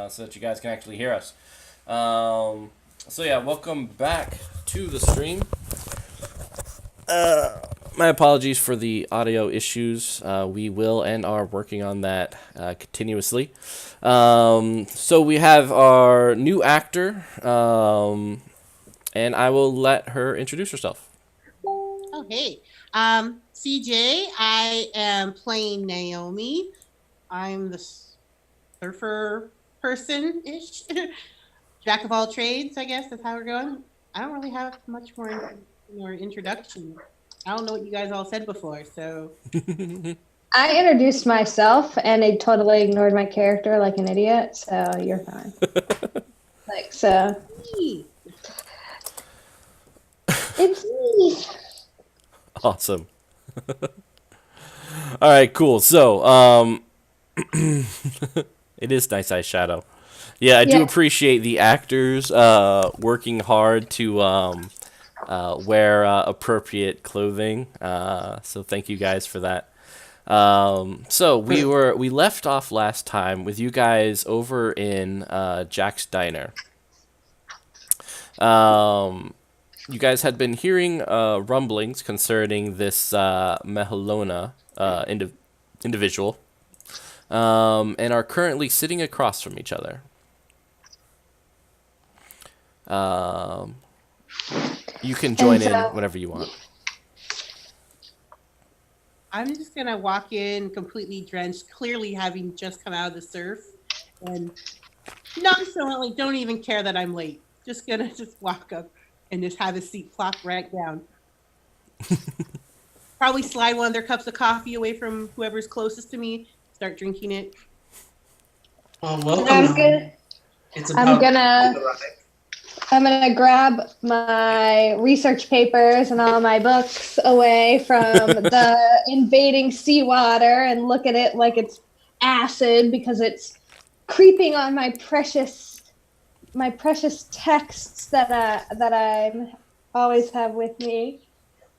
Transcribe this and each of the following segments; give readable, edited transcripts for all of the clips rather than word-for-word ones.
so that you guys can actually hear us. So yeah, welcome back to the stream. My apologies for the audio issues. We will and are working on that continuously. So we have our new actor, and I will let her introduce herself. Oh, hey. CJ, I am playing Naomi. I'm the surfer person-ish. Jack of all trades, I guess that's how we're going. I don't really have much more introduction. I don't know what you guys all said before, so. I introduced myself and they totally ignored my character like an idiot, so you're fine. It's me. Awesome. All right, cool. So, it is Nice Eye Shadow. Yeah, I do appreciate the actors working hard to wear appropriate clothing. So thank you guys for that. So we left off last time with you guys over in Jack's Diner. You guys had been hearing rumblings concerning this Mehalona individual, and are currently sitting across from each other. You can join in whenever you want. I'm just going to walk in completely drenched, clearly having just come out of the surf, and nonchalantly don't even care that I'm late. Just going to just walk up and just have a seat plop right down. Probably slide one of their cups of coffee away from whoever's closest to me, start drinking it. Well, welcome. I'm gonna grab my research papers and all my books away from the invading seawater and look at it like it's acid because it's creeping on my precious texts that I always have with me.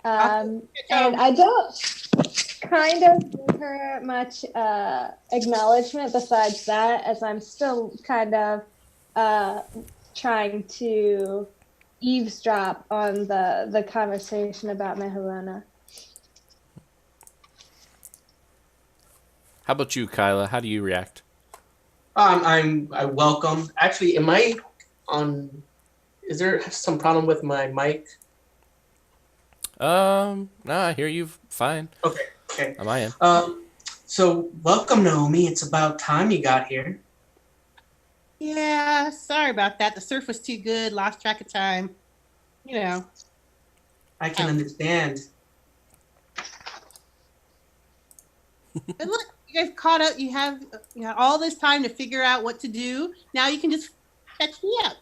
And I don't kind of give her much acknowledgement besides that, as I'm still kind of trying to eavesdrop on the conversation about Mehalona. How about you, Kyla? How do you react? I welcome. Actually, am I on? Is there some problem with my mic? No, I hear you fine. Okay. On my end. So welcome, Naomi. It's about time you got here. Yeah, sorry about that. The surf was too good. Lost track of time. You know. I can understand. And look, you guys caught up. You have all this time to figure out what to do. Now you can just fetch me up.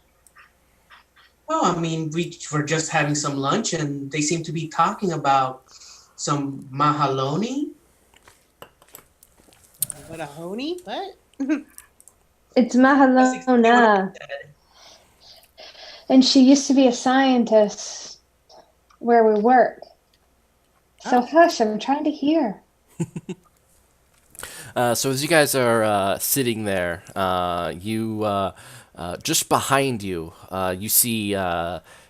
Well, I mean, we were just having some lunch, and they seem to be talking about some Mahaloni. What a honey? What? It's Mahalona. And she used to be a scientist where we work. So hush, I'm trying to hear. So as you guys are sitting there, you just behind you, you see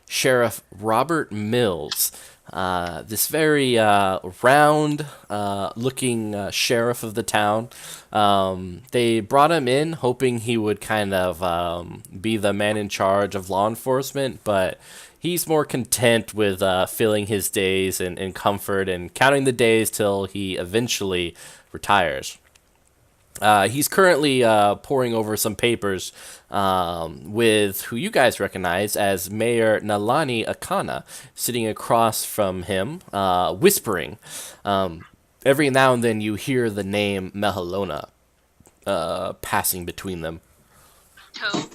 Sheriff Robert Mills. This very round looking sheriff of the town. They brought him in hoping he would kind of be the man in charge of law enforcement, but he's more content with filling his days in comfort and counting the days till he eventually retires. He's currently poring over some papers with who you guys recognize as Mayor Nalani Akana, sitting across from him, whispering. Every now and then you hear the name Mehalona passing between them. Toe.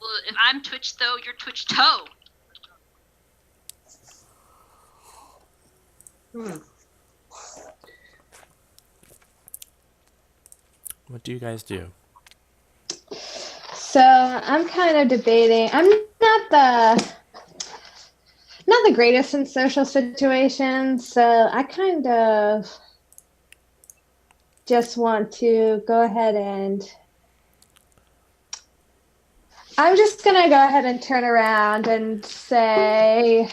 Well, if I'm Twitch, though, you're Twitch Toe. What do you guys do? So I'm kind of debating. I'm not the greatest in social situations, so I kind of just want to go ahead and I'm just gonna go ahead and turn around and say,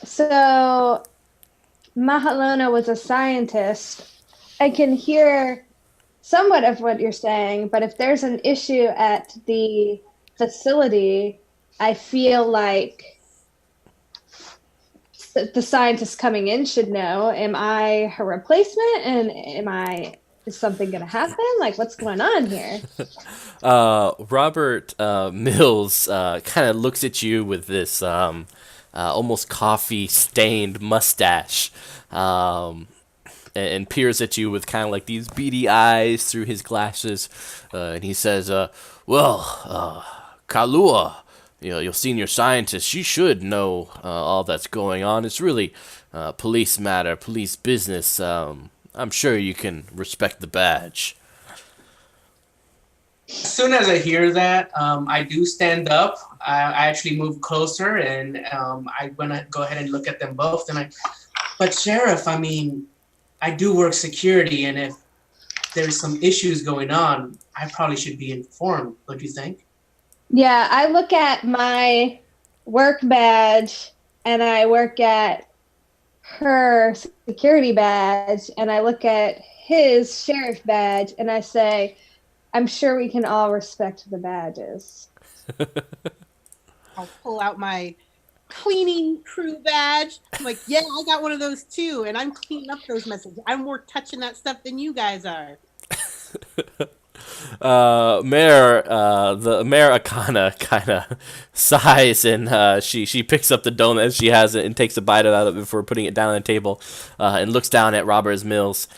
so Mahalona was a scientist. I can hear somewhat of what you're saying, but if there's an issue at the facility, I feel like the scientist coming in should know. Am I her replacement? And is something going to happen? Like, what's going on here? Robert Mills kind of looks at you with this almost coffee-stained mustache, and peers at you with kind of like these beady eyes through his glasses, and he says, Kalua, your senior scientist, she should know all that's going on. It's really police matter, police business. I'm sure you can respect the badge." As soon as I hear that, I do stand up. I actually move closer, and I want to go ahead and look at them both. But Sheriff, I mean, I do work security, and if there's some issues going on, I probably should be informed. What do you think? Yeah, I look at my work badge and I work at her security badge and I look at his sheriff badge and I say, I'm sure we can all respect the badges. I'll pull out my cleaning crew badge. I'm like, yeah, I got one of those too, and I'm cleaning up those messages. I'm more touching that stuff than you guys are. The Mayor Akana kind of sighs and she picks up the donut as she has it and takes a bite out of it before putting it down on the table, and looks down at Robert Mills.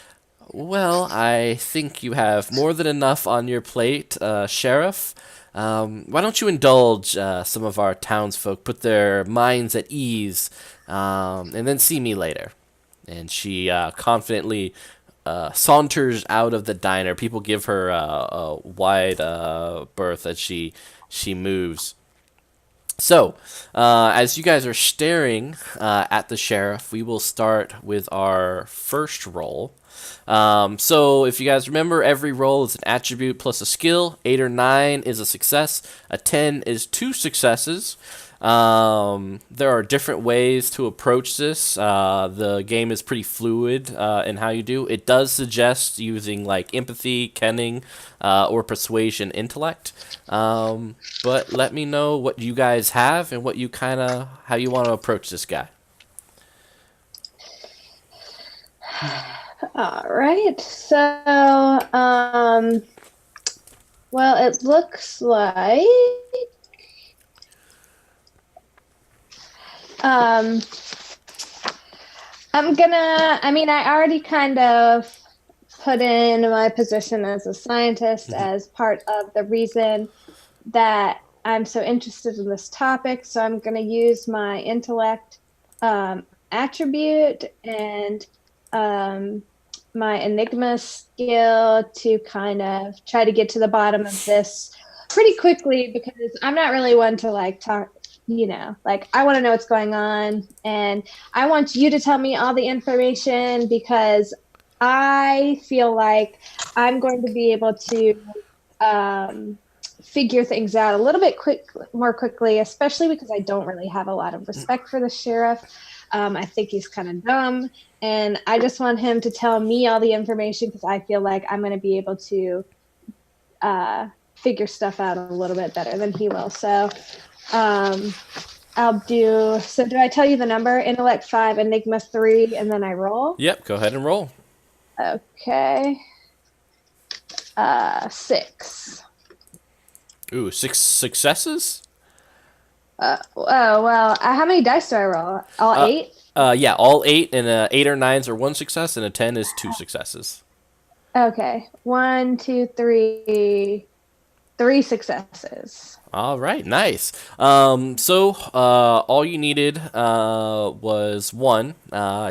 Well, I think you have more than enough on your plate, Sheriff. Why don't you indulge some of our townsfolk, put their minds at ease, and then see me later. And she confidently saunters out of the diner. People give her a wide berth as she moves. So, as you guys are staring at the sheriff, we will start with our first roll. So, if you guys remember, every roll is an attribute plus a skill. 8 or 9 is a success. A 10 is 2 successes. There are different ways to approach this. The game is pretty fluid in how you do. It does suggest using like empathy, kenning, or persuasion intellect. But let me know what you guys have and what you how you want to approach this guy. All right. So, well, it looks like I already kind of put in my position as a scientist as part of the reason that I'm so interested in this topic. So I'm going to use my intellect attribute and my enigma skill to kind of try to get to the bottom of this pretty quickly, because I'm not really one to like talk, I want to know what's going on and I want you to tell me all the information, because I feel like I'm going to be able to figure things out a little bit more quickly, especially because I don't really have a lot of respect for the sheriff. I think he's kind of dumb, and I just want him to tell me all the information because I feel like I'm going to be able to figure stuff out a little bit better than he will. So do I tell you the number? Intellect 5, Enigma 3, and then I roll? Yep, go ahead and roll. Okay. 6. Ooh, 6 successes? Well, how many dice do I roll? All 8? Yeah, all 8, and 8 or 9s are 1 success, and a 10 is 2 successes. Okay. 1, 2, 3. 3 successes. All right, nice. So all you needed was 1.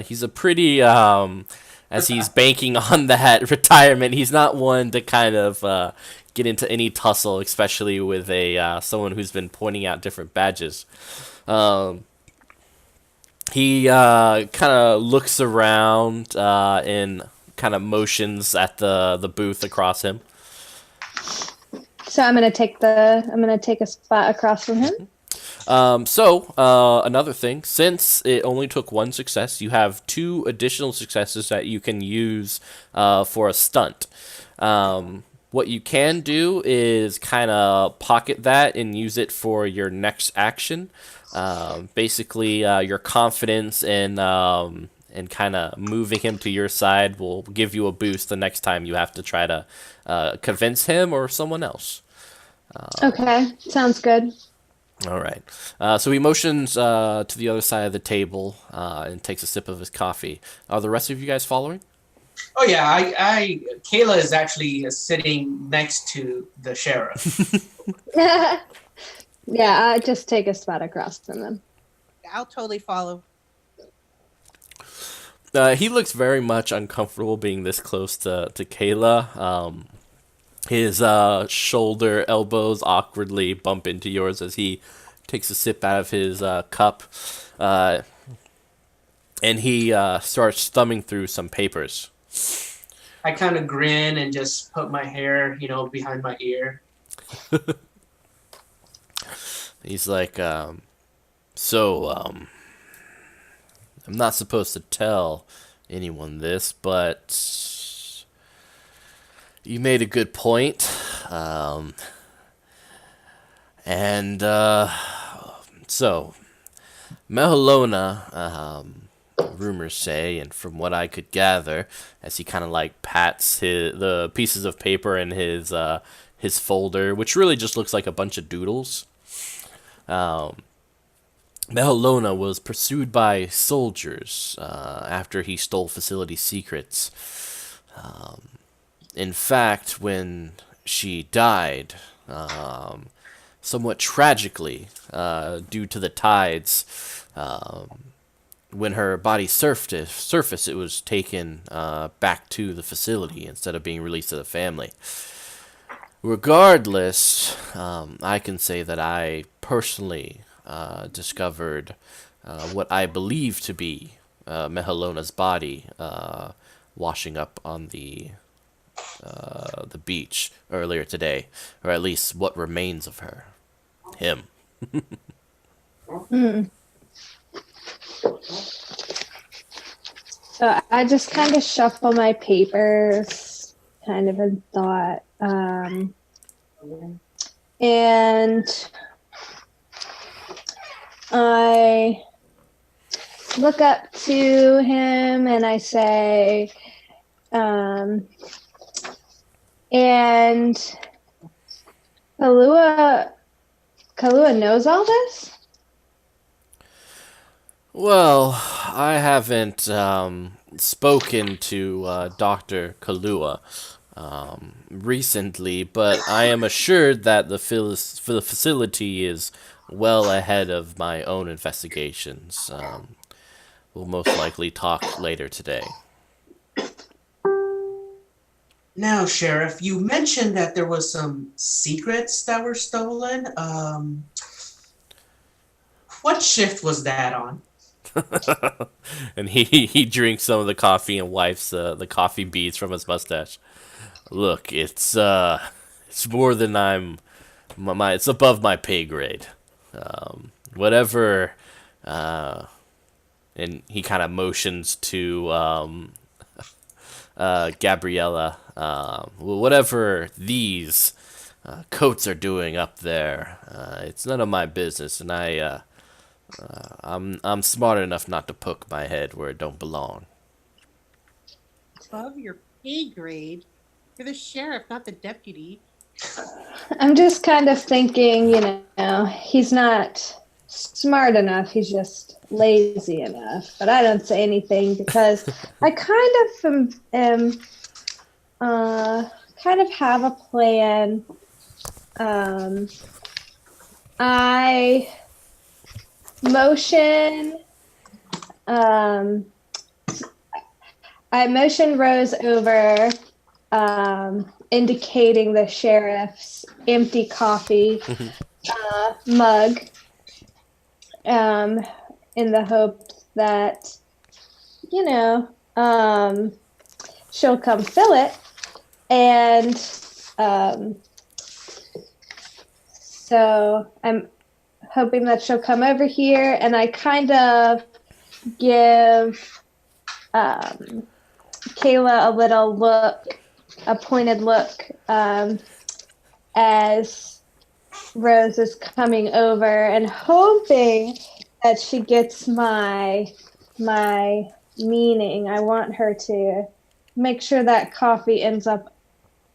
He's a pretty, as he's banking on that retirement, he's not one to kind of get into any tussle, especially with someone who's been pointing out different badges. He kind of looks around and kind of motions at the booth across him. So I'm gonna take a spot across from him. Another thing, since it only took one success, you have 2 additional successes that you can use for a stunt. What you can do is kind of pocket that and use it for your next action. Basically, your confidence and kind of moving him to your side will give you a boost the next time you have to try to convince him or someone else. Okay, sounds good. All right. So he motions to the other side of the table and takes a sip of his coffee. Are the rest of you guys following? Oh yeah, Kayla is actually sitting next to the sheriff. Yeah, I just take a spot across from them. I'll totally follow. He looks very much uncomfortable being this close to Kayla. His shoulder, elbows awkwardly bump into yours as he takes a sip out of his cup. And he starts thumbing through some papers. I kind of grin and just put my hair, behind my ear. He's like, I'm not supposed to tell anyone this, but you made a good point. So, Mehalona, rumors say, and from what I could gather, as he kind of like pats the pieces of paper in his folder, which really just looks like a bunch of doodles. Mehalona was pursued by soldiers after he stole facility secrets. In fact, when she died, somewhat tragically, due to the tides, when her body surfaced, it was taken back to the facility instead of being released to the family. Regardless, I can say that I personally discovered what I believe to be Mehalona's body washing up on the beach earlier today, or at least what remains of her. Him. So I just kind of shuffle my papers, kind of in thought, and I look up to him and I say, and Kahlua knows all this? Well, I haven't spoken to Dr. Kahlua recently, but I am assured that the facility is well ahead of my own investigations. We'll most likely talk later today. Now, Sheriff, you mentioned that there was some secrets that were stolen. What shift was that on? And he drinks some of the coffee and wipes the coffee beads from his mustache. Look, it's more than it's above my pay grade. Whatever, and he kind of motions to Gabriella. Whatever these coats are doing up there, it's none of my business, and I'm smart enough not to poke my head where it don't belong. Above your pay grade? You're the sheriff, not the deputy. I'm just kind of thinking, he's not smart enough. He's just lazy enough. But I don't say anything because I kind of have a plan. I motion Rose over, indicating the sheriff's empty coffee mug, in the hope that, she'll come fill it. And So I'm hoping that she'll come over here, and I kind of give Kayla a little look, a pointed look, as Rose is coming over, and hoping that she gets my meaning. I want her to make sure that coffee ends up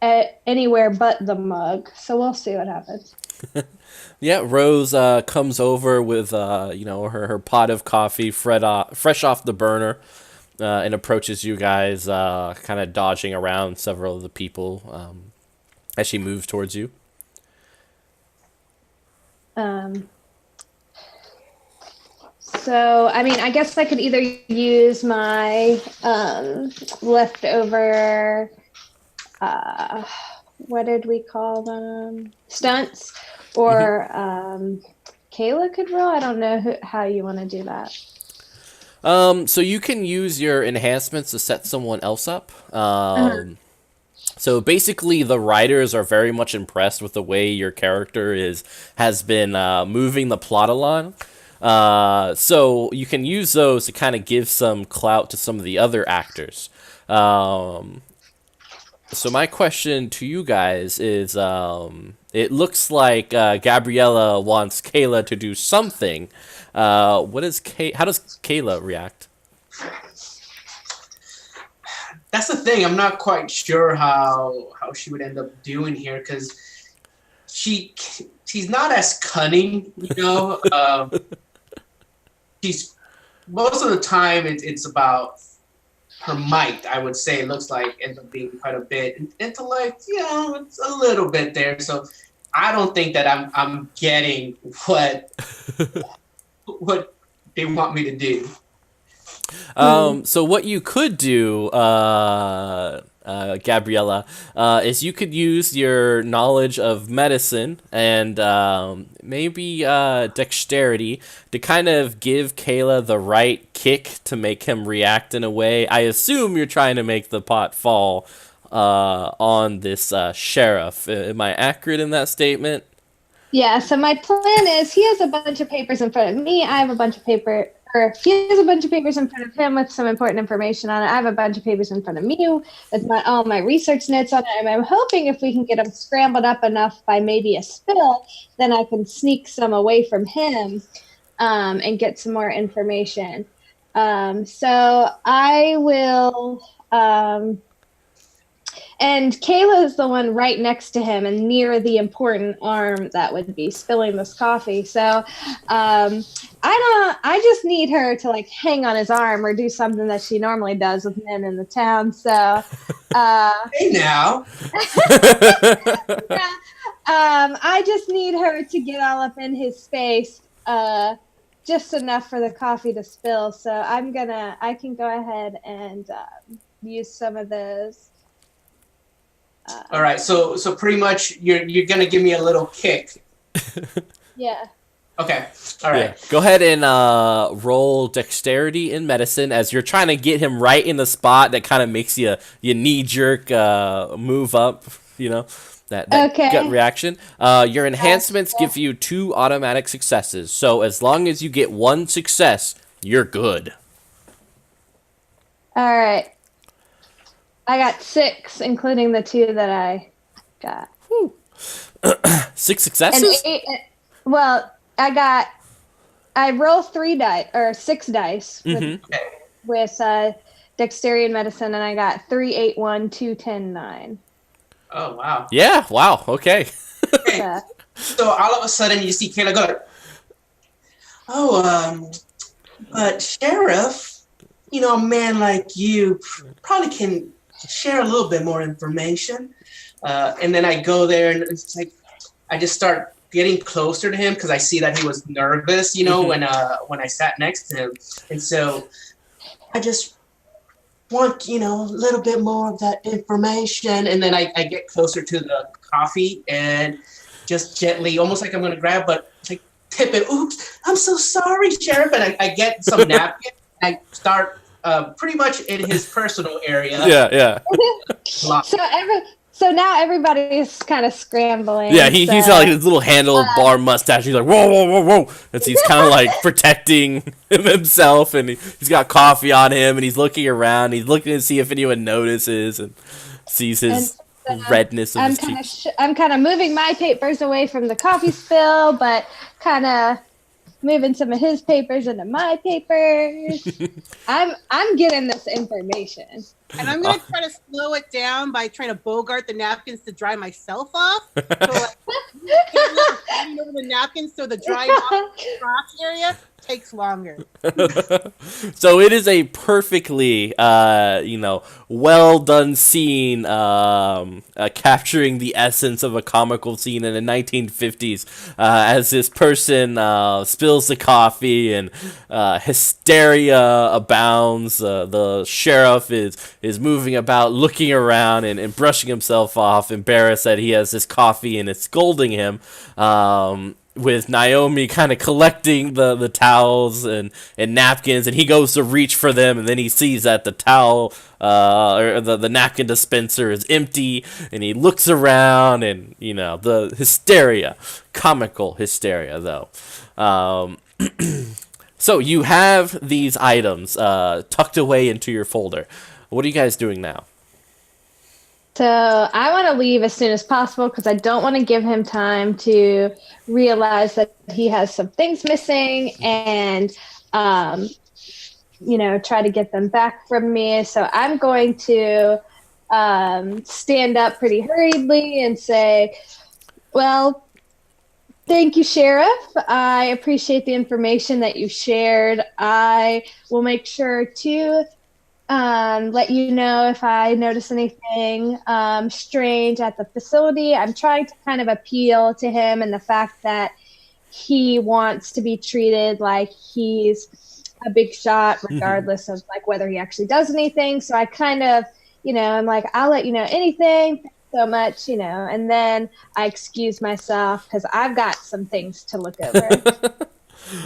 anywhere but the mug. So we'll see what happens. Yeah, Rose comes over with her pot of coffee fresh off the burner, and approaches you guys, kind of dodging around several of the people as she moves towards you. So, I mean, I guess I could either use my leftover, what did we call them? Stunts, or Kayla could roll. I don't know how you want to do that. So you can use your enhancements to set someone else up. So basically, the writers are very much impressed with the way your character has been moving the plot along. So you can use those to kind of give some clout to some of the other actors. So my question to you guys is, it looks like Gabriella wants Kayla to do something. How does Kayla react? That's the thing. I'm not quite sure how she would end up doing here, because she's not as cunning, she's most of the time it's about her might. I would say it looks like ends up being quite a bit. Intellect, it's a little bit there. So I don't think that I'm getting what they want me to do. So what you could do, Gabriella, is you could use your knowledge of medicine and maybe dexterity to kind of give Kayla the right kick to make him react in a way. I assume you're trying to make the pot fall on this sheriff. Am I accurate in that statement? Yeah, so my plan is he has a bunch of papers in front of me. I have a bunch of paper, or he has a bunch of papers in front of him with some important information on it. I have a bunch of papers in front of me with all my research notes on it. And I'm hoping if we can get them scrambled up enough by maybe a spill, then I can sneak some away from him and get some more information. So I will... and Kayla is the one right next to him and near the important arm that would be spilling this coffee. So I just need her to like hang on his arm or do something that she normally does with men in the town. So Hey now. yeah, I just need her to get all up in his space, just enough for the coffee to spill. So I can go ahead and use some of those. All right, so pretty much you're gonna give me a little kick. Yeah. Okay. All right. Yeah. Go ahead and roll dexterity in medicine as you're trying to get him right in the spot that kind of makes you knee jerk move up. That Okay. gut reaction. Your enhancements give you 2 automatic successes, so as long as you get 1 success, you're good. All right. I got 6, including the 2 that I got. 6 successes? And 8, well, I roll 6 dice with dexterity and medicine, and I got 3, 8, 1, 2, 10, 9. Oh wow. Yeah. Wow. Okay. Yeah. So all of a sudden you see Kayla go, but Sheriff, a man like you probably can share a little bit more information. And then I go there and it's like, I just start getting closer to him because I see that he was nervous, when I sat next to him. And so I just want, a little bit more of that information. And then I get closer to the coffee and just gently, almost like I'm going to grab, but like tip it. Oops, I'm so sorry, Sheriff. And I get some napkin. I start pretty much in his personal area. Yeah. So now everybody's kind of scrambling. Yeah, he's got like his little handlebar mustache. He's like, whoa, whoa, whoa, whoa. And so he's kind of like protecting himself, and he's got coffee on him, and he's looking around. He's looking to see if anyone notices and sees his redness of his cheeks. I'm kind of moving my papers away from the coffee spill, but kind of moving some of his papers into my papers. I'm getting this information. And I'm gonna try to slow it down by trying to bogart the napkins to dry myself off. So like, standing over the napkins so the drying off crotch area takes longer. So it is a perfectly, well done scene, capturing the essence of a comical scene in the 1950s, as this person spills the coffee and hysteria abounds. The sheriff is moving about, looking around and brushing himself off, embarrassed that he has this coffee and it's scolding him. With Naomi kind of collecting the towels and napkins, and he goes to reach for them, and then he sees that the towel or the napkin dispenser is empty, and he looks around, and the hysteria, comical hysteria though. So you have these items tucked away into your folder. What are you guys doing now? So I want to leave as soon as possible because I don't want to give him time to realize that he has some things missing and, try to get them back from me. So I'm going to stand up pretty hurriedly and say, well, thank you, Sheriff. I appreciate the information that you shared. I will make sure to let you know if I notice anything strange at the facility. I'm trying to kind of appeal to him and the fact that he wants to be treated like he's a big shot, regardless of like whether he actually does anything. So I kind of, I'm like, I'll let you know anything. Thanks so much, and then I excuse myself because I've got some things to look over.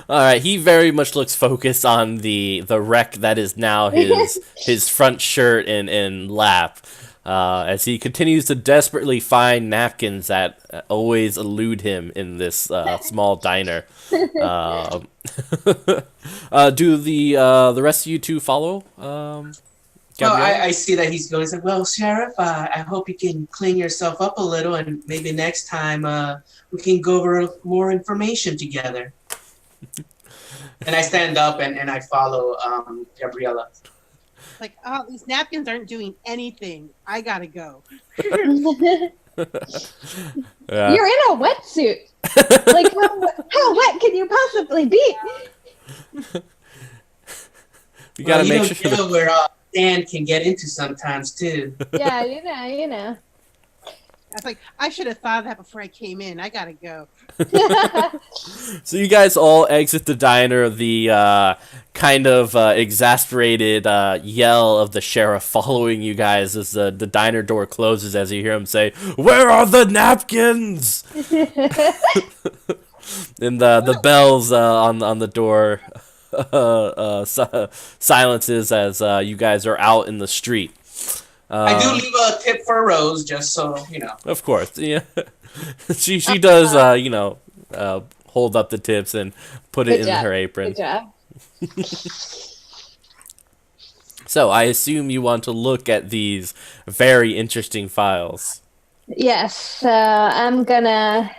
All right, he very much looks focused on the wreck that is now his front shirt and lap, as he continues to desperately find napkins that always elude him in this small diner. Do the rest of you two follow? I see that he's going to say, well, Sheriff, I hope you can clean yourself up a little, and maybe next time we can go over more information together. And I stand up and I follow Gabriella. Like, oh, these napkins aren't doing anything. I gotta go. You're in a wetsuit. Like, how wet can you possibly be? You gotta make sure know where sand can get into sometimes too. Yeah, you know. I was like, I should have thought of that before I came in. I gotta go. So you guys all exit the diner. The kind of exasperated yell of the sheriff following you guys as the diner door closes, as you hear him say, "Where are the napkins?" And the bells on the door silences as you guys are out in the street. I do leave a tip for Rose, just so you know. Of course, yeah. she does, hold up the tips and put it in her apron. Good job. So I assume you want to look at these very interesting files. Yes, so I'm gonna,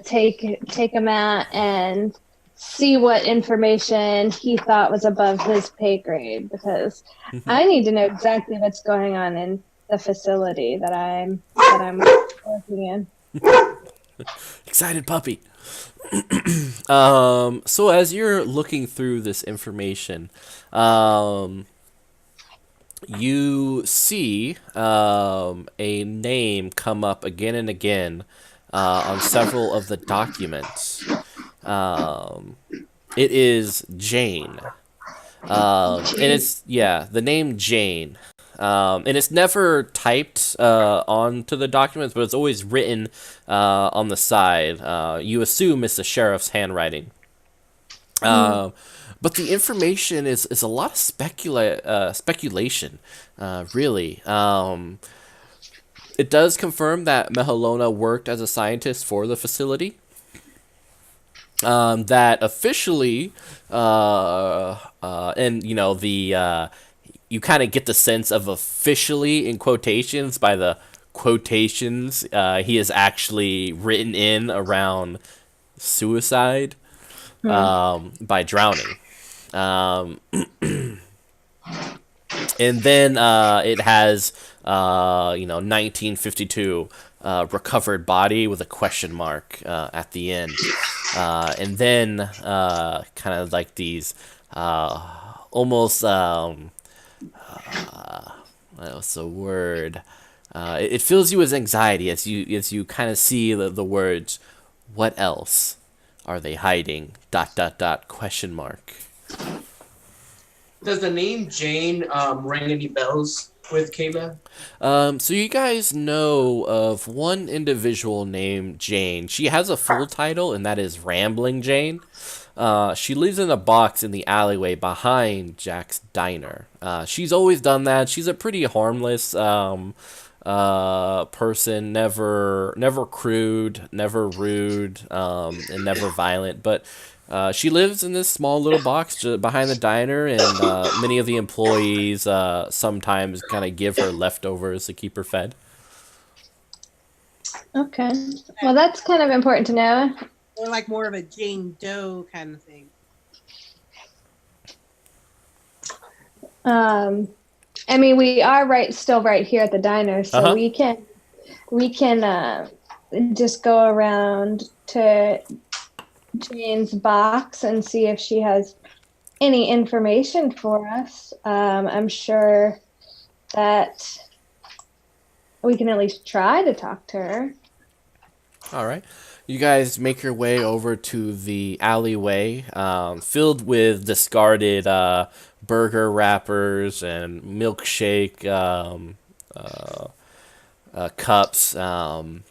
take him out and see what information he thought was above his pay grade, because I need to know exactly what's going on in the facility that I'm working in. Excited puppy. So as you're looking through this information, you see a name come up again and again on several of the documents. It is Jane. And it's, the name Jane. And it's never typed onto the documents, but it's always written on the side. You assume it's the sheriff's handwriting. But the information is a lot of speculation, really. It does confirm that Mehalona worked as a scientist for the facility. That officially, and you know you kind of get the sense of officially in quotations by the quotations he is actually written in around suicide by drowning. Um, and then it has 1952 recovered body with a question mark at the end. And then kind of like these almost what's the word? It fills you with anxiety as you kind of see the words, "What else are they hiding?" ... question mark. Does the name Jane ring any bells with Kayla? So you guys know of one individual named Jane. She has a full title, and that is Rambling Jane. She lives in a box in the alleyway behind Jack's diner. She's always done that. She's a pretty harmless person, never crude, never rude, and never violent. But she lives in this small little box behind the diner, and many of the employees sometimes kind of give her leftovers to keep her fed. Okay. Well, that's kind of important to know. Or like more of a Jane Doe kind of thing. I mean, we are still right here at the diner, so Uh-huh. we can just go around to Jane's box and see if she has any information for us. I'm sure that we can at least try to talk to her. All right. You guys make your way over to the alleyway filled with discarded burger wrappers and milkshake cups, a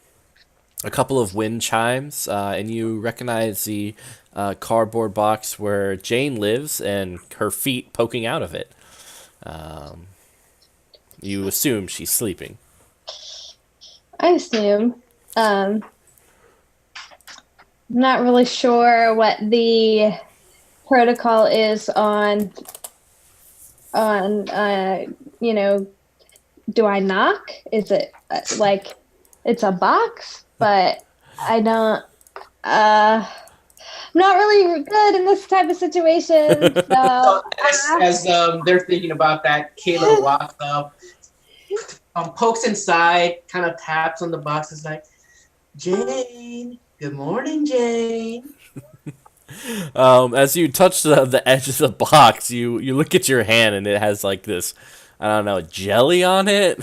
couple of wind chimes, and you recognize the cardboard box where Jane lives and her feet poking out of it. You assume she's sleeping. I assume. Not really sure what the protocol is on do I knock? Is it like it's a box? But I don't not really good in this type of situation. So As they're thinking about that, Kayla walks up, pokes inside, kind of taps on the box. Is like, Jane, good morning, Jane. As you touch the edge of the box, you look at your hand and it has like this, I don't know, jelly on it.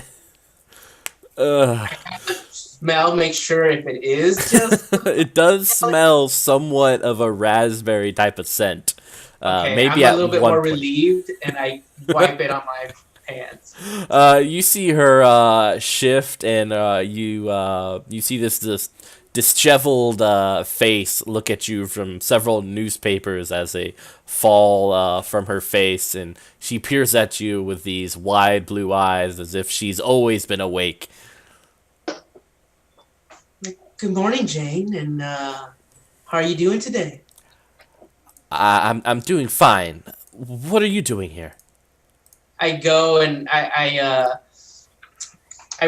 Smell, make sure if it is just. It does smell somewhat of a raspberry type of scent. Okay, Maybe I'm at a little bit one more point. relieved, and I wipe it on my pants. You see her shift, and you see this disheveled face look at you from several newspapers as they fall from her face, and she peers at you with these wide blue eyes as if she's always been awake. Good morning, Jane, and how are you doing today? I'm doing fine. What are you doing here? I go and I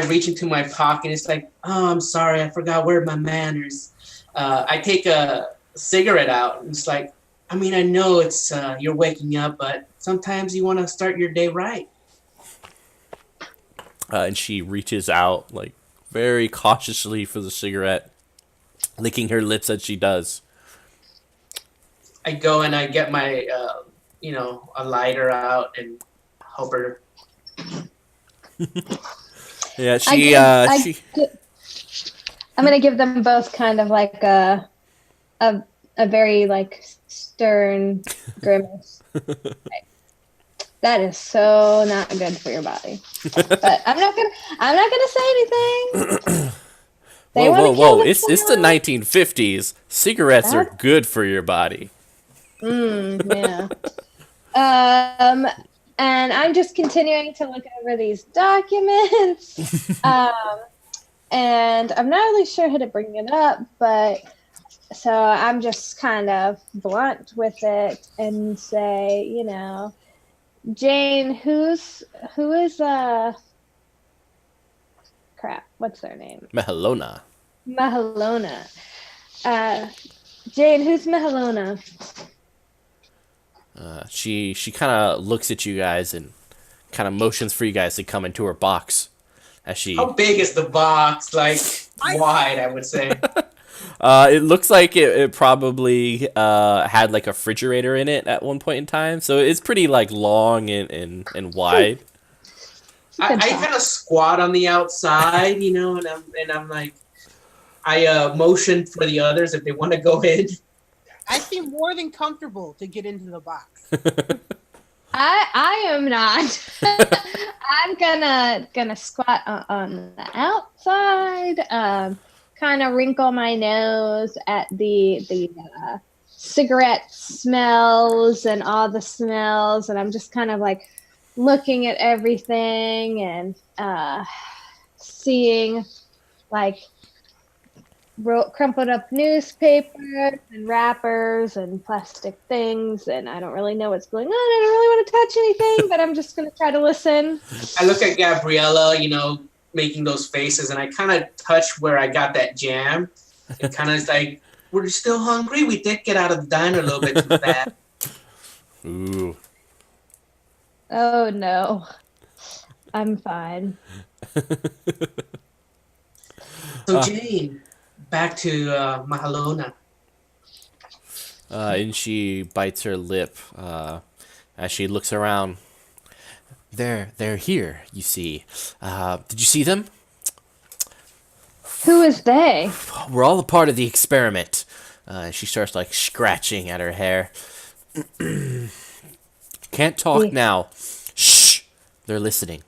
reach into my pocket. It's like, oh, I'm sorry, I forgot where are my manners. I take a cigarette out. And it's like, I mean, I know it's you're waking up, but sometimes you want to start your day right. And she reaches out, like, very cautiously for the cigarette, licking her lips as she does. I go and I get my, a lighter out and help her. Yeah, I'm gonna give them both kind of like a very like stern grimace. That is so not good for your body. But I'm not gonna say anything. Whoa! It's the 1950s. Cigarettes are good for your body. Yeah. And I'm just continuing to look over these documents. and I'm not really sure how to bring it up, but so I'm just kind of blunt with it and say, Jane, who is crap, what's their name? Mahalona. Mahalona. Jane, who's Mahalona? She kind of looks at you guys and kind of motions for you guys to come into her box as she. How big is the box? Like wide, I would say. It looks like it probably had like a refrigerator in it at one point in time, so it's pretty like long and wide. I kind of squat on the outside, and I'm like, I motion for the others if they want to go in. I feel more than comfortable to get into the box. I am not. I'm gonna squat on the outside, kind of wrinkle my nose at the cigarette smells and all the smells, and I'm just kind of like looking at everything and seeing like crumpled up newspapers and wrappers and plastic things, and I don't really know what's going on. I don't really want to touch anything, but I'm just going to try to listen. I look at Gabriella, making those faces, and I kind of touch where I got that jam. It kind of is like, we're still hungry. We did get out of the diner a little bit too fast. Ooh. Oh no, I'm fine. So Jane, back to Mahalona. And she bites her lip as she looks around. They're here, you see. Did you see them? Who is they? We're all a part of the experiment. She starts like scratching at her hair. Can't talk now. Shh! They're listening.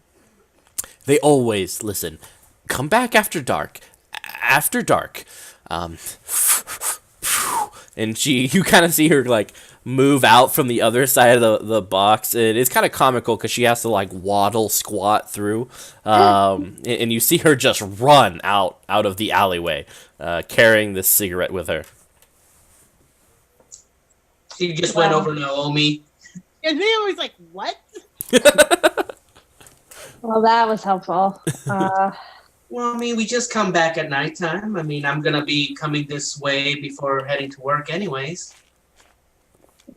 They always listen. Come back after dark. After dark. And you kind of see her like move out from the other side of the box, and it's kind of comical because she has to like waddle squat through, and you see her just run out of the alleyway, carrying this cigarette with her. She just went over Naomi. And they always like, what? Well, that was helpful. Well, we just come back at nighttime. I'm going to be coming this way before heading to work anyways.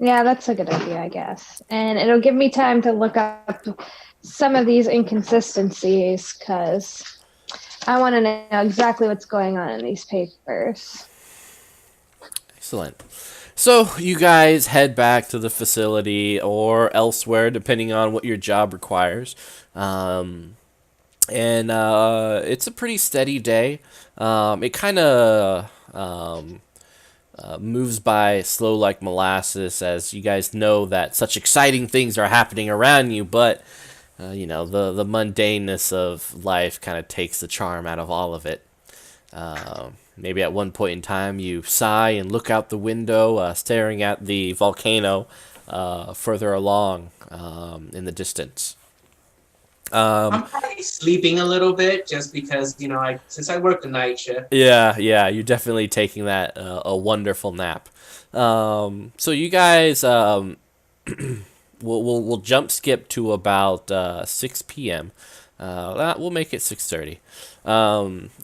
Yeah, that's a good idea, I guess. And it'll give me time to look up some of these inconsistencies because I want to know exactly what's going on in these papers. Excellent. So you guys head back to the facility or elsewhere, depending on what your job requires. And it's a pretty steady day. It kind of moves by slow like molasses, as you guys know that such exciting things are happening around you, but the mundaneness of life kind of takes the charm out of all of it. Maybe at one point in time you sigh and look out the window, staring at the volcano further along in the distance. I'm probably sleeping a little bit just because, since I work the night shift. Yeah, you're definitely taking that a wonderful nap. So you guys, we'll jump skip to about 6 p.m. We'll make it 6:30.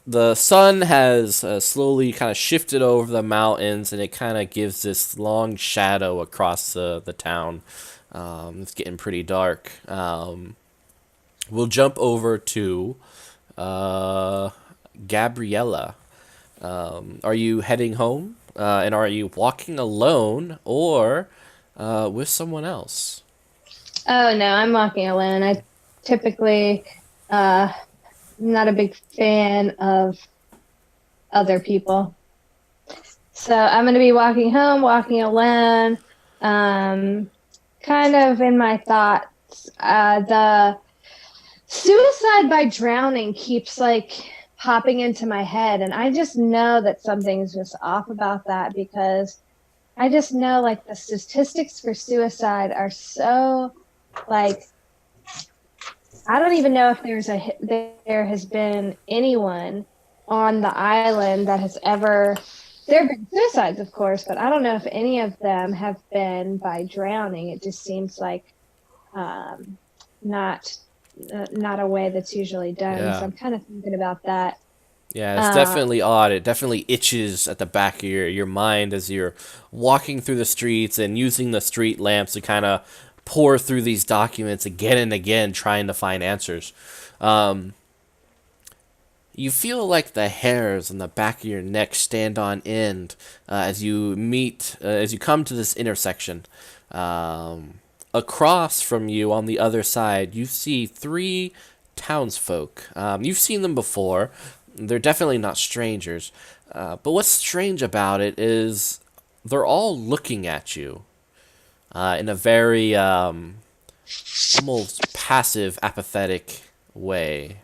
The sun has slowly kind of shifted over the mountains, and it kind of gives this long shadow across the town. It's getting pretty dark. We'll jump over to Gabriella. Are you heading home? And are you walking alone or with someone else? Oh, no, I'm walking alone. I typically not a big fan of other people. So I'm going to be walking home, walking alone, kind of in my thoughts. The suicide by drowning keeps like popping into my head, and I just know that something's just off about that because I just know like the statistics for suicide are so like I don't even know if there has been anyone on the island that has ever. There have been suicides, of course, but I don't know if any of them have been by drowning. It just seems like not not a way that's usually done. Yeah. So I'm kind of thinking about that. Yeah, it's definitely odd. It definitely itches at the back of your mind as you're walking through the streets and using the street lamps to kind of pour through these documents again and again, trying to find answers. You feel like the hairs on the back of your neck stand on end as you come to this intersection. Across from you on the other side, you see three townsfolk. You've seen them before. They're definitely not strangers. But what's strange about it is they're all looking at you in a very almost passive, apathetic way.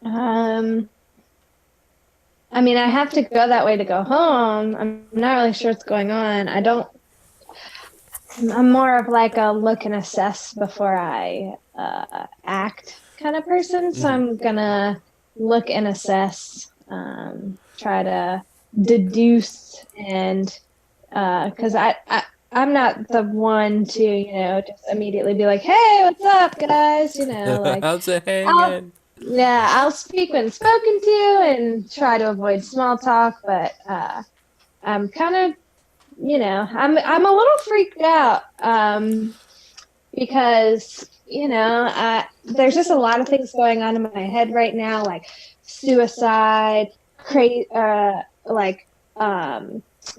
I mean, I have to go that way to go home. I'm not really sure what's going on. I'm more of like a look and assess before I act kind of person. So I'm gonna look and assess, try to deduce, and because I'm not the one to just immediately be like, hey, what's up, guys? Like How's it hanging? I'll speak when spoken to and try to avoid small talk, but I'm kind of, I'm a little freaked out because, there's just a lot of things going on in my head right now, like suicide,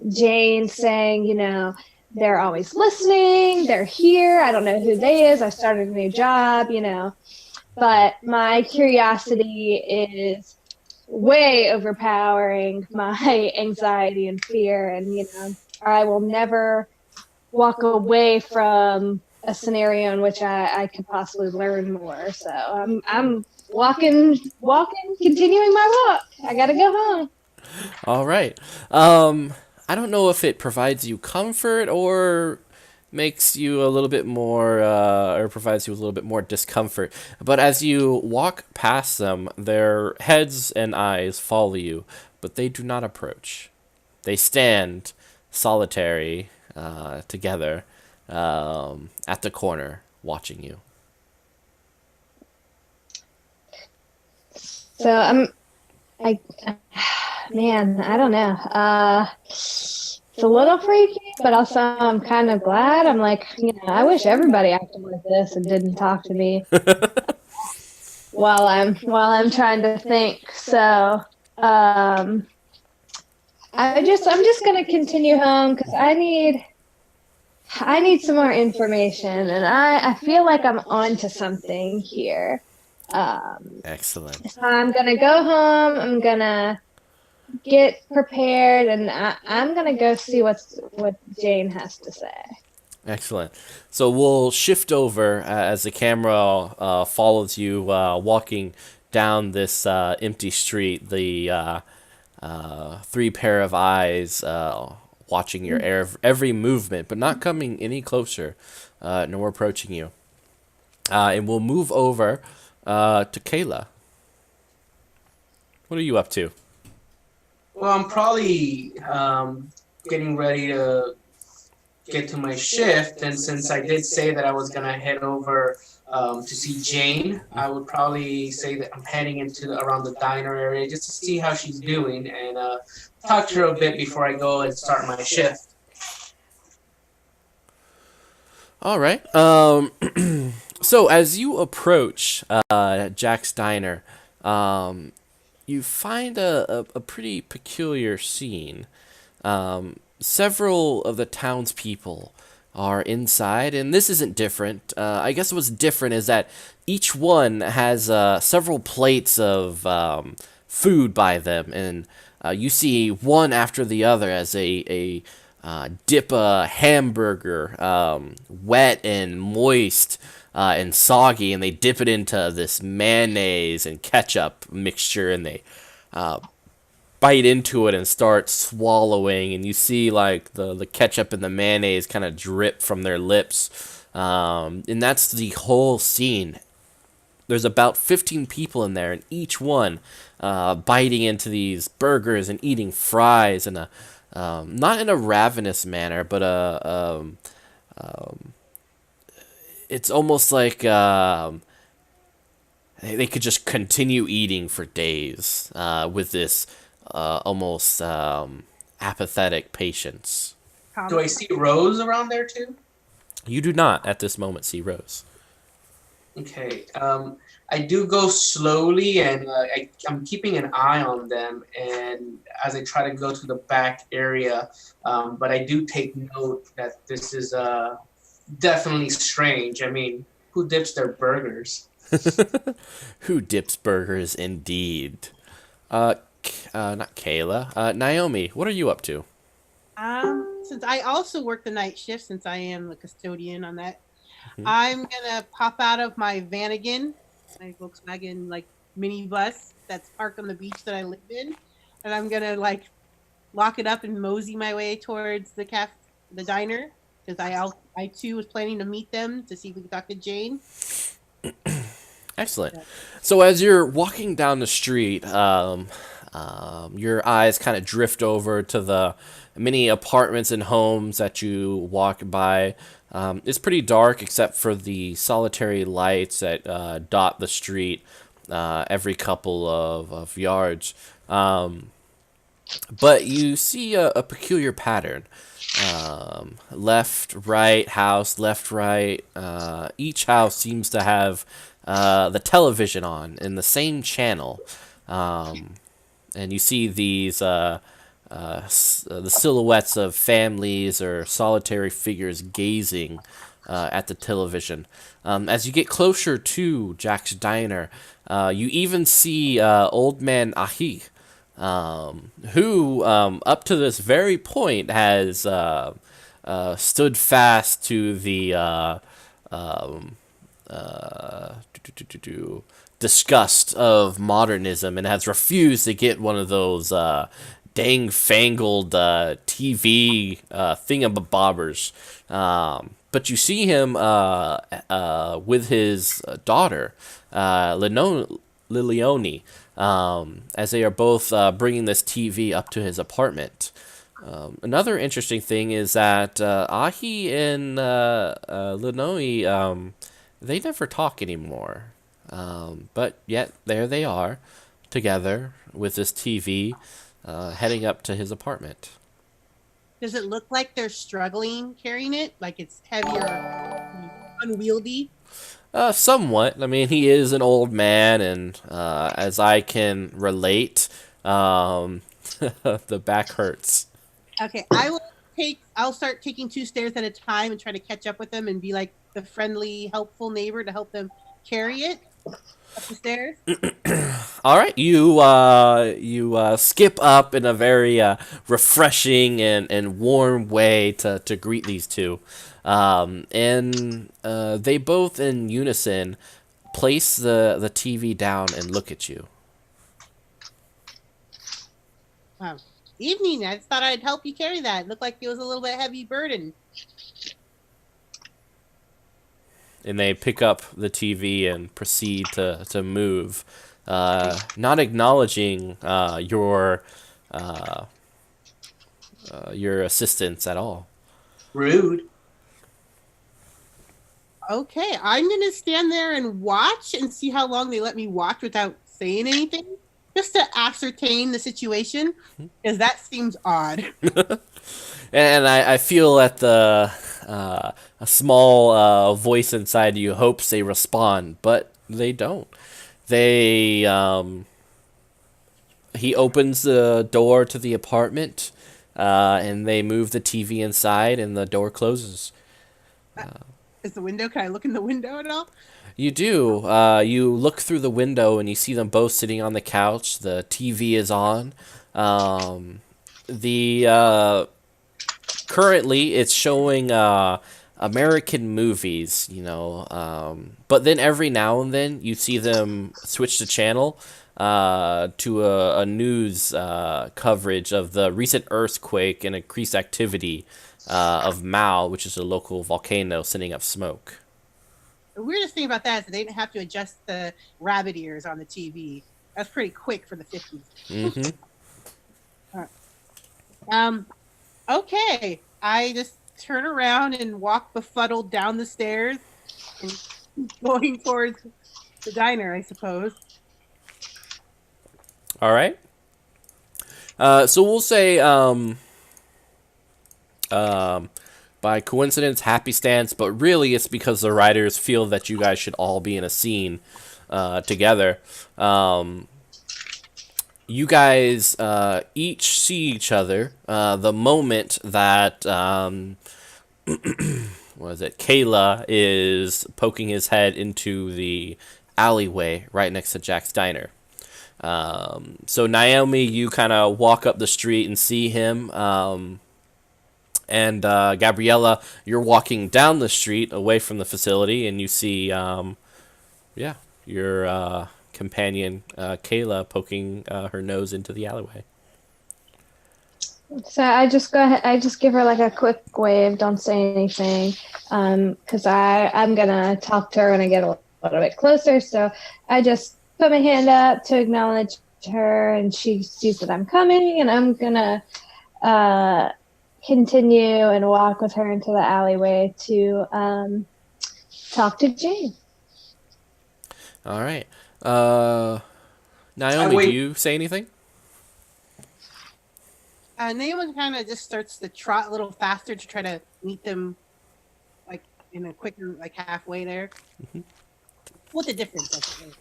Jane saying, they're always listening, they're here, I don't know who they is, I started a new job, but my curiosity is way overpowering my anxiety and fear, and I will never walk away from a scenario in which I could possibly learn more. So I'm walking, continuing my walk. I gotta go home. All right. I don't know if it provides you comfort or makes you a little bit more, or provides you with a little bit more discomfort. But as you walk past them, their heads and eyes follow you, but they do not approach. They stand solitary, together, at the corner, watching you. So man, I don't know. It's a little freaky, but also I'm kind of glad. I'm like, I wish everybody acted like this and didn't talk to me while I'm trying to think. So, I'm just gonna continue home because I need some more information, and I feel like I'm onto something here. Excellent. So I'm gonna go home. I'm gonna get prepared, and I'm gonna go see what Jane has to say. Excellent. So we'll shift over as the camera follows you walking down this empty street. The three pair of eyes watching your every movement, but not coming any closer, nor approaching you. And we'll move over to Kayla. What are you up to? Well, I'm probably getting ready to get to my shift, and since I did say that I was gonna head over to see Jane, I would probably say that I'm heading into around the diner area just to see how she's doing and talk to her a bit before I go and start my shift. All right. So as you approach Jack's diner, you find a pretty peculiar scene. Several of the townspeople are inside, and this isn't different. I guess what's different is that each one has several plates of food by them, and you see one after the other as a dip a hamburger, wet and moist and soggy, and they dip it into this mayonnaise and ketchup mixture, and they bite into it and start swallowing, and you see like the ketchup and the mayonnaise kind of drip from their lips, and that's the whole scene. There's about 15 people in there, and each one biting into these burgers and eating fries in a not in a ravenous manner, but it's almost like they could just continue eating for days with this almost apathetic patience. Do I see Rose around there too? You do not at this moment see Rose. Okay. I do go slowly, and I'm keeping an eye on them, and as I try to go to the back area, but I do take note that this is definitely strange. I mean, who dips their burgers? Who dips burgers, indeed. Not Kayla. Naomi, what are you up to? Since I also work the night shift, since I am the custodian on that, Mhm. I'm gonna pop out of my Vanagon, my Volkswagen like minibus that's parked on the beach that I live in, and I'm gonna like lock it up and mosey my way towards the diner, because I too was planning to meet them to see if we could talk to Jane. Excellent. So as you're walking down the street, your eyes kind of drift over to the many apartments and homes that you walk by. It's pretty dark except for the solitary lights that dot the street every couple of yards. But you see a peculiar pattern. Left, right, house, left, right. Each house seems to have the television on in the same channel. And you see these the silhouettes of families or solitary figures gazing at the television. As you get closer to Jack's diner, you even see old man Ahi, who up to this very point has stood fast to the disgust of modernism and has refused to get one of those dang-fangled TV thingamabobbers. But you see him with his daughter, Lilione, as they are both bringing this TV up to his apartment. Another interesting thing is that Ahi and Linoe, they never talk anymore. But yet, there they are, together, with this TV, heading up to his apartment. Does it look like they're struggling carrying it? Like it's heavier, unwieldy? Somewhat. I mean, he is an old man, and as I can relate, the back hurts. Okay, I'll start taking 2 stairs at a time and try to catch up with them and be like the friendly, helpful neighbor to help them carry it up the stairs. All right, you skip up in a very refreshing and warm way to greet these two, and they both in unison place the TV down and look at you. Wow. Evening. I just thought I'd help you carry that. It looked like it was a little bit heavy burden. And they pick up the TV and proceed to move, not acknowledging your assistance at all. Rude. Okay, I'm gonna stand there and watch and see how long they let me watch without saying anything, just to ascertain the situation, because that seems odd. And I feel that a small voice inside you hopes they respond, but they don't. He opens the door to the apartment, and they move the TV inside, and the door closes. Is the window? Can I look in the window at all? You do. You look through the window, and you see them both sitting on the couch. The TV is on. Currently, it's showing American movies, but then every now and then you see them switch the channel to a news coverage of the recent earthquake and increased activity of Mao, which is a local volcano sending up smoke. The weirdest thing about that is that they didn't have to adjust the rabbit ears on the TV. That's pretty quick for the 50s. Mm-hmm. Okay. I just turn around and walk befuddled down the stairs and going towards the diner, I suppose. All right. So we'll say, by coincidence, happy stance, but really it's because the writers feel that you guys should all be in a scene together. You guys each see each other the moment that what is it? Kayla is poking his head into the alleyway right next to Jack's diner. So Naomi, you kind of walk up the street and see him. And Gabriella, you're walking down the street away from the facility, and you see, your companion Kayla poking her nose into the alleyway. So I just go ahead. I just give her like a quick wave. Don't say anything, because I'm gonna talk to her when I get a little bit closer. So I just put my hand up to acknowledge her, and she sees that I'm coming, and I'm gonna continue and walk with her into the alleyway to talk to Jane. All right. Naomi, do you say anything? Naomi kind of just starts to trot a little faster to try to meet them, like in a quicker, like halfway there. Mm-hmm. What's the difference? I suppose?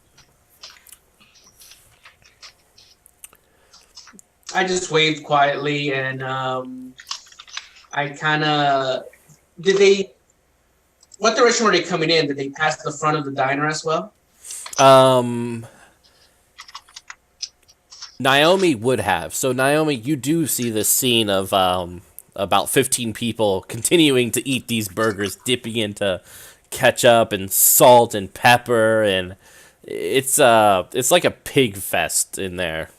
I just waved quietly, and I kind of what direction were they coming in? Did they pass the front of the diner as well? Naomi would have. So Naomi, you do see this scene of about 15 people continuing to eat these burgers, dipping into ketchup and salt and pepper, and it's like a pig fest in there.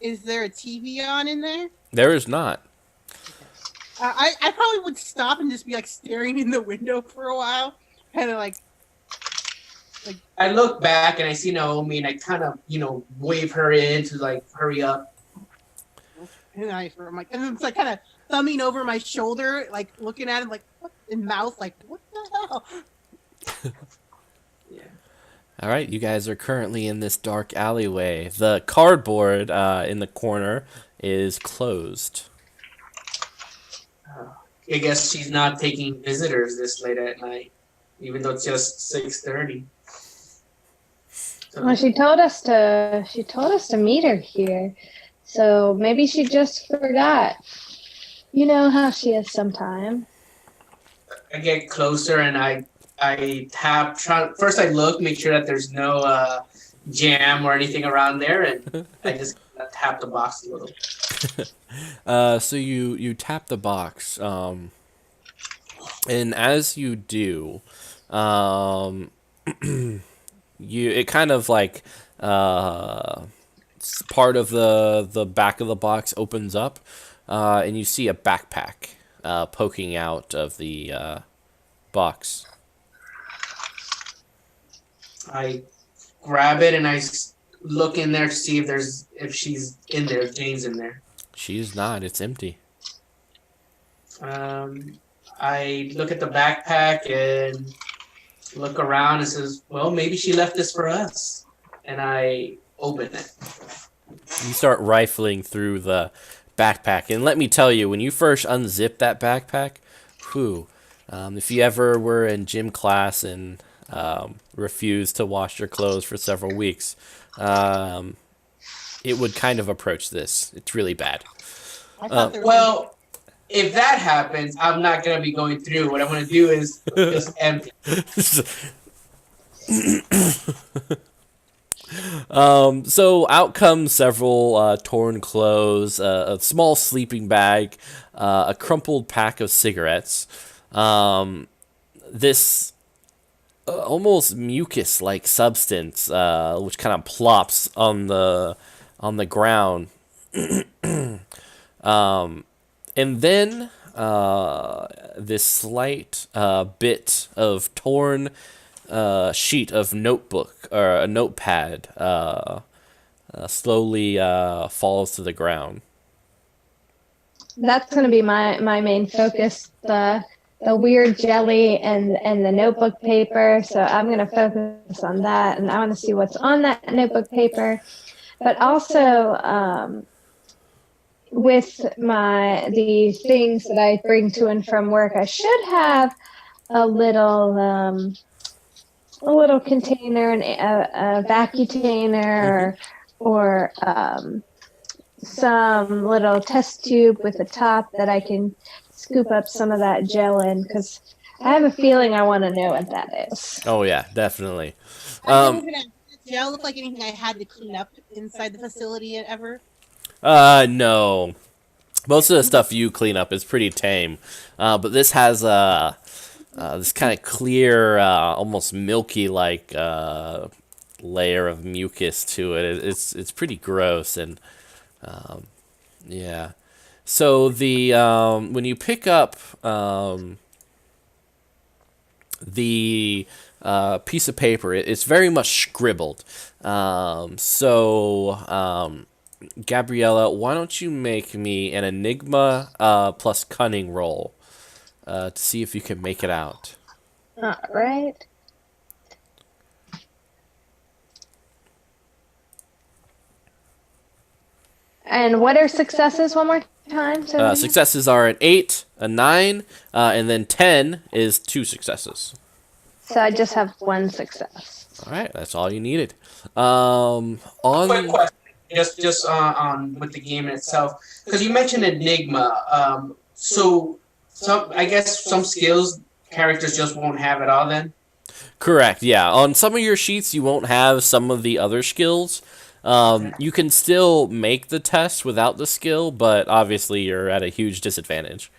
Is there a TV on in there? There is not. I probably would stop and just be like staring in the window for a while, kind of like. I look back and I see Naomi, and I kind of, wave her in to like hurry up. And I'm like, and it's like kind of thumbing over my shoulder, like looking at him, like what in mouth, like what the hell? Yeah. All right, you guys are currently in this dark alleyway. The cardboard in the corner is closed. I guess she's not taking visitors this late at night, even though it's just 6:30. Well, she told us to meet her here, so maybe she just forgot. You know how she is sometimes. I get closer and I tap. First, I look, make sure that there's no jam or anything around there, and I just tap the box a little. So you tap the box, and as you do, it kind of like part of the back of the box opens up, and you see a backpack poking out of the box. I grab it and I look in there to see if she's in there, if Jane's in there. She's not. It's empty. I look at the backpack and look around and says, well, maybe she left this for us. And I open it. You start rifling through the backpack. And let me tell you, when you first unzip that backpack, if you ever were in gym class and refused to wash your clothes for several weeks, it would kind of approach this. It's really bad. Well, if that happens, I'm not going to be going through. What I'm going to do is just empty. So out come several torn clothes, a small sleeping bag, a crumpled pack of cigarettes, this almost mucus-like substance, which kind of plops on the ground. And then this slight bit of torn sheet of notebook or a notepad slowly falls to the ground. That's going to be my main focus, the weird jelly and the notebook paper. So I'm going to focus on that, and I want to see what's on that notebook paper. But also with the things that I bring to and from work, I should have a little container, a vacutainer, or some little test tube with a top that I can scoop up some of that gel in, because I have a feeling I want to know what that is. Oh yeah, definitely. Does gel look like anything I had to clean up inside the facility ever? No. Most of the stuff you clean up is pretty tame, but this has this kind of clear, almost milky-like layer of mucus to it. It's pretty gross, and yeah. So the when you pick up the piece of paper, it's very much scribbled. Gabriella, why don't you make me an Enigma plus Cunning roll to see if you can make it out. All right. And what are successes one more time? Successes are an 8, a 9, and then 10 is 2 successes. So I just have 1 success. All right, that's all you needed. Quick question, just on with the game itself, because you mentioned Enigma. So I guess some skills characters just won't have at all then. Correct. Yeah. On some of your sheets, you won't have some of the other skills. You can still make the test without the skill, but obviously you're at a huge disadvantage.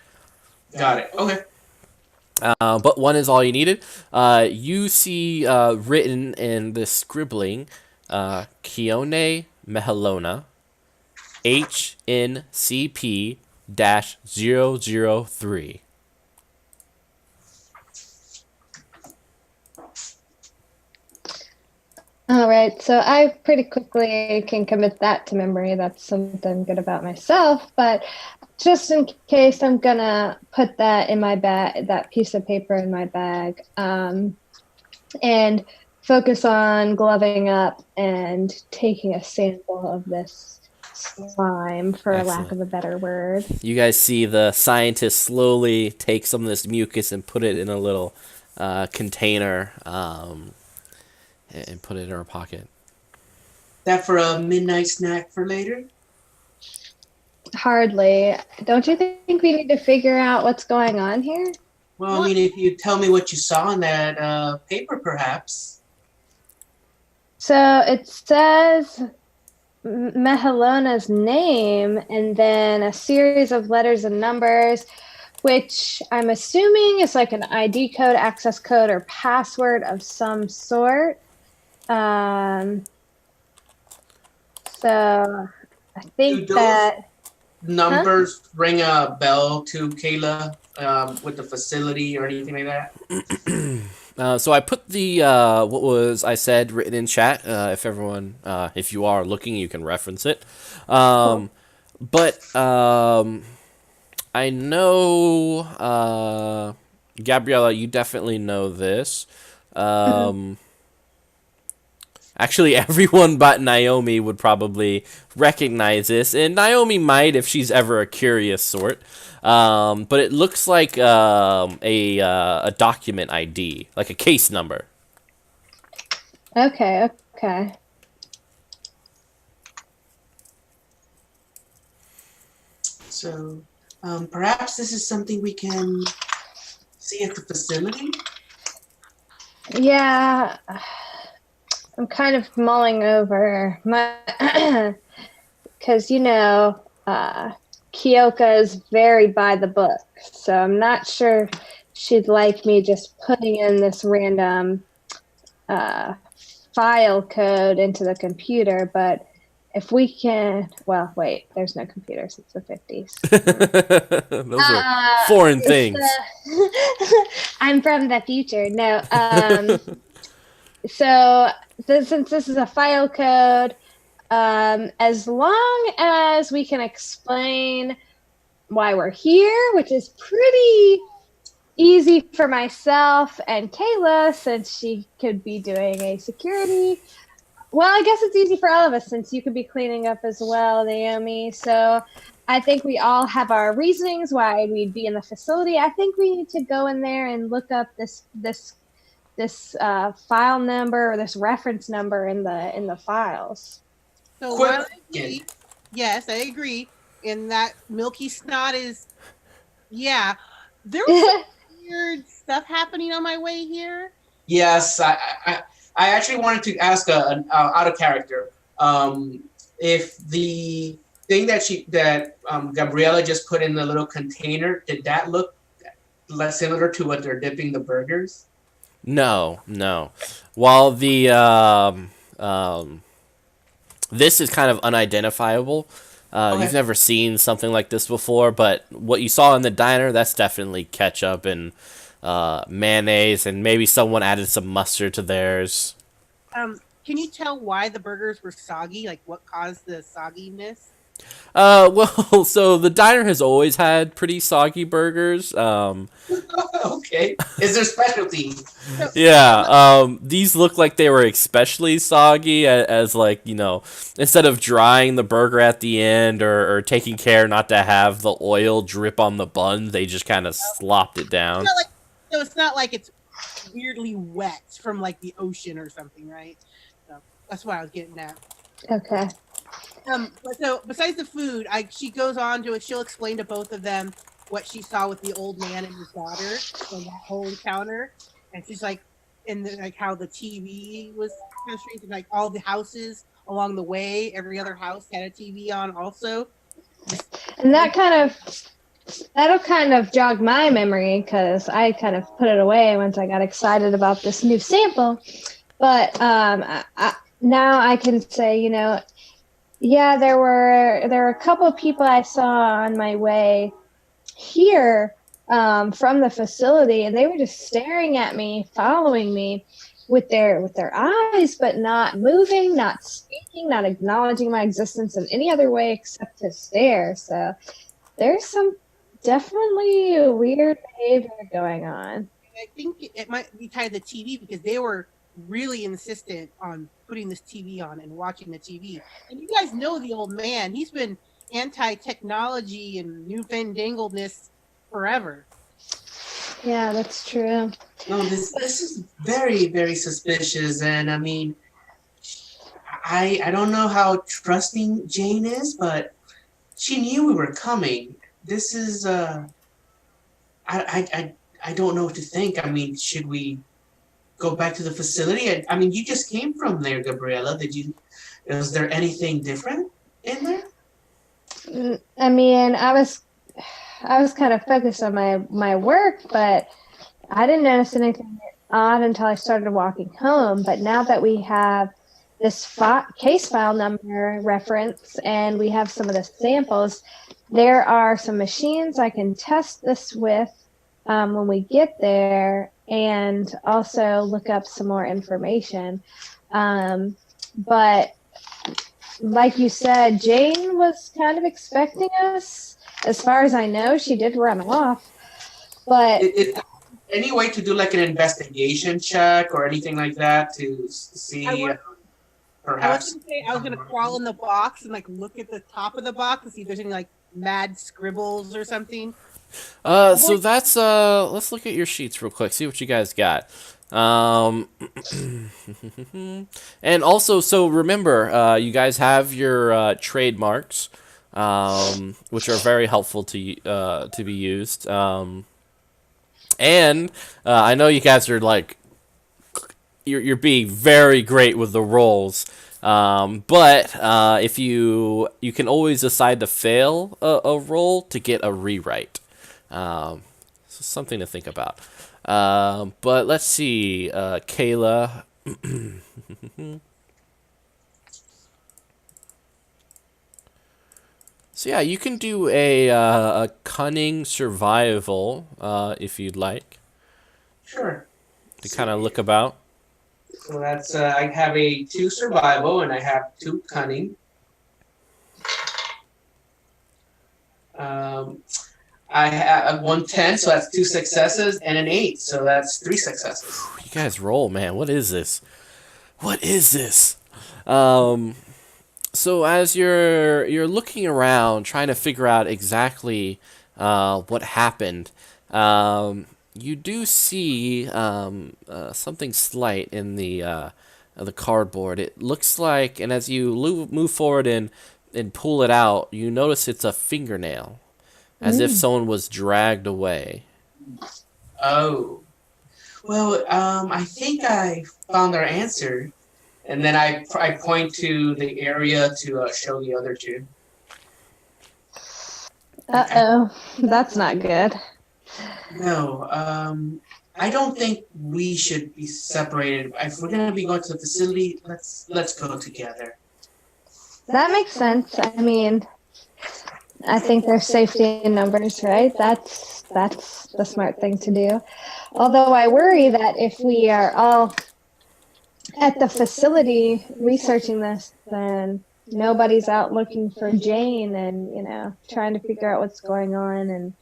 Got it. Okay. But 1 is all you needed. You see written in this scribbling, Kione Mehalona, HNCP-003. All right, so I pretty quickly can commit that to memory. That's something good about myself, but just in case, I'm gonna put that in my bag, that piece of paper in my bag, and focus on gloving up and taking a sample of this slime, for lack of a better word. You guys see the scientist slowly take some of this mucus and put it in a little container and put it in her pocket. That for a midnight snack for later? Hardly. Don't you think we need to figure out what's going on here? Well, I mean, if you tell me what you saw in that paper, perhaps. So it says Mehalona's name and then a series of letters and numbers, which I'm assuming is like an ID code, access code, or password of some sort. So I think that numbers ring a bell to Kayla with the facility or anything like that. So I put the what was I said written in chat. If everyone, if you are looking, you can reference it. Cool. But I know Gabriella, you definitely know this. Actually, everyone but Naomi would probably recognize this, and Naomi might if she's ever a curious sort. But it looks like a document ID, like a case number. Okay. So perhaps this is something we can see at the facility? Yeah. I'm kind of mulling over my, because Kyoka is very by the book, so I'm not sure she'd like me just putting in this random file code into the computer. But if we can, well, wait, there's no computer since the 50s. Those are foreign things. I'm from the future. No. So since this is a file code, as long as we can explain why we're here, which is pretty easy for myself and Kayla, since she could be doing a security. Well, I guess it's easy for all of us since you could be cleaning up as well, Naomi. So I think we all have our reasonings why we'd be in the facility. I think we need to go in there and look up this file number or this reference number in the files. So Quick while I agree, yes, I agree. And that milky snot is, yeah. There was some weird stuff happening on my way here. Yes, I actually wanted to ask out of character. If the thing that Gabriella just put in the little container, did that look less similar to what they're dipping the burgers? No, no. While the this is kind of unidentifiable. Okay. You've never seen something like this before, but what you saw in the diner, that's definitely ketchup and mayonnaise, and maybe someone added some mustard to theirs. Can you tell why the burgers were soggy? Like what caused the sogginess? Well, so the diner has always had pretty soggy burgers. Okay. Is there specialty? Yeah, these look like they were especially soggy as like, you know, instead of drying the burger at the end or taking care not to have the oil drip on the bun, they just kind of slopped it down. It's not like it's weirdly wet from like the ocean or something, right? So that's what I was getting at. Okay. So besides the food, she goes on to it. She'll explain to both of them what she saw with the old man and his daughter and that whole encounter. And she's like, like how the TV was kind of strange, and like all the houses along the way, every other house had a TV on also. And that'll kind of jog my memory because I kind of put it away once I got excited about this new sample. But now I can say, you know, yeah, there were a couple of people I saw on my way here from the facility, and they were just staring at me, following me with their eyes, but not moving, not speaking, not acknowledging my existence in any other way except to stare. So there's some definitely weird behavior going on. I think it might be tied to the TV because they were really insistent on putting this TV on and watching the TV. And you guys know the old man. He's been anti-technology and newfandangledness forever. Yeah, that's true. No, this is very, very suspicious. And I mean, I don't know how trusting Jane is, but she knew we were coming. This is I don't know what to think. I mean, should we go back to the facility? I mean, you just came from there, Gabriella. Was there anything different in there? I mean, I was kind of focused on my work, but I didn't notice anything odd until I started walking home. But now that we have this case file number reference and we have some of the samples, there are some machines I can test this with when we get there, and also look up some more information. But like you said, Jane was kind of expecting us. As far as I know, she did run off. But any way to do like an investigation check or anything like that to see perhaps? I was gonna crawl in the box and like look at the top of the box and see if there's any like mad scribbles or something. So that's let's look at your sheets real quick, see what you guys got. And also, so remember, you guys have your trademarks, which are very helpful to be used. And I know you guys are like you're being very great with the rolls. But if you can always decide to fail a roll to get a rewrite. So something to think about. But let's see, Kayla. So yeah, you can do a cunning survival if you'd like. Sure. To kind of look about. So that's I have a 2 survival and I have 2 cunning. I have 110, so that's 2 successes, and an 8, so that's 3 successes. You guys roll, man. What is this? What is this? So as you're looking around, trying to figure out exactly what happened, you do see something slight in the cardboard. It looks like, and as you move forward and pull it out, you notice it's a fingernail, as if someone was dragged away. Oh. Well, I think I found our answer. And then I point to the area to show the other 2. Uh-oh. That's not good. No, I don't think we should be separated. If we're gonna be going to the facility, let's go together. That makes sense. I mean, I think there's safety in numbers, right? That's the smart thing to do. Although I worry that if we are all at the facility researching this, then nobody's out looking for Jane and, trying to figure out what's going on. And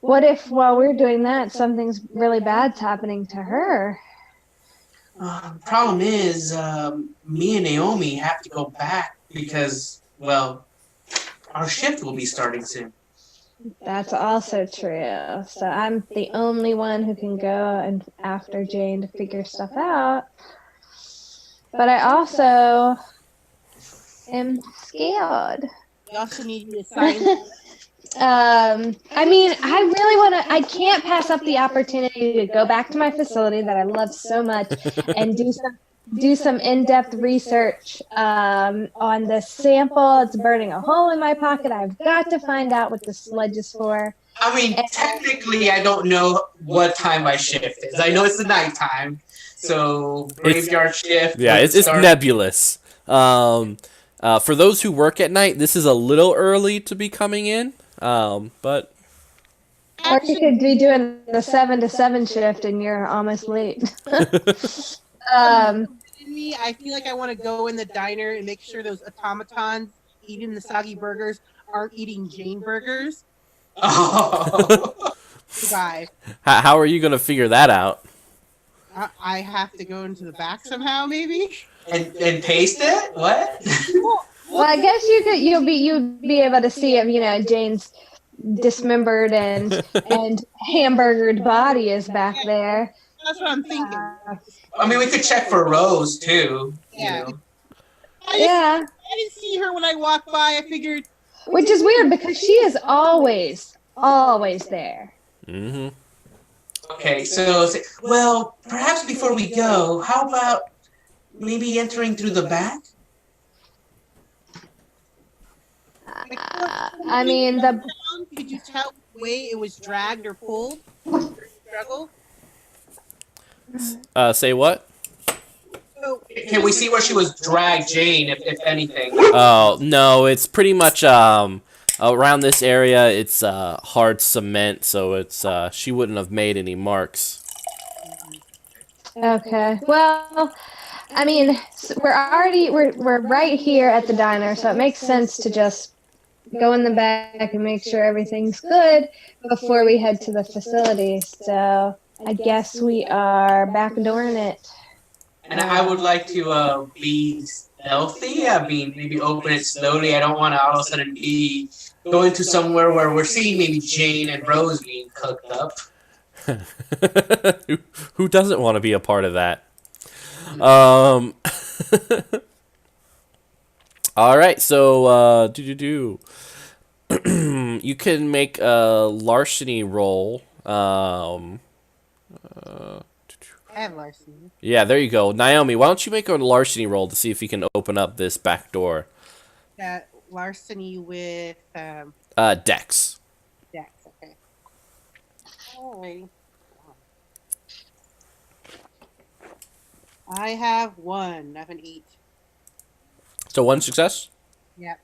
what if while we're doing that, something's really bad's happening to her? Problem is, me and Naomi have to go back because, well, our shift will be starting soon. That's also true. So I'm the only one who can go and after Jane to figure stuff out. But I also am scared. We also need you to sign. I mean, I really want to. I can't pass up the opportunity to go back to my facility that I love so much and do some in-depth research on the sample. It's burning a hole in my pocket. I've got to find out what the sludge is for. I mean, technically, I don't know what time my shift is. I know it's the nighttime, so graveyard shift. Yeah, it's nebulous. For those who work at night, this is a little early to be coming in, but... Or you could be doing the 7 to 7 shift and you're almost late. I feel like I want to go in the diner and make sure those automatons eating the soggy burgers aren't eating Jane burgers. Oh. Goodbye. How are you going to figure that out? I have to go into the back somehow, maybe. And paste it? What? Well, I guess you'd be able to see if Jane's dismembered and hamburgered body is back there. That's what I'm thinking. I mean, we could check for Rose too. Yeah. Yeah. I didn't see her when I walked by. I figured. Which is weird because she is always there. Mm-hmm. Okay, so well, perhaps before we go, how about maybe entering through the back? I mean, Could you tell the way it was dragged or pulled? Struggle. Say what? So, Can we see where she was dragged, Jane, if anything? Oh, no, it's pretty much around this area. It's hard cement, so it's she wouldn't have made any marks. okay. Well, I mean, we're right here at the diner, so it makes sense to just go in the back and make sure everything's good before we head to the facility. So I guess we are backdooring it. And I would like to be stealthy. I mean, maybe open it slowly. I don't want to all of a sudden be going to somewhere where we're seeing maybe Jane and Rose being cooked up. Who doesn't want to be a part of that? All right, so you can make a larceny roll. I have larceny. Yeah, there you go. Naomi, why don't you make a larceny roll to see if you can open up this back door? Larceny with Dex. Dex. Okay. Alrighty. I have 1. I have an 8. So 1 success? Yep.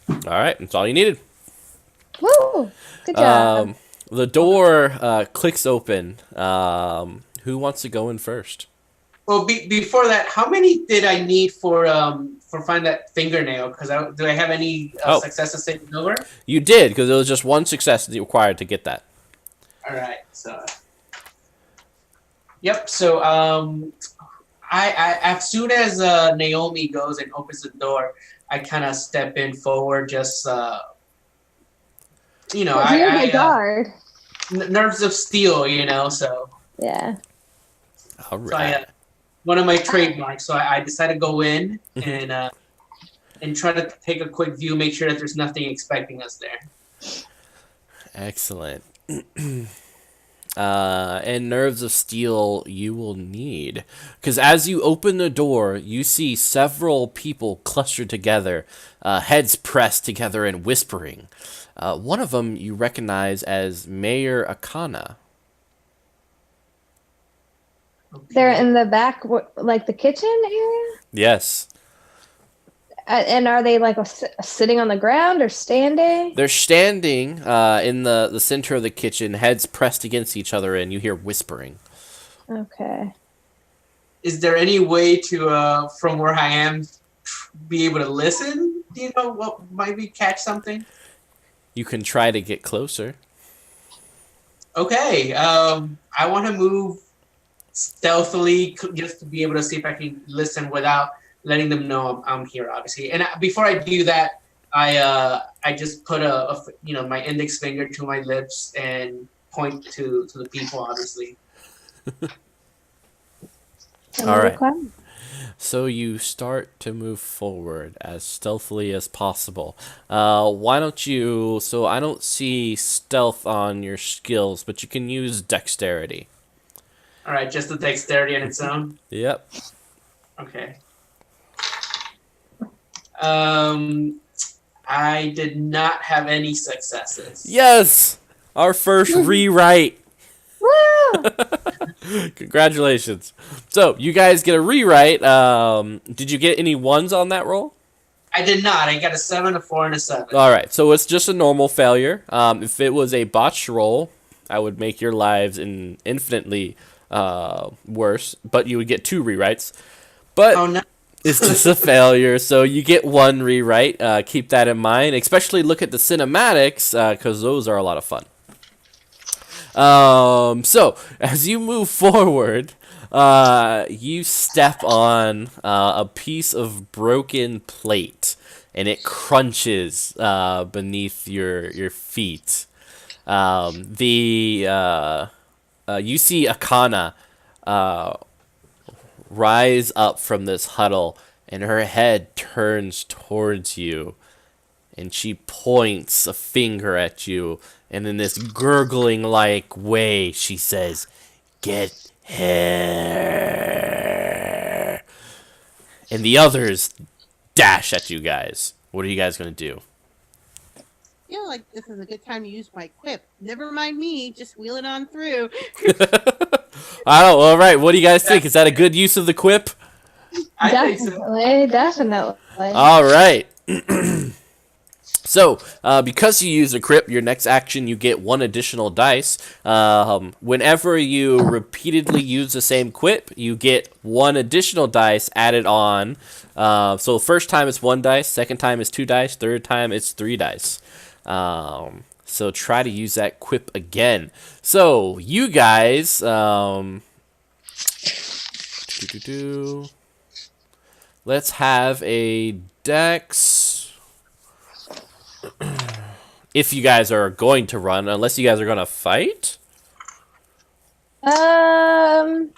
All right, that's all you needed. Woo! Good job. The door clicks open. Who wants to go in first? Well, before that, how many did I need for find that fingernail? Because do I have any successes saving over? You did, because it was just one success that you required to get that. All right. So. Yep. So I as soon as Naomi goes and opens the door, I kind of step in forward, just You're the guard. Nerves of steel, so. Yeah. All right. So one of my trademarks. So I decided to go in and try to take a quick view, make sure that there's nothing expecting us there. Excellent. And nerves of steel you will need, because as you open the door, you see several people clustered together, heads pressed together and whispering. One of them you recognize as Mayor Akana. Okay. They're in the back, like the kitchen area? Yes. And are they like sitting on the ground or standing? They're standing in the center of the kitchen, heads pressed against each other, and you hear whispering. Okay. Is there any way to, from where I am, be able to listen? What might we catch something? You can try to get closer. Okay. I want to move stealthily just to be able to see if I can listen without letting them know I'm here, obviously. And before I do that, I just put my index finger to my lips and point to the people, obviously. All right. So you start to move forward as stealthily as possible. Why don't you... So I don't see stealth on your skills, but you can use dexterity. All right, just the dexterity on its own? Yep. Okay. I did not have any successes. Yes! Our first rewrite. Woo! Congratulations. So, you guys get a rewrite. Did you get any ones on that roll? I did not. I got a 7, a 4, and a 7. All right, so it's just a normal failure. If it was a botched roll, I would make your lives infinitely worse, but you would get 2 rewrites. But Oh, no. it's just a failure, so you get 1 rewrite. Keep that in mind. Especially look at the cinematics, because those are a lot of fun. So, as you move forward, you step on a piece of broken plate, and it crunches beneath your feet. You see Akana rise up from this huddle, and her head turns towards you, and she points a finger at you, and in this gurgling-like way, she says, "Get here." And the others dash at you guys. What are you guys going to do? Like this is a good time to use my quip. Never mind me, just wheel it on through. All right, what do you guys think? Is that a good use of the quip? I think so. Definitely. All right. So, because you use a crit, your next action, you get 1 additional dice. Whenever you repeatedly use the same quip, you get 1 additional dice added on. So the first time it's 1 dice, second time it's 2 dice, third time it's 3 dice. So try to use that quip again. So, you guys... Let's have a dex... If you guys are going to run, unless you guys are going to fight. How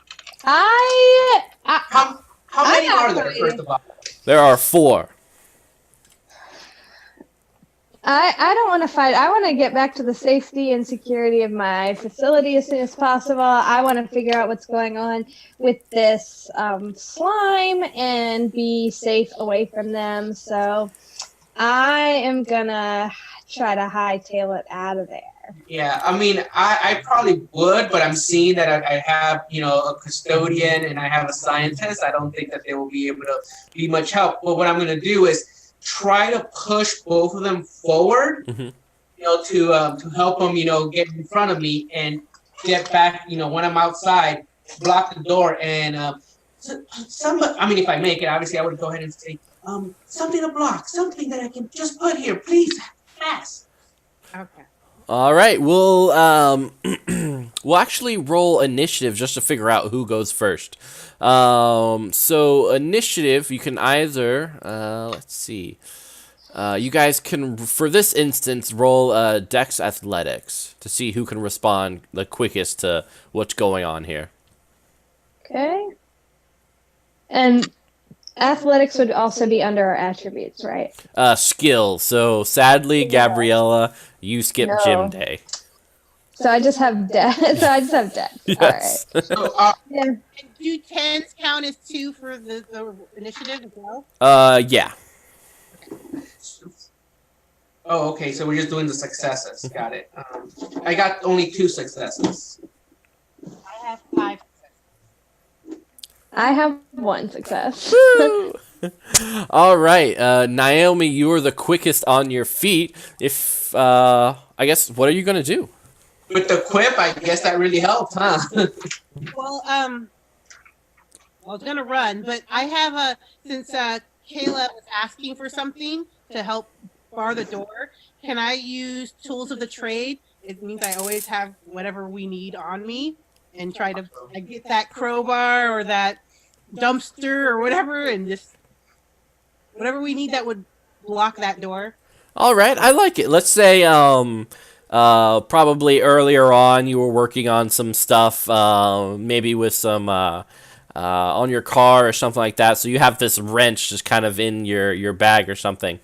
many are there, first of all? There are 4. I don't want to fight. I want to get back to the safety and security of my facility as soon as possible. I want to figure out what's going on with this slime and be safe away from them. So I am going to try to hightail it out of there. Yeah, I mean, I probably would, but I'm seeing that I have, a custodian and I have a scientist. I don't think that they will be able to be much help. Well, what I'm going to do is try to push both of them forward, to help them, get in front of me and get back, when I'm outside, block the door. And I mean, if I make it, obviously I would go ahead and say, something to block, something that I can just put here, please, fast. Okay. All right, we'll we'll actually roll initiative just to figure out who goes first. So initiative, you can either let's see, you guys can for this instance roll Dex Athletics to see who can respond the quickest to what's going on here. Okay. And athletics would also be under our attributes, right? Skill. So sadly, Yeah. Gabriella, you skip No. gym day. So I just have dex. So I just have dex. Yes. All right. So, Yeah. And do tens count as 2 for the initiative as well? Yeah. oh, okay, so we're just doing the successes. Got it. I got only 2 successes. I have 5. I have 1 success. All right, Naomi, you are the quickest on your feet. If I guess, what are you gonna do? With the quip, I guess that really helped, huh? Well, I was gonna run, but I have since Kayla was asking for something to help bar the door, can I use tools of the trade? It means I always have whatever we need on me, and try to get that crowbar or that dumpster or whatever, and just whatever we need that would block that door. All right, I like it. Let's say probably earlier on you were working on some stuff, maybe with some on your car or something like that. So you have this wrench just kind of in your bag or something.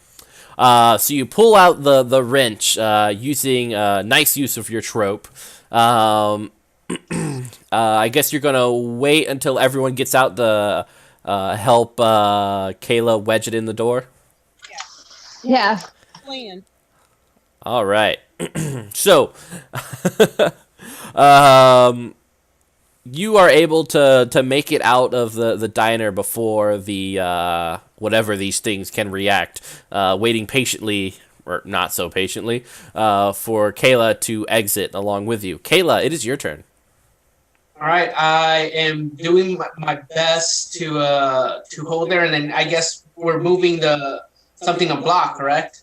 So you pull out the wrench using nice use of your trope. I guess you're gonna wait until everyone gets out the help Kayla wedge it in the door. Yeah. Plan. All right. So, you are able to make it out of the diner before the whatever these things can react, waiting patiently, or not so patiently, for Kayla to exit along with you. Kayla, it is your turn. All right, I am doing my best to hold there, and then I guess we're moving something to block, correct?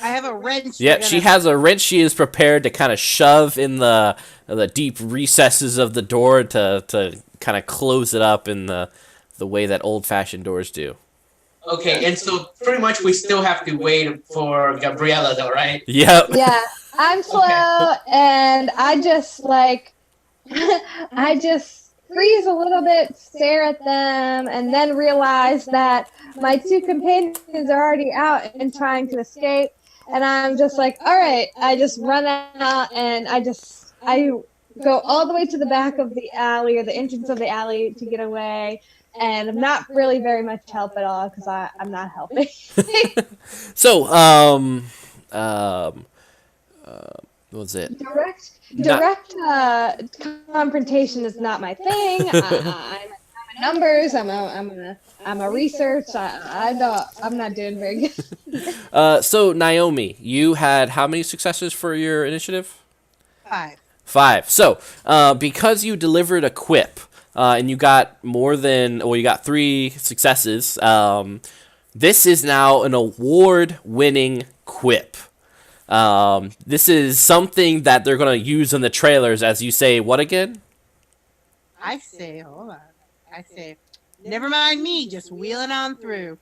I have a wrench. Yeah, we're she gonna- has a wrench she is prepared to kind of shove in the deep recesses of the door to kind of close it up in the way that old-fashioned doors do. Okay, and so pretty much we still have to wait for Gabriella, though, right? Yep. Yeah. I'm slow, and I just I just freeze a little bit, stare at them, and then realize that my 2 companions are already out and trying to escape. And I'm just like, all right, I just run out, and I go all the way to the back of the alley, or the entrance of the alley, to get away. And I'm not really very much help at all because I'm not helping. So, what was it? Direct confrontation is not my thing. I'm a numbers. I'm a research. I'm not doing very good. So Naomi, you had how many successes for your initiative? 5. 5. So, because you delivered a quip, and you got you got 3 successes. This is now an award-winning quip. This is something that they're gonna use in the trailers as you say what again? I say, hold on. I say, never mind me, just wheeling on through.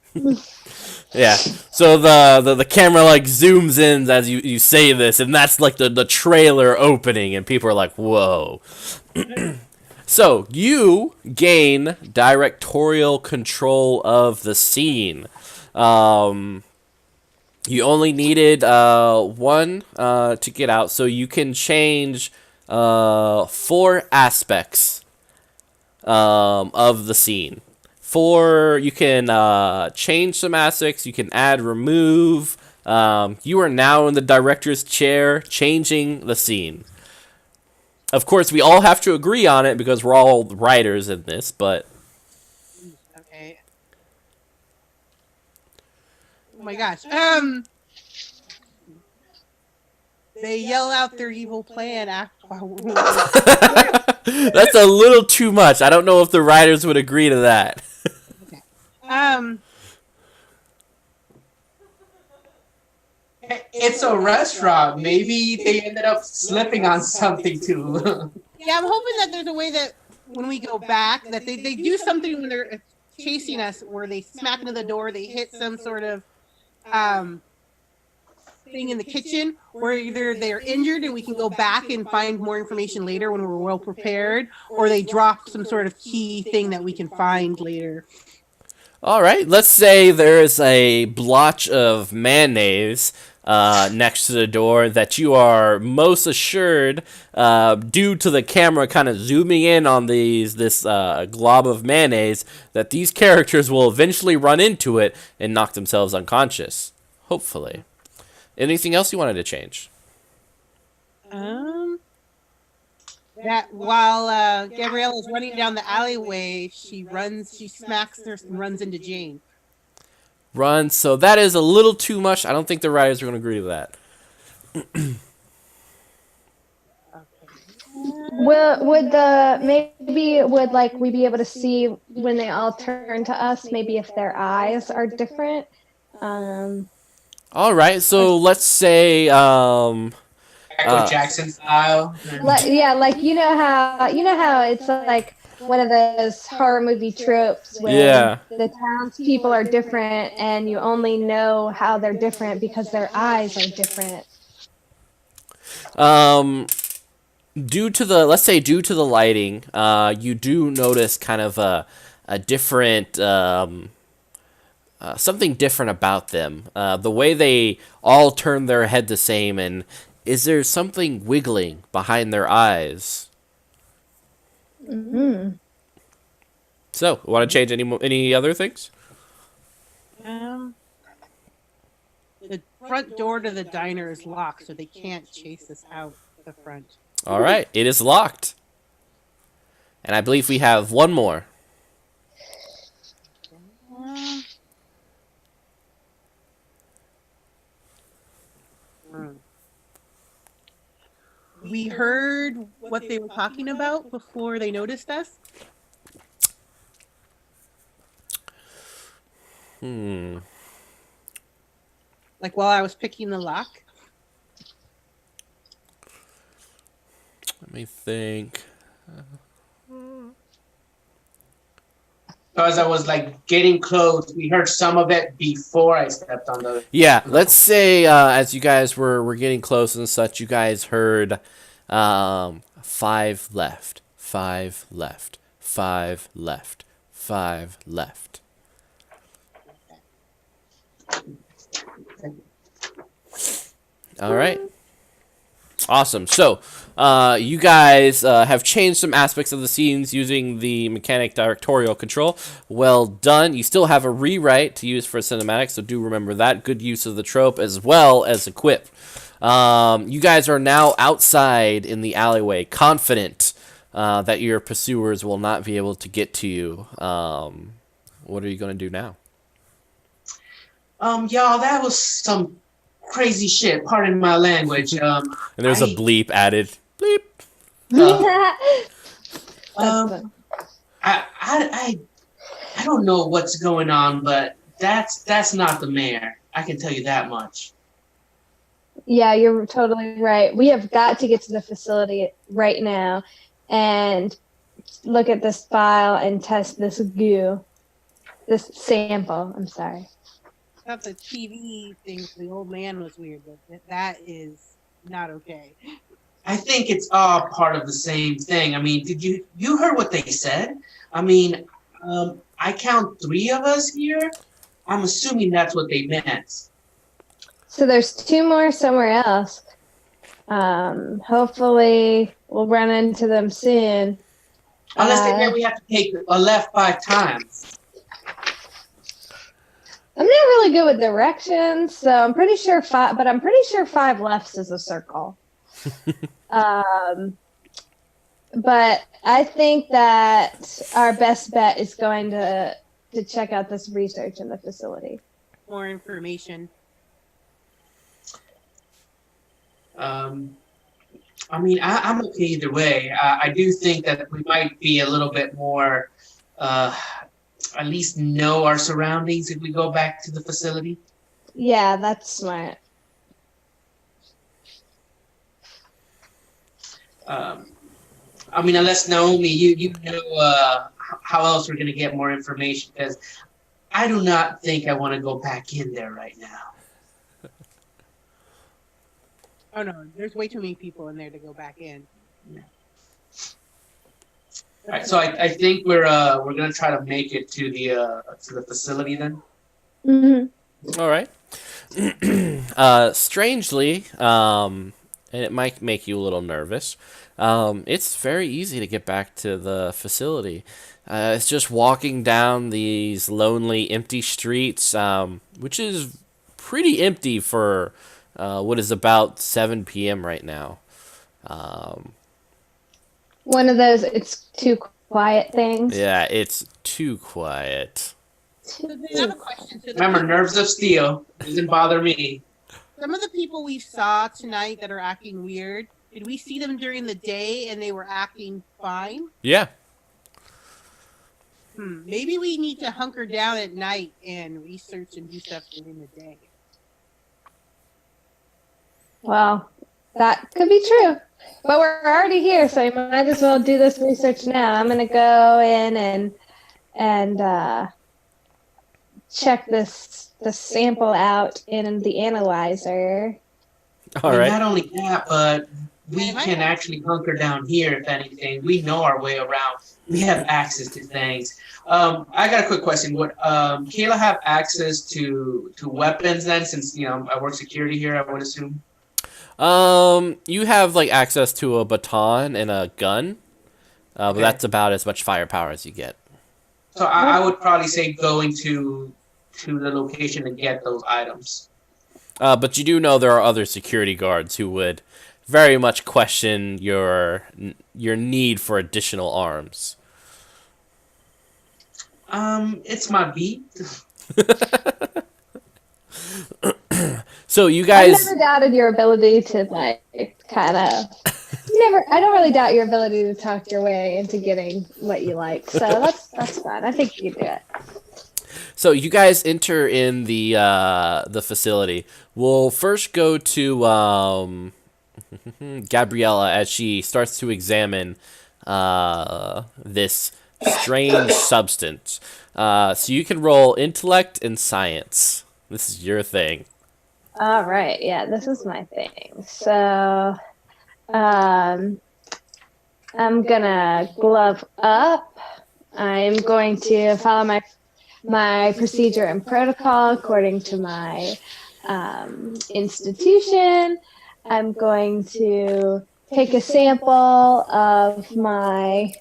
Yeah. So the camera like zooms in as you say this, and that's like the trailer opening, and people are like, whoa. So you gain directorial control of the scene. You only needed 1 to get out, so you can change 4 aspects of the scene. 4, you can change some aspects, you can add, remove. You are now in the director's chair, changing the scene. Of course, we all have to agree on it because we're all writers in this, but... Okay. Oh my gosh. They yell out their evil plan after. That's a little too much. I don't know if the writers would agree to that. Um, It's a restaurant. Maybe they ended up slipping on something too. yeah, I'm hoping that there's a way that when we go back, that they do something when they're chasing us, where they smack into the door, they hit some sort of thing in the kitchen, where either they're injured and we can go back and find more information later when we're well prepared, or they drop some sort of key thing that we can find later. All right, let's say there is a blotch of mayonnaise next to the door that you are most assured, due to the camera kind of zooming in on this glob of mayonnaise, that these characters will eventually run into it and knock themselves unconscious. Hopefully. Anything else you wanted to change? That while Gabrielle is running down the alleyway, she smacks her and runs into Jane. Run. So that is a little too much. I don't think the writers are going to agree to that. Would like we be able to see when they all turn to us? Maybe if their eyes are different. All right. So let's say Michael Jackson style. Like you know how it's like one of those horror movie tropes where the townspeople are different and you only know how they're different because their eyes are different. Due to the lighting, you do notice kind of a different something different about them. The way they all turn their head the same, and is there something wiggling behind their eyes? Mm-hmm. So, want to change any other things? The front door to the diner is locked, so they can't chase us out the front. All right, it is locked. And I believe we have one more. We heard what they were talking about before they noticed us. Like while I was picking the lock. Let me think. So as I was like getting close, we heard some of it before I stepped on the. Yeah, let's say as you guys were getting close and such, you guys heard 5 left, 5 left, 5 left, 5 left. All right. Awesome. So, you guys have changed some aspects of the scenes using the mechanic directorial control. Well done. You still have a rewrite to use for cinematics, so do remember that. Good use of the trope as well as equip. You guys are now outside in the alleyway, confident that your pursuers will not be able to get to you. What are you going to do now? Y'all, that was some crazy shit. Pardon my language. And there's a bleep added. Bleep. I don't know what's going on, but that's not the mayor. I can tell you that much. Yeah, you're totally right. We have got to get to the facility right now and look at this file and test this sample. I'm sorry. I thought the TV thing for the old man was weird, but that is not okay. I think it's all part of the same thing. I mean, did you heard what they said? I mean, I count 3 of us here. I'm assuming that's what they meant. So there's 2 more somewhere else. Hopefully we'll run into them soon. Unless they meant we have to take a left 5 times. I'm not really good with directions, so I'm pretty sure 5, but I'm pretty sure 5 lefts is a circle. But I think that our best bet is going to check out this research in the facility. More information. I mean, I'm okay either way. I do think that we might be a little bit more, uh, at least know our surroundings if we go back to the facility. Yeah, that's smart. Um, I mean, unless Naomi, you know how else we're gonna get more information because I do not think I want to go back in there right now. Oh no, there's way too many people in there to go back in. All right, so I think we're gonna try to make it to the facility then. All right. Strangely, and it might make you a little nervous. It's very easy to get back to the facility. It's just walking down these lonely, empty streets, which is pretty empty for what is about 7 p.m. right now. Um, One of those it's too quiet things. yeah, it's too quiet. So then I have a question. So Remember, nerves of steel doesn't bother me. some of the people we saw tonight that are acting weird, did we see them during the day and they were acting fine? Yeah. Maybe we need to hunker down at night and research and do stuff during the day. Well, that could be true. But we're already here, so you might as well do this research now. I'm gonna go in and check the sample out in the analyzer. All I mean, right. not only that, but we can actually hunker down here if anything. We know our way around. We have access to things. I got a quick question. Would Kayla have access to weapons then? Since I work security here, I would assume. You have like access to a baton and a gun, but Okay. that's about as much firepower as you get. So I would probably say going to the location to get those items. But you do know there are other security guards who would very much question your need for additional arms. It's my beat. So you I've guys, never doubted your ability to kind of. I don't really doubt your ability to talk your way into getting what you like. So that's fine. I think you can do it. so you guys enter in the facility. We'll first go to Gabriella as she starts to examine this strange substance. So you can roll intellect and science. This is your thing. All right. Yeah, this is my thing. So, I'm gonna glove up. I'm going to follow my procedure and protocol according to my institution. I'm going to take a sample of my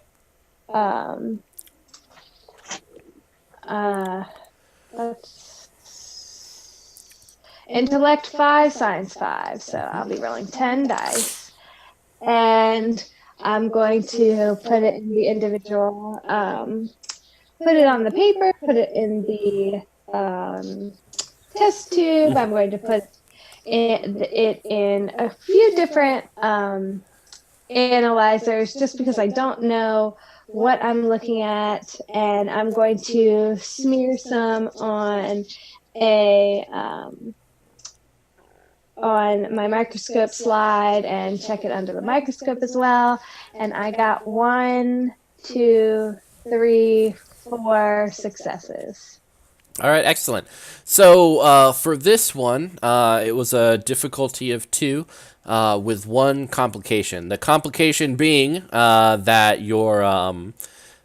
let's intellect 5, science 5. So I'll be rolling 10 dice, and I'm going to put it in the individual. Put it on the paper. Put it in the test tube. I'm going to put it in a few different analyzers, just because I don't know what I'm looking at, and I'm going to smear some on on my microscope slide and check it under the microscope as well. And I got 1, 2, 3, 4 successes. All right, excellent. So for this one, it was a difficulty of 2 with 1 complication. The complication being that your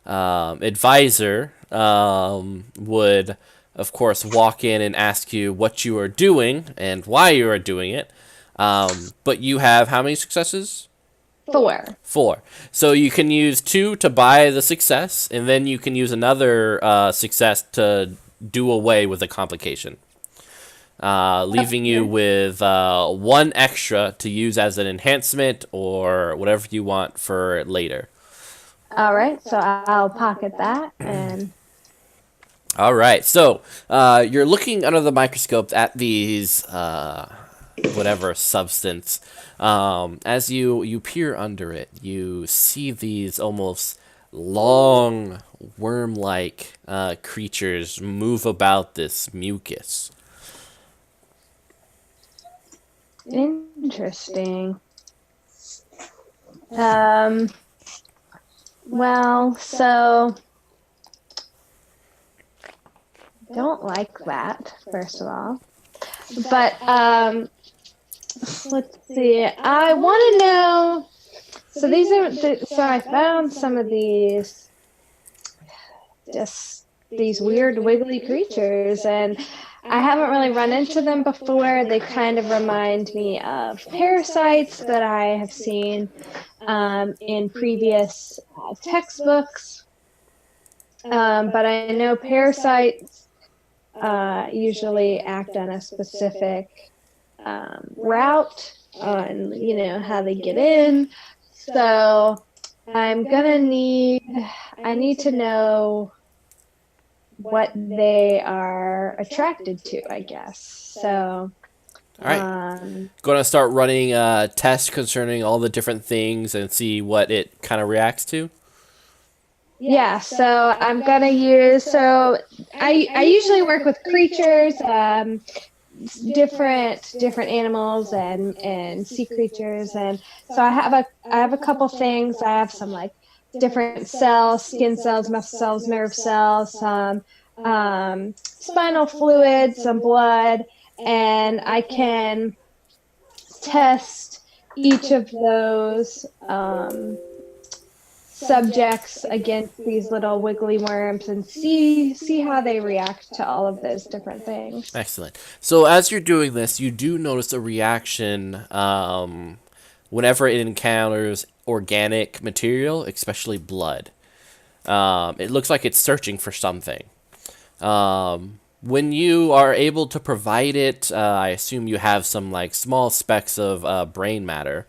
advisor would, of course, walk in and ask you what you are doing and why you are doing it. But you have how many successes? 4. 4. So you can use 2 to buy the success, and then you can use another success to do away with the complication, leaving you with 1 extra to use as an enhancement or whatever you want for later. All right, so I'll pocket that. And All right, so you're looking under the microscope at these whatever substance. As you peer under it, you see these almost long worm-like creatures move about this mucus. Interesting. Well, so don't like that, first of all. But let's see. I want to know. So these are. So I found some of these, just these weird wiggly creatures, and I haven't really run into them before. They kind of remind me of parasites that I have seen in previous textbooks. But I know parasites usually act on a specific route on, how they get in. So I need to know what they are attracted to, I guess. So, All right. Going to start running tests concerning all the different things and see what it kind of reacts to. Yeah, so I'm gonna use. So I usually work with creatures, different animals and sea creatures, and so I have a couple things. I have some like different cells, skin cells, muscle cells, nerve cells, some spinal fluid, some blood, and I can test each of those subjects against these little wiggly worms and see how they react to all of those different things. Excellent. So as you're doing this, you do notice a reaction whenever it encounters organic material, especially blood. It looks like it's searching for something. When you are able to provide it, I assume you have some like small specks of brain matter.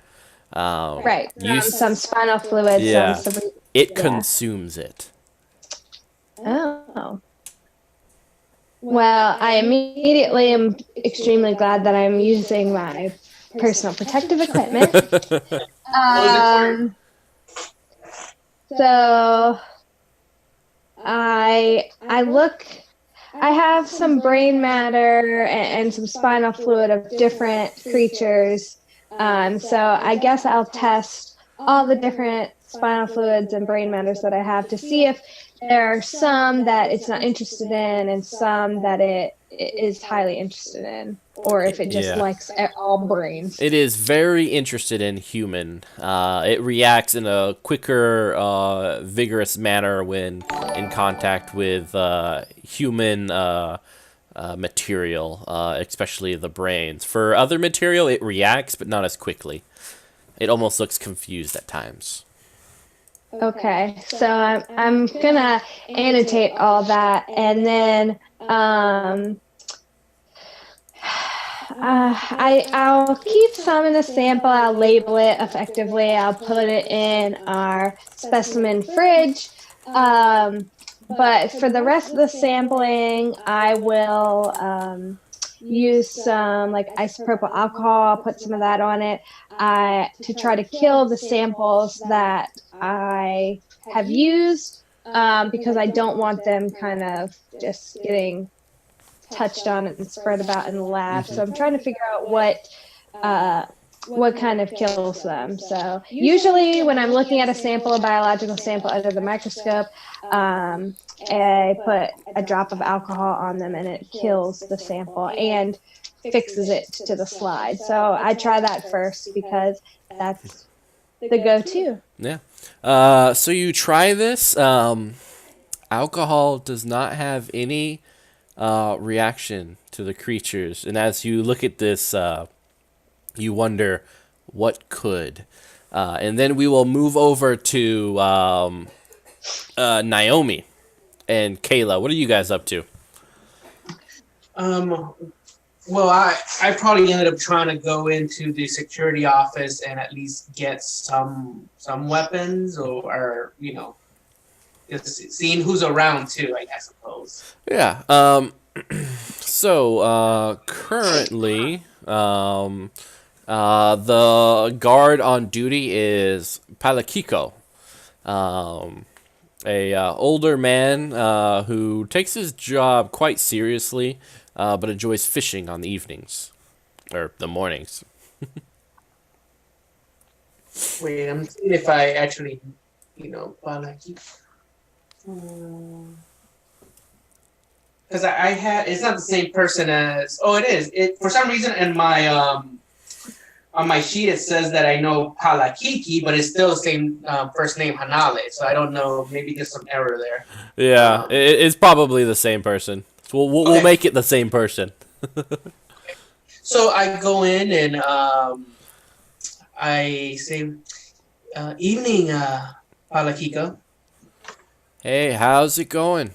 Right. Some spinal fluid. Yeah. Some it consumes it. Oh. Well, I immediately am extremely glad that I'm using my personal protective equipment. So I look. I have some brain matter and some spinal fluid of different creatures. So I guess I'll test all the different spinal fluids and brain matters that I have to see if there are some that it's not interested in and some that it is highly interested in, or if it just likes all brains. It is very interested in human. It reacts in a quicker, vigorous manner when in contact with human material, especially the brains. For other material, it reacts, but not as quickly. It almost looks confused at times. Okay, so I'm gonna annotate all that, and then I'll keep some in the sample. I'll label it effectively. I'll put it in our specimen fridge. But for the rest of the sampling, I will use some like isopropyl alcohol. I'll put some of that on it to try to kill the samples that I have used, because I don't want them kind of just getting touched on and spread about in the lab. So I'm trying to figure out what kind of kills them. So usually when I'm looking at a sample, a biological sample under the microscope, I put a drop of alcohol on them and it kills the sample and fixes it to the slide. So I try that first because that's the go-to. Yeah. So you try this. Alcohol does not have any reaction to the creatures. And as you look at this, you wonder what could. And then we will move over to Naomi and Kayla. What are you guys up to? Well, I probably ended up trying to go into the security office and at least get some weapons or just seeing who's around too, I suppose. Yeah. So currently, The guard on duty is Palakiko, a older man who takes his job quite seriously, but enjoys fishing on the evenings or the mornings. Wait, I'm seeing if I actually, Palaki. Because I had, it's not the same person as. Oh, it is. It for some reason in my on my sheet it says that I know Palakiki, but it's still the same first name Hanale. So I don't know. Maybe there's some error there. Yeah, it's probably the same person. So we'll Okay. make it the same person. So I go in and I say, "Evening, Palakiko." Hey, how's it going?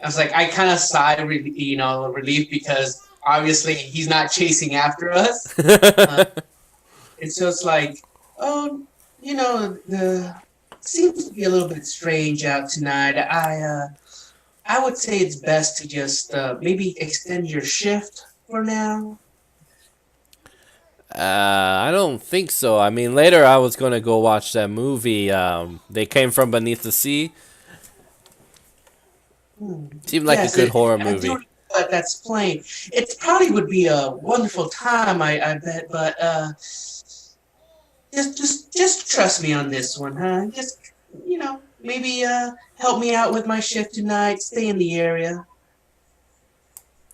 I was like, I kind of sigh, relief because obviously he's not chasing after us. And so it's like, oh, the seems to be a little bit strange out tonight. I would say it's best to just maybe extend your shift for now. I don't think so. I mean, later I was gonna go watch that movie. They Came from Beneath the Sea. Seemed like Yes, a good horror I movie. do know that that's playing. It probably would be a wonderful time, I bet. But just trust me on this one, huh? Just maybe help me out with my shift tonight. Stay in the area.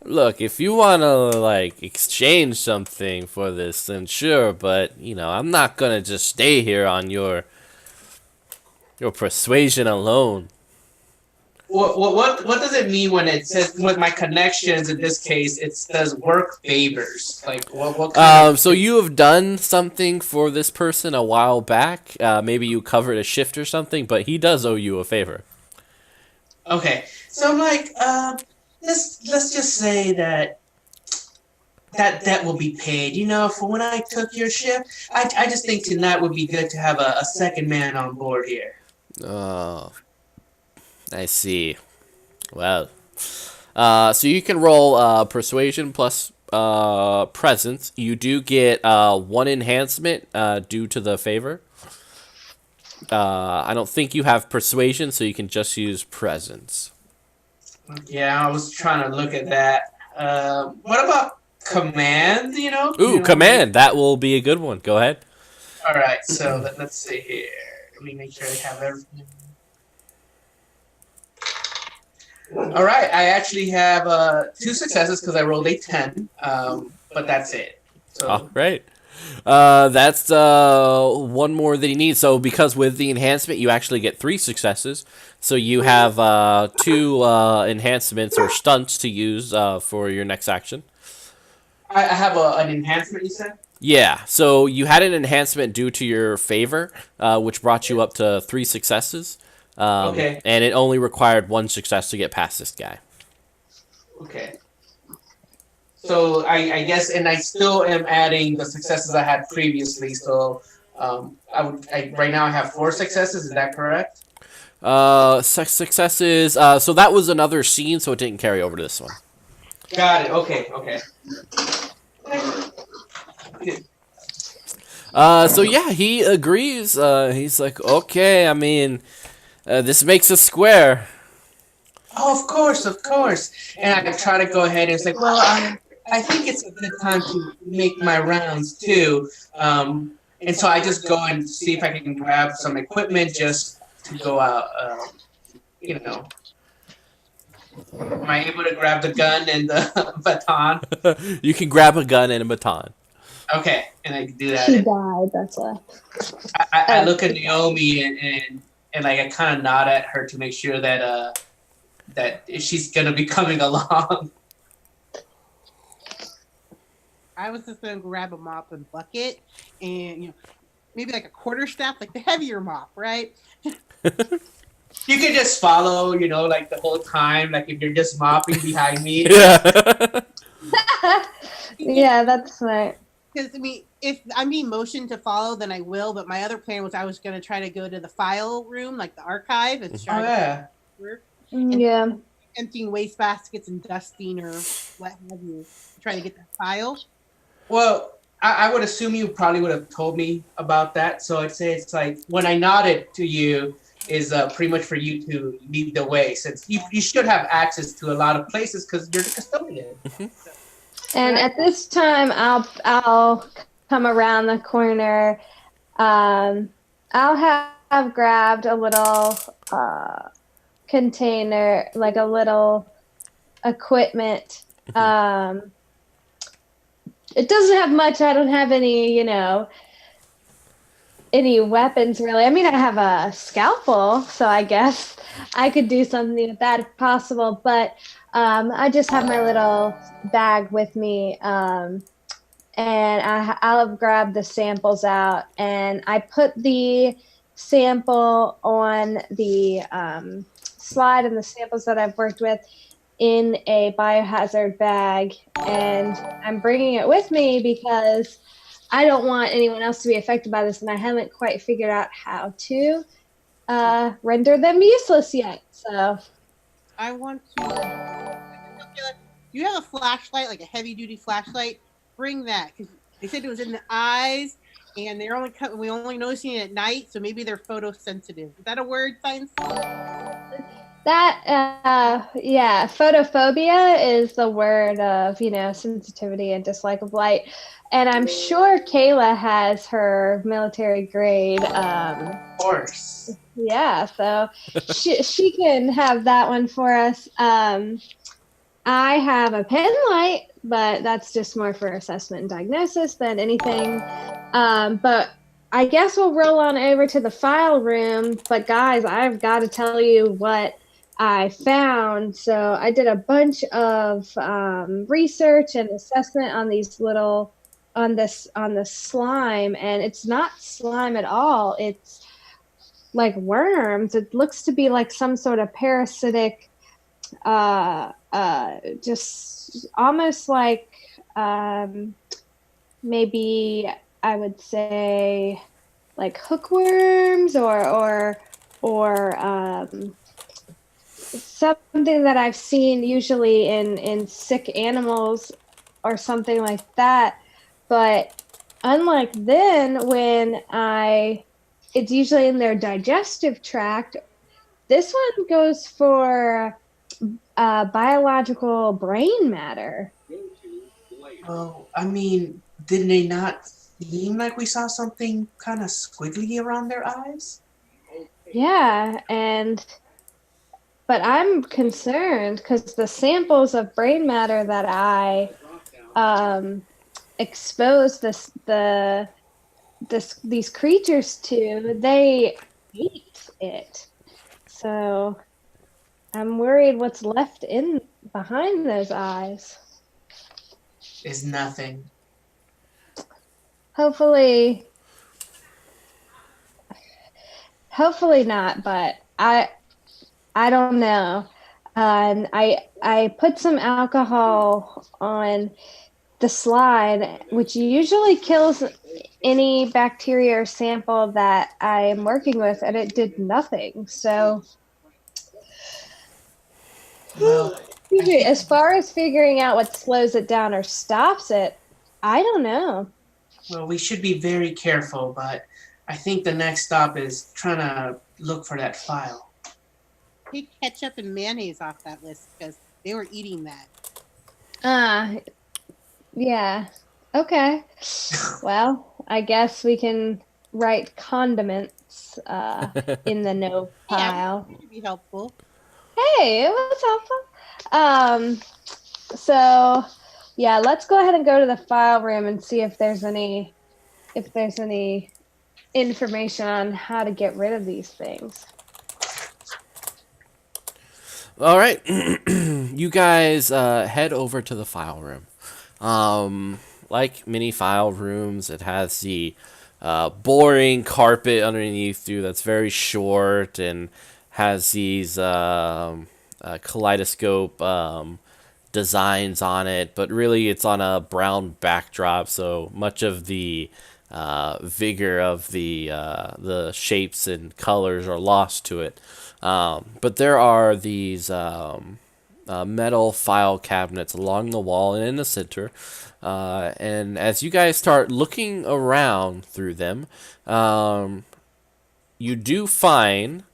Look, if you wanna like exchange something for this, then sure. But I'm not gonna just stay here on your persuasion alone. What does it mean when it says with my connections? In this case, it says work favors. Like what kind of? So you have done something for this person a while back. Maybe you covered a shift or something, but he does owe you a favor. Okay, so I'm like, let's just say that debt will be paid. For when I took your shift, I just think tonight would be good to have a second man on board here. Oh, I see. Well, so you can roll persuasion plus presence. You do get one enhancement due to the favor. I don't think you have persuasion, so you can just use presence. Yeah, I was trying to look at that. What about command? Ooh, command. That will be a good one. Go ahead. All right, so let's see here. Let me make sure I have everything. All right, I actually have 2 successes because I rolled a 10, but that's it. So, All right. That's one more than you need. So because with the enhancement, you actually get 3 successes. So you have 2 enhancements or stunts to use for your next action. I have an enhancement, you said? Yeah. So you had an enhancement due to your favor, which brought you up to 3 successes. Okay. And it only required 1 success to get past this guy. Okay. So I guess, and I still am adding the successes I had previously. So right now I have 4 successes. Is that correct? Successes. So that was another scene, so it didn't carry over to this one. Got it. Okay. So yeah, he agrees. He's like, okay, I mean, this makes us square. Oh, of course. And I try to go ahead and it's like, well, I think it's a good time to make my rounds too. And so I just go and see if I can grab some equipment just to go out. Am I able to grab the gun and the baton? You can grab a gun and a baton. Okay, and I can do that. She died, that's why. I look at Naomi and like I kind of nod at her to make sure that that she's gonna be coming along. I was just gonna grab a mop and bucket, and maybe like a quarterstaff, like the heavier mop, right? You can just follow, like the whole time, like if you're just mopping behind me. Yeah. Yeah, that's smart. Because if I'm being motioned to follow, then I will. But my other plan was I was gonna try to go to the file room, like the archive, and Oh start yeah. work, Yeah. emptying waste baskets and dusting or what have you, trying to get that file. Well, I would assume you probably would have told me about that. So I'd say it's like when I nodded to you is pretty much for you to lead the way, since you should have access to a lot of places because you're the custodian. And at this time, I'll come around the corner. I'll have grabbed a little container, like a little equipment. It doesn't have much. I don't have any, any weapons really. I mean, I have a scalpel, so I guess I could do something with that if possible. But I just have my little bag with me, and I'll have grabbed the samples out, and I put the sample on the slide and the samples that I've worked with in a biohazard bag, and I'm bringing it with me because I don't want anyone else to be affected by this, and I haven't quite figured out how to render them useless yet. So I want to. Do you have a flashlight, like a heavy duty flashlight? Bring that, because they said it was in the eyes, and they're we only noticing it at night, so maybe they're photosensitive. Is that a word, science? that, yeah, photophobia is the word of, sensitivity and dislike of light. And I'm sure Kayla has her military grade. Of course. Yeah, so she can have that one for us. I have a pen light, but that's just more for assessment and diagnosis than anything. But I guess we'll roll on over to the file room. But guys, I've got to tell you what I found. So I did a bunch of research and assessment on these little on the slime, and it's not slime at all. It's like worms. It looks to be like some sort of parasitic, just almost like maybe I would say like hookworms or something that I've seen usually in sick animals or something like that. But unlike then, when it's usually in their digestive tract, this one goes for biological brain matter. Well, I mean, didn't they not seem like we saw something kind of squiggly around their eyes? Yeah, but I'm concerned because the samples of brain matter that I exposed these creatures to, they ate it. So I'm worried what's left in behind those eyes. Is nothing. Hopefully not, but I don't know. And I put some alcohol on the slide, which usually kills any bacteria or sample that I am working with, and it did nothing. So, Well, as far as figuring out what slows it down or stops it, I don't know. well, we should be very careful, but I think the next stop is trying to look for that file. Take ketchup and mayonnaise off that list because they were eating that. Yeah. Okay. Well, I guess we can write condiments in the no pile. Yeah, would be helpful. Hey, it was helpful. So yeah, let's go ahead and go to the file room and see if there's any information on how to get rid of these things. All right, you guys head over to the file room. Like many file rooms, it has the boring carpet underneath you that's very short and has these kaleidoscope designs on it, but really it's on a brown backdrop, so much of the vigor of the shapes and colors are lost to it. But there are these metal file cabinets along the wall and in the center. And as you guys start looking around through them, you do find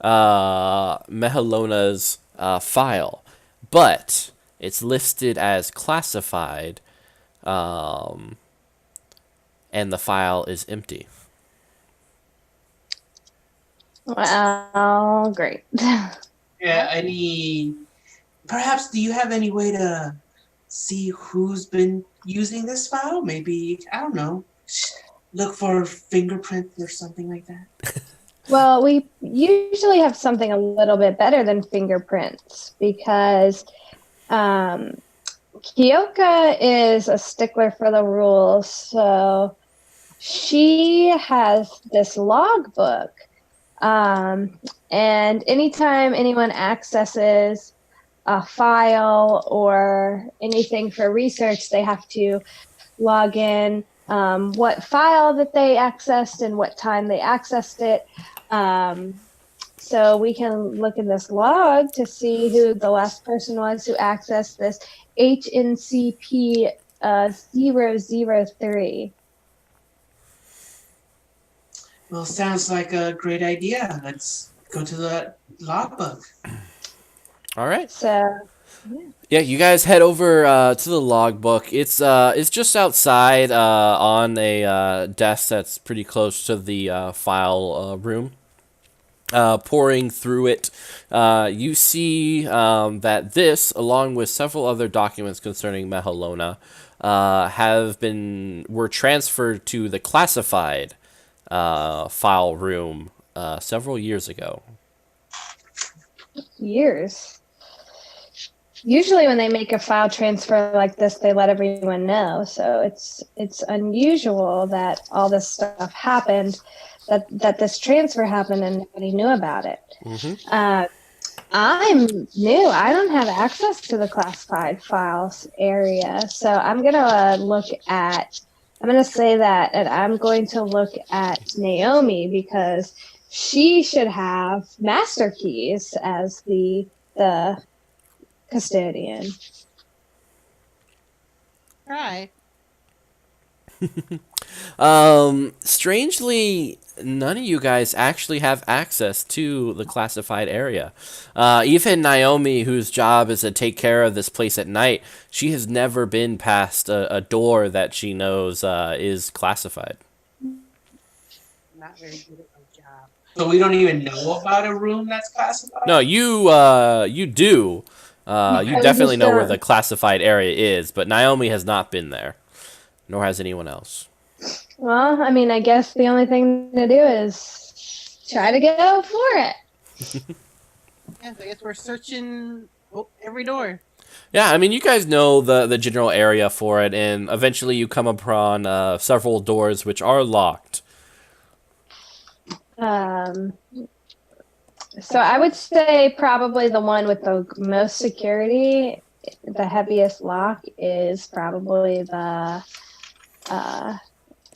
Mehalona's file, but it's listed as classified, and the file is empty. Well, great. Yeah, perhaps do you have any way to see who's been using this file? Maybe, I don't know, look for fingerprints or something like that. Well, we usually have something a little bit better than fingerprints because Kyoka is a stickler for the rules. So she has this logbook. And anytime anyone accesses a file or anything for research, they have to log in what file that they accessed and what time they accessed it. So we can look in this log to see who the last person was who accessed this HNCP 003. Well, sounds like a great idea. Let's go to the logbook. All right. So Yeah, you guys head over to the logbook. It's just outside on a desk that's pretty close to the file room. Pouring through it, you see that this, along with several other documents concerning Mehalona, were transferred to the classified file room several years ago. years. Usually when they make a file transfer like this, they let everyone know. So it's unusual that all this stuff happened, that this transfer happened and nobody knew about it. Mm-hmm. I'm new. I don't have access to the classified files area. So I'm going to say that, and I'm going to look at Naomi because she should have master keys as the custodian. Right. Strangely, none of you guys actually have access to the classified area. Even Naomi, whose job is to take care of this place at night, she has never been past a door that she knows is classified. Not very good at my job. So we don't even know about a room that's classified? No, you do. You definitely know where the classified area is, but Naomi has not been there, nor has anyone else. Well, I mean, I guess the only thing to do is try to go for it. Yes, I guess we're searching every door. Yeah, I mean, you guys know the general area for it, and eventually you come upon several doors which are locked. So I would say probably the one with the most security, the heaviest lock, is probably the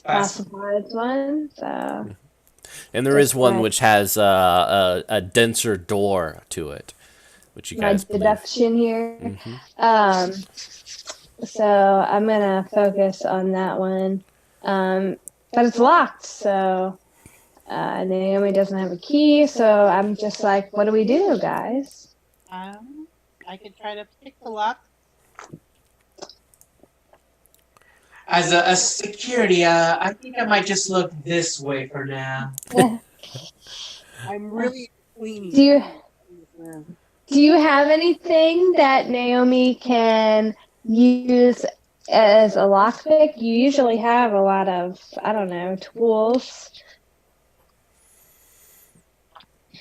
classified one. So. And there is one which has a denser door to it, which you guys believe. Deduction here. Mm-hmm. So I'm gonna focus on that one, but it's locked. So Naomi doesn't have a key. So I'm just like, what do we do, guys? I could try to pick the lock. As a security, I think I might just look this way for now. I'm really cleaning. Do you have anything that Naomi can use as a lockpick? You usually have a lot of, I don't know, tools.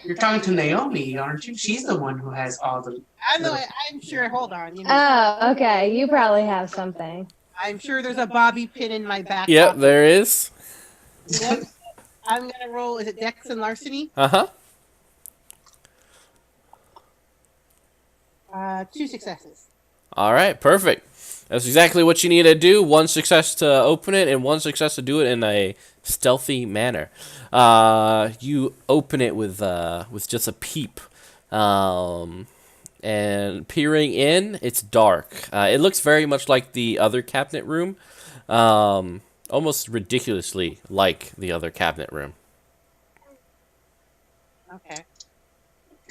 You're talking to Naomi, aren't you? She's the one who has all the... I know. I'm sure. Hold on. Oh, okay. You probably have something. I'm sure there's a bobby pin in my back. Yep, pocket. there is. Yep. I'm gonna roll. Is it Dex and Larceny? 2 successes. All right, perfect. That's exactly what you need to do. 1 success to open it, and 1 success to do it in a stealthy manner. You open it with just a peep, and peering in, it's dark. It looks very much like the other cabinet room, almost ridiculously like the other cabinet room. Okay.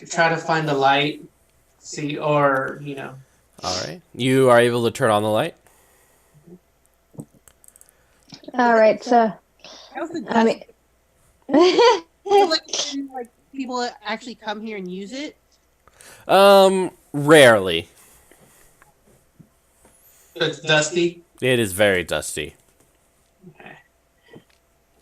Try to find the light, see, or All right. You are able to turn on the light. All right, so How's the I dust? mean, Like people actually come here and use it? Rarely. it's dusty. It is very dusty. Okay.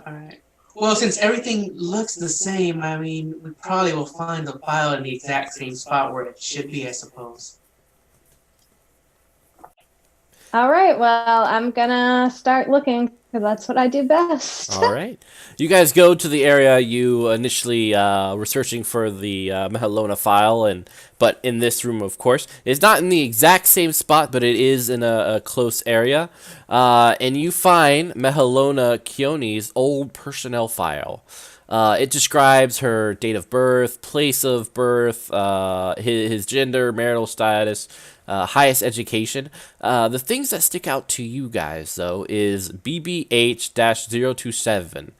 All right. Well, since everything looks the same, I mean, we probably will find the file in the exact same spot where it should be, I suppose. all right, well, I'm gonna start looking because that's what I do best. All right. You guys go to the area you initially were searching for the Mehalona file, but in this room, of course. It's not in the exact same spot, but it is in a close area. And you find Mehalona Kioni's old personnel file. It describes her date of birth, place of birth, his gender, marital status, highest education. The things that stick out to you guys, though, is BBH-027,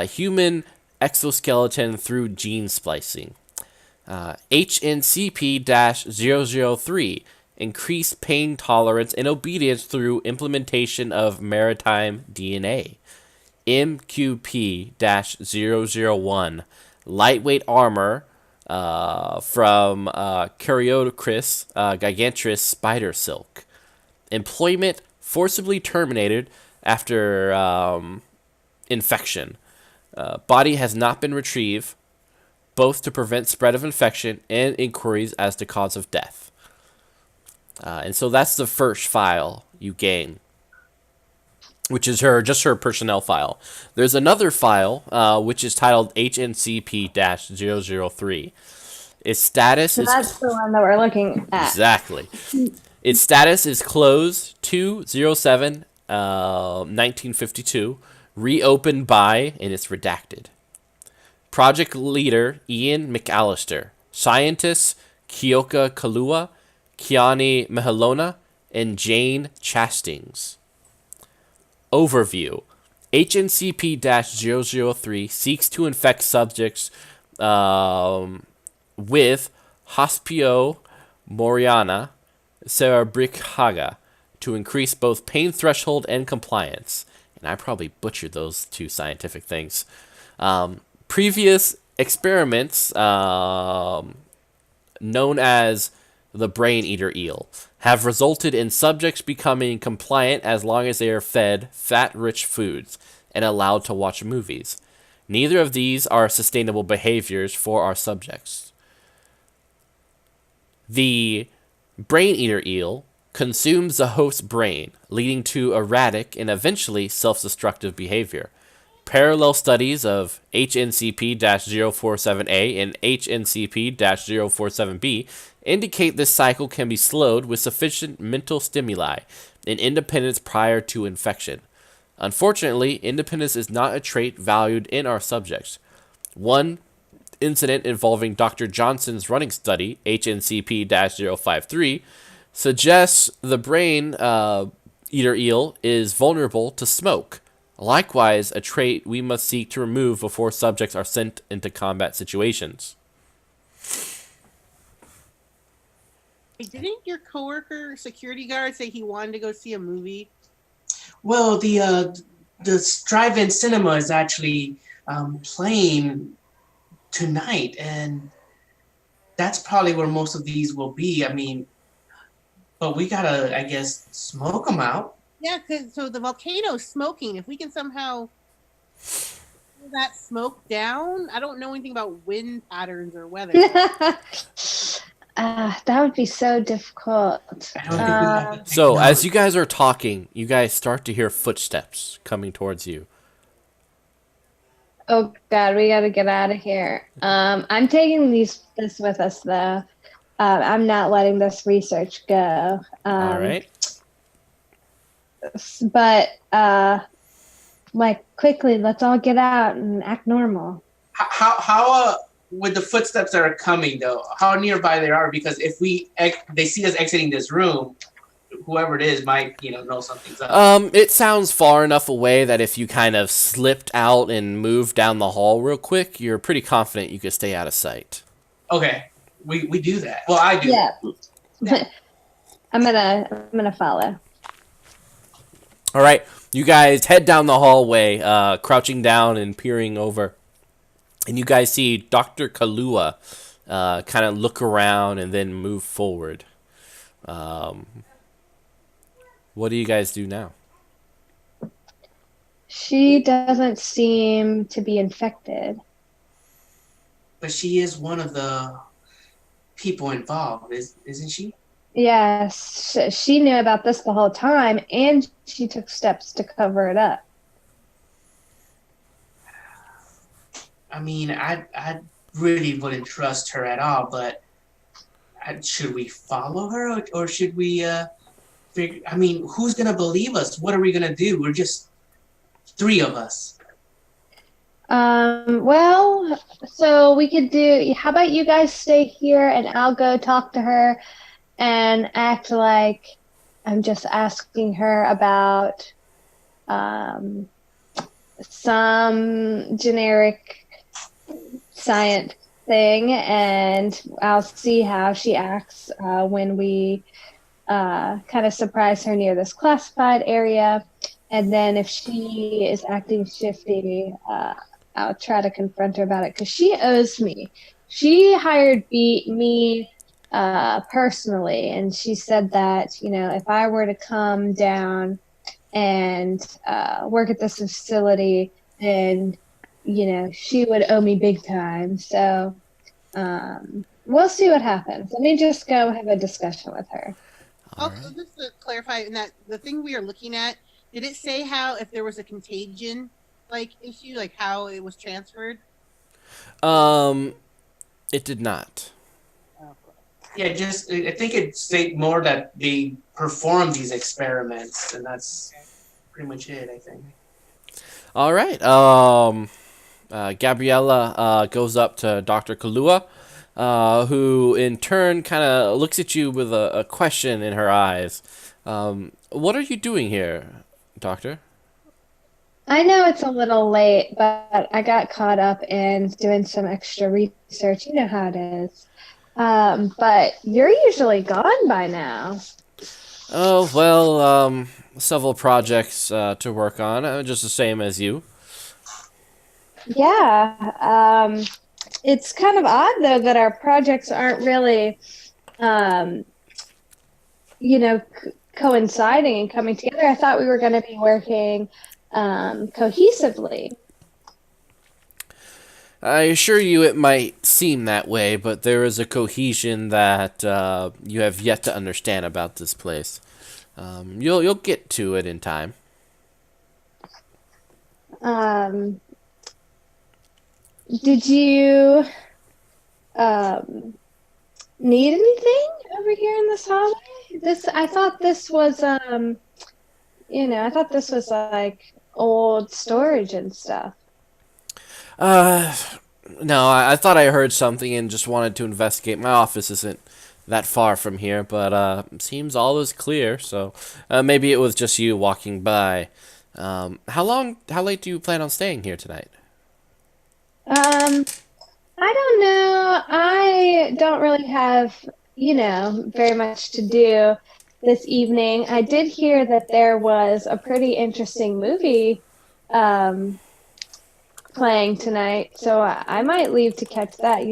human exoskeleton through gene splicing. HNCP-003, increased pain tolerance and obedience through implementation of maritime DNA. MQP-001, lightweight armor from Caryocris gigantris spider silk. Employment forcibly terminated after infection. Body has not been retrieved, both to prevent spread of infection and inquiries as to cause of death. And so that's the first file you gain, which is just her personnel file. There's another file, which is titled HNCP-003. Its status So is... that's the one that we're looking at. Exactly. Its status is closed 2/07, 1952, reopened by, and it's redacted. Project leader Ian McAllister. Scientists Kyoka Kalua, Kiani Mehalona, and Jane Chastings. Overview. HNCP-003 seeks to infect subjects with Hospio Moriana cerebricaga to increase both pain threshold and compliance. And I probably butchered those two scientific things. Previous experiments, known as the brain eater eel, have resulted in subjects becoming compliant as long as they are fed fat-rich foods and allowed to watch movies. Neither of these are sustainable behaviors for our subjects. The brain eater eel consumes the host's brain, leading to erratic and eventually self-destructive behavior. Parallel studies of HNCP-047A and HNCP-047B indicate this cycle can be slowed with sufficient mental stimuli and independence prior to infection. Unfortunately, independence is not a trait valued in our subjects. One incident involving Dr. Johnson's running study, HNCP-053, suggests the brain eater eel is vulnerable to smoke. Likewise, a trait we must seek to remove before subjects are sent into combat situations. Hey, didn't your coworker, security guard, say he wanted to go see a movie? Well, the drive-in cinema is actually playing tonight, and that's probably where most of these will be. I mean, but we gotta, I guess, smoke them out. Yeah, so the volcano's smoking. If we can somehow pull that smoke down, I don't know anything about wind patterns or weather. That would be so difficult. I don't think we have the So, as technology. you guys are talking, you guys start to hear footsteps coming towards you. Oh God, we gotta get out of here. I'm taking this with us though. I'm not letting this research go. All right. But like quickly, let's all get out and act normal. How with the footsteps that are coming, though, how nearby they are? Because if they see us exiting this room, whoever it is might, know something's up. It sounds far enough away that if you kind of slipped out and moved down the hall real quick, you're pretty confident you could stay out of sight. Okay, we do that. Well, I do. Yeah. I'm gonna follow. All right, you guys head down the hallway, crouching down and peering over, and you guys see Dr. Kalua kind of look around and then move forward. What do you guys do now? She doesn't seem to be infected. But she is one of the people involved, isn't she? Yes, she knew about this the whole time, and she took steps to cover it up. I mean, I really wouldn't trust her at all, but should we follow her or should we figure? I mean, who's going to believe us? What are we going to do? We're just 3 of us. Well, so we could do, how about you guys stay here and I'll go talk to her and act like I'm just asking her about some generic science thing, and I'll see how she acts when we kind of surprise her near this classified area. And then if she is acting shifty, I'll try to confront her about it because she owes me. She hired me personally, and she said that, if I were to come down and work at this facility, then, she would owe me big time. So we'll see what happens. Let me just go have a discussion with her. Also, just to clarify, in that the thing we are looking at, did it say how if there was a contagion issue, like how it was transferred? It did not. Yeah, I think it state more that they perform these experiments, and that's pretty much it, I think. All right. Gabriella goes up to Dr. Kalua, who in turn kind of looks at you with a question in her eyes. What are you doing here, Doctor? I know it's a little late, but I got caught up in doing some extra research. You know how it is. But you're usually gone by now. Oh, well, several projects to work on, just the same as you. Yeah. It's kind of odd, though, that our projects aren't really, coinciding and coming together. I thought we were going to be working cohesively. I assure you it might seem that way, but there is a cohesion that you have yet to understand about this place. You'll get to it in time. Did you need anything over here in this hallway? I thought this was like old storage and stuff. No, I thought I heard something and just wanted to investigate. My office isn't that far from here, but seems all is clear, so maybe it was just you walking by. How late do you plan on staying here tonight? I don't know. I don't really have, very much to do this evening. I did hear that there was a pretty interesting movie playing tonight, so I might leave to catch that.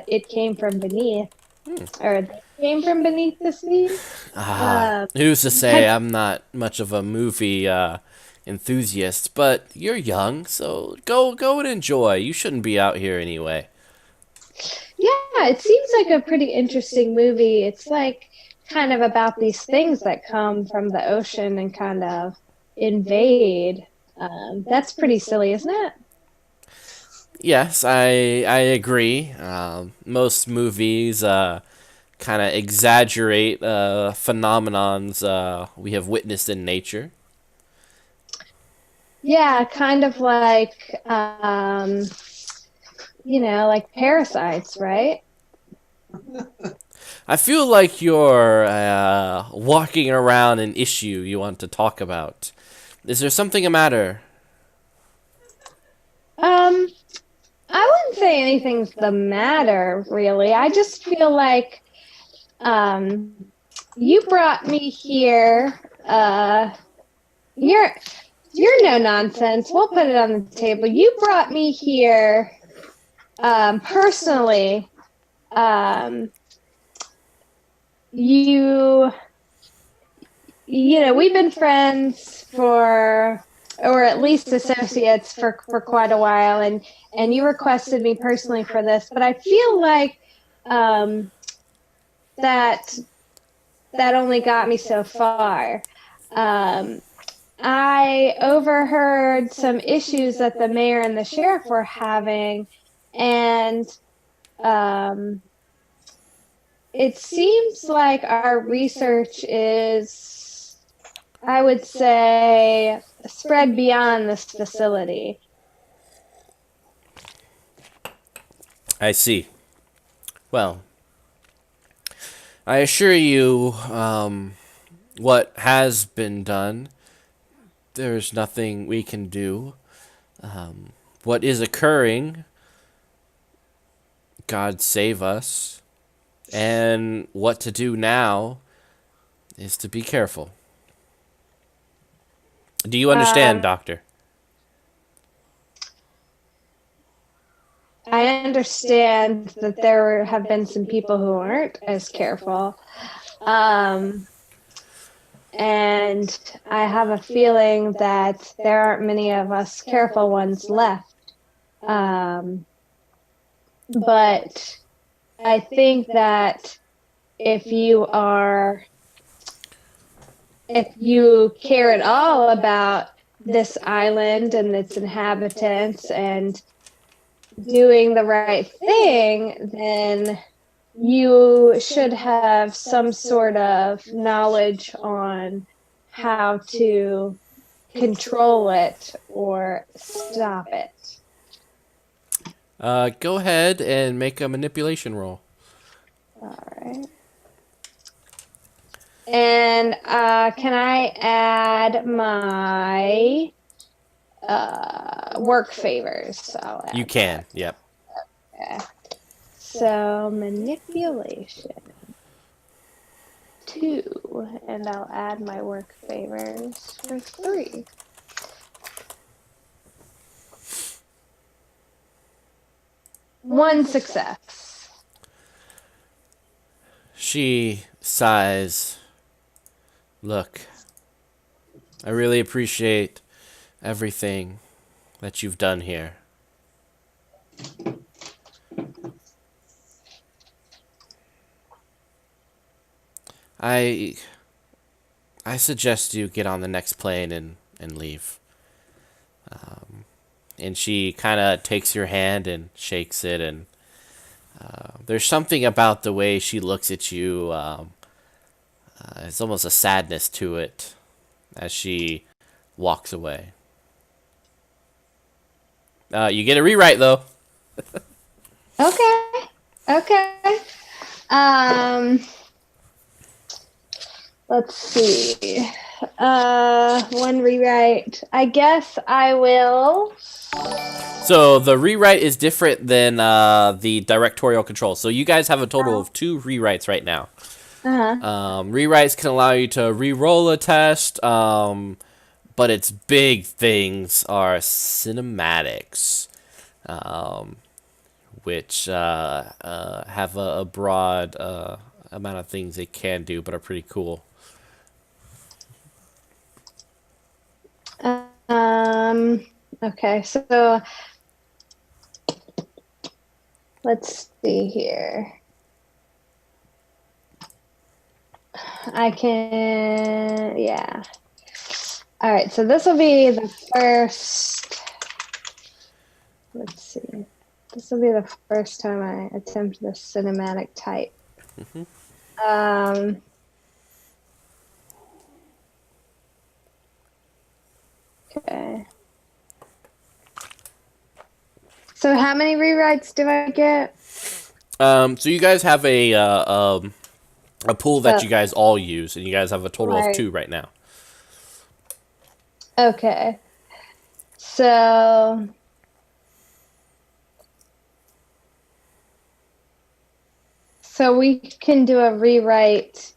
It came from beneath, or They Came from Beneath the Sea. Who's to say? I'm not much of a movie enthusiast, but you're young, so go and enjoy. You shouldn't be out here anyway. Yeah, it seems like a pretty interesting movie. It's like kind of about these things that come from the ocean and kind of invade. That's pretty silly, isn't it? Yes, I agree. Most movies kind of exaggerate phenomenons we have witnessed in nature. Yeah, kind of like like parasites, right? I feel like you're walking around an issue you want to talk about. Is there something the matter? I wouldn't say anything's the matter, really. I just feel like you brought me here. You're no nonsense. We'll put it on the table. You brought me here personally. You know, we've been friends for, or at least associates for quite a while, and you requested me personally for this, but I feel like that only got me so far. I overheard some issues that the mayor and the sheriff were having, and it seems like our research is, I would say, spread beyond this facility. I see. Well, I assure you, what has been done, there's nothing we can do. What is occurring, God save us. And what to do now is to be careful. Do you understand, Doctor? I understand that there have been some people who aren't as careful. And I have a feeling that there aren't many of us careful ones left. But I think that if you care at all about this island and its inhabitants and doing the right thing, then you should have some sort of knowledge on how to control it or stop it. Go ahead and make a manipulation roll. All right. And can I add my work favors? So You can, yep. Okay. So manipulation 2, and I'll add my work favors for 3. One success. She sighs. Look, I really appreciate everything that you've done here. I suggest you get on the next plane and leave. And she kind of takes your hand and shakes it, and there's something about the way she looks at you. It's almost a sadness to it as she walks away. You get a rewrite, though. Okay. Let's see. One rewrite. I guess I will. So the rewrite is different than the directorial control. So you guys have a total of 2 rewrites right now. Rewrites can allow you to re-roll a test, but its big things are cinematics, which have a broad amount of things they can do, but are pretty cool. Okay, so let's see here. I can, yeah. All right, so this will be the first, let's see. This will be the first time I attempt the cinematic type. Okay. So how many rewrites do I get? So you guys have a pool that Oh, you guys all use, and you guys have a total of right. 2 right now. Okay. So we can do a rewrite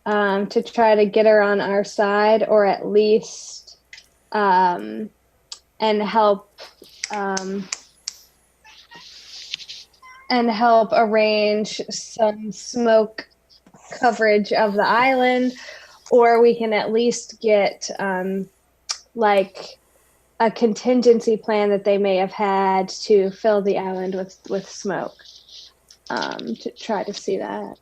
to try to get her on our side, or at least and help arrange some smoke coverage of the island, or we can at least get like a contingency plan that they may have had to fill the island with smoke, to try to see that.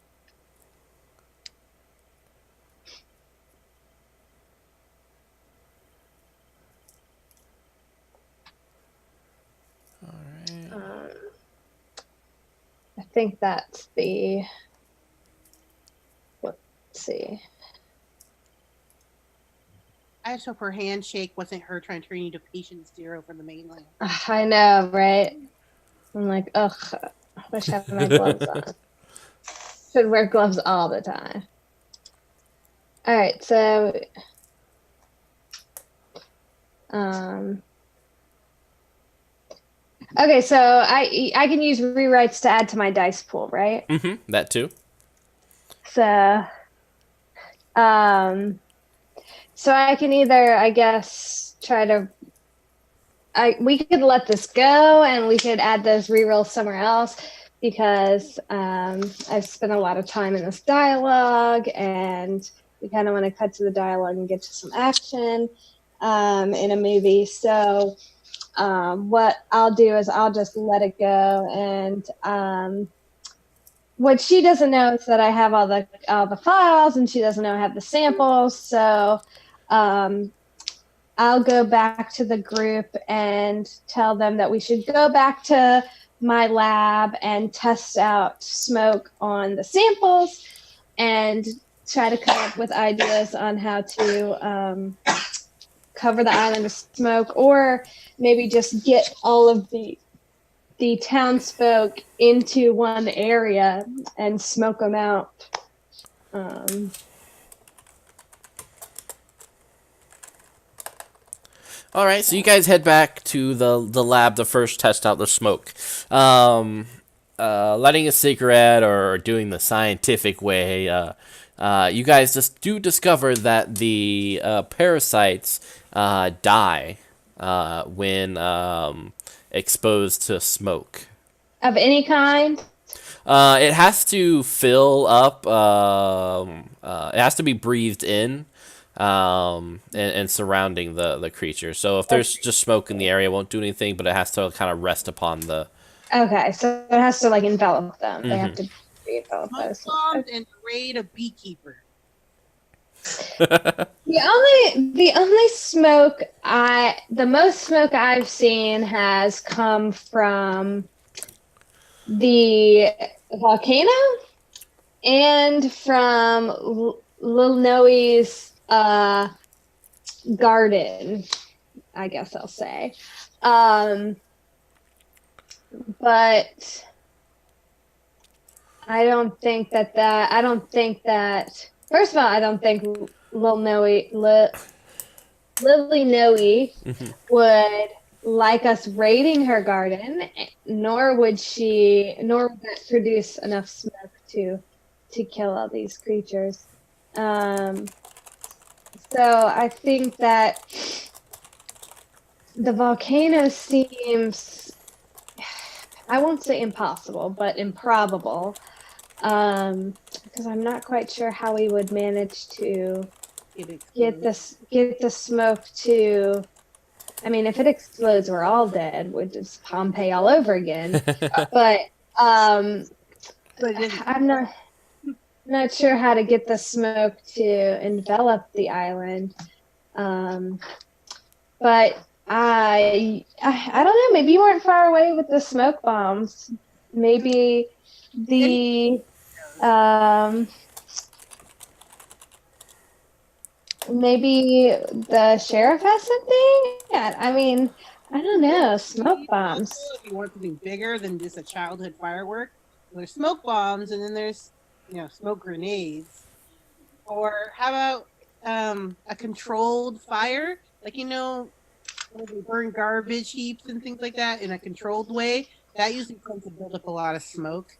I think that's the, let's see. I just hope her handshake wasn't her trying to turn you to patient 0 from the mainland. I know, right? I'm like, ugh, I wish I had my gloves on. Should wear gloves all the time. All right, so okay, so I can use rewrites to add to my dice pool, right? Mm-hmm. That too. So so I can either, I guess, try to we could let this go and we could add those rerolls somewhere else, because I've spent a lot of time in this dialogue, and we kind of want to cut to the dialogue and get to some action in a movie. So what I'll do is I'll just let it go, and what she doesn't know is that I have all the files, and she doesn't know I have the samples. So I'll go back to the group and tell them that we should go back to my lab and test out smoke on the samples, and try to come up with ideas on how to cover the island with smoke, or maybe just get all of the townsfolk into one area and smoke them out. All right, so you guys head back to the lab to first test out the smoke. Lighting a cigarette or doing the scientific way, you guys just do discover that the parasites die when exposed to smoke. Of any kind? It has to fill up. It has to be breathed in, and surrounding the creature. So if there's just smoke in the area, it won't do anything. But it has to kind of rest upon the. Okay, so it has to like envelop them. They have to envelop Smoke those. bombs and raid a beekeeper. The most smoke I've seen has come from the volcano and from Lil Noe's garden, I guess I'll say. But I don't think that first of all, I don't think Lily Noe would like us raiding her garden, nor would that produce enough smoke to kill all these creatures. So I think that the volcano seems, I won't say impossible, but improbable, because I'm not quite sure how we would manage to get the smoke to. I mean, if it explodes, we're all dead, which is Pompeii all over again. But I'm not sure how to get the smoke to envelop the island. But I don't know. Maybe you weren't far away with the smoke bombs. Maybe the sheriff has something. Yeah, I mean, I don't know, smoke bombs. Also, if you want something bigger than just a childhood firework, there's smoke bombs, and then there's smoke grenades. Or how about a controlled fire? Like when they burn garbage heaps and things like that in a controlled way. That usually tends to build up a lot of smoke.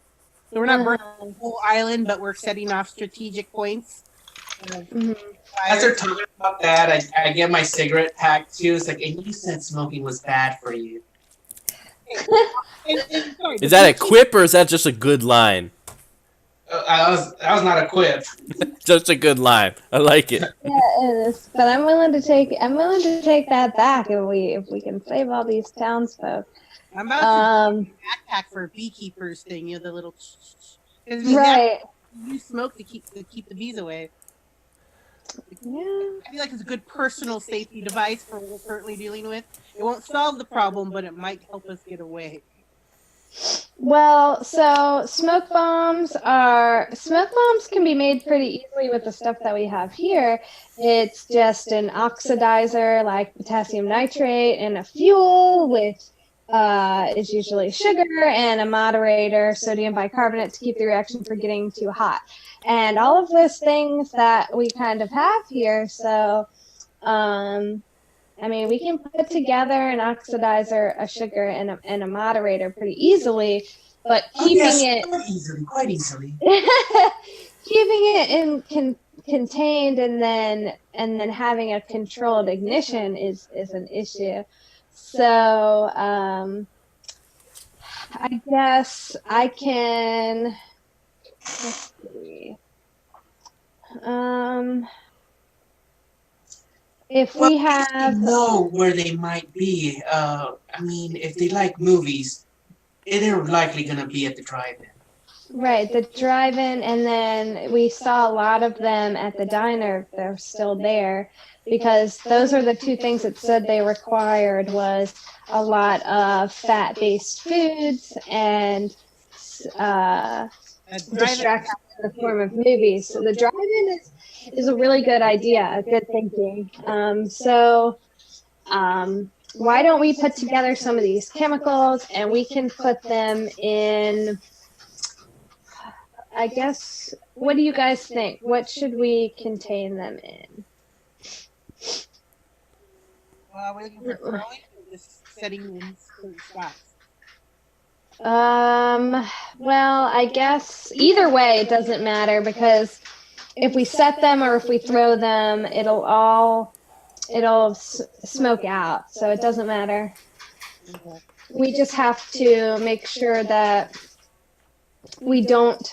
So we're not burning the whole island, but we're setting off strategic points. As they're talking about that, I get my cigarette pack too. It's like, and you said smoking was bad for you. Is that a quip or is that just a good line? That was not a quip. Just a good line. I like it. Yeah, it is. But I'm willing to take that back if we can save all these townsfolk. I'm about to do a backpack for a beekeepers thing, the little right. You smoke to keep the bees away. Yeah. I feel like it's a good personal safety device for what we're currently dealing with. It won't solve the problem, but it might help us get away. Well, so smoke bombs can be made pretty easily with the stuff that we have here. It's just an oxidizer like potassium nitrate and a fuel, which is usually sugar, and a moderator, sodium bicarbonate, to keep the reaction from getting too hot. And all of those things that we kind of have here. So, we can put together an oxidizer, a sugar, and a moderator pretty easily, but keeping it quite easily, keeping it contained and then having a controlled ignition is an issue. So I guess I can. Let's see. If we have know where they might be. If they like movies, they're likely gonna be at the drive-in. Right, the drive-in, and then we saw a lot of them at the diner. They're still there because those are the two things it said they required was a lot of fat-based foods and distraction in the form of movies. So the drive-in is a really good idea, a good thinking. Why don't we put together some of these chemicals and we can put them in, I guess, what do you guys think? What should we contain them in? We're looking for throwing or just setting in certain spots. Well, I guess either way it doesn't matter because if we set them or if we throw them, it'll smoke out, so it doesn't matter. Okay. We just have to make sure that we don't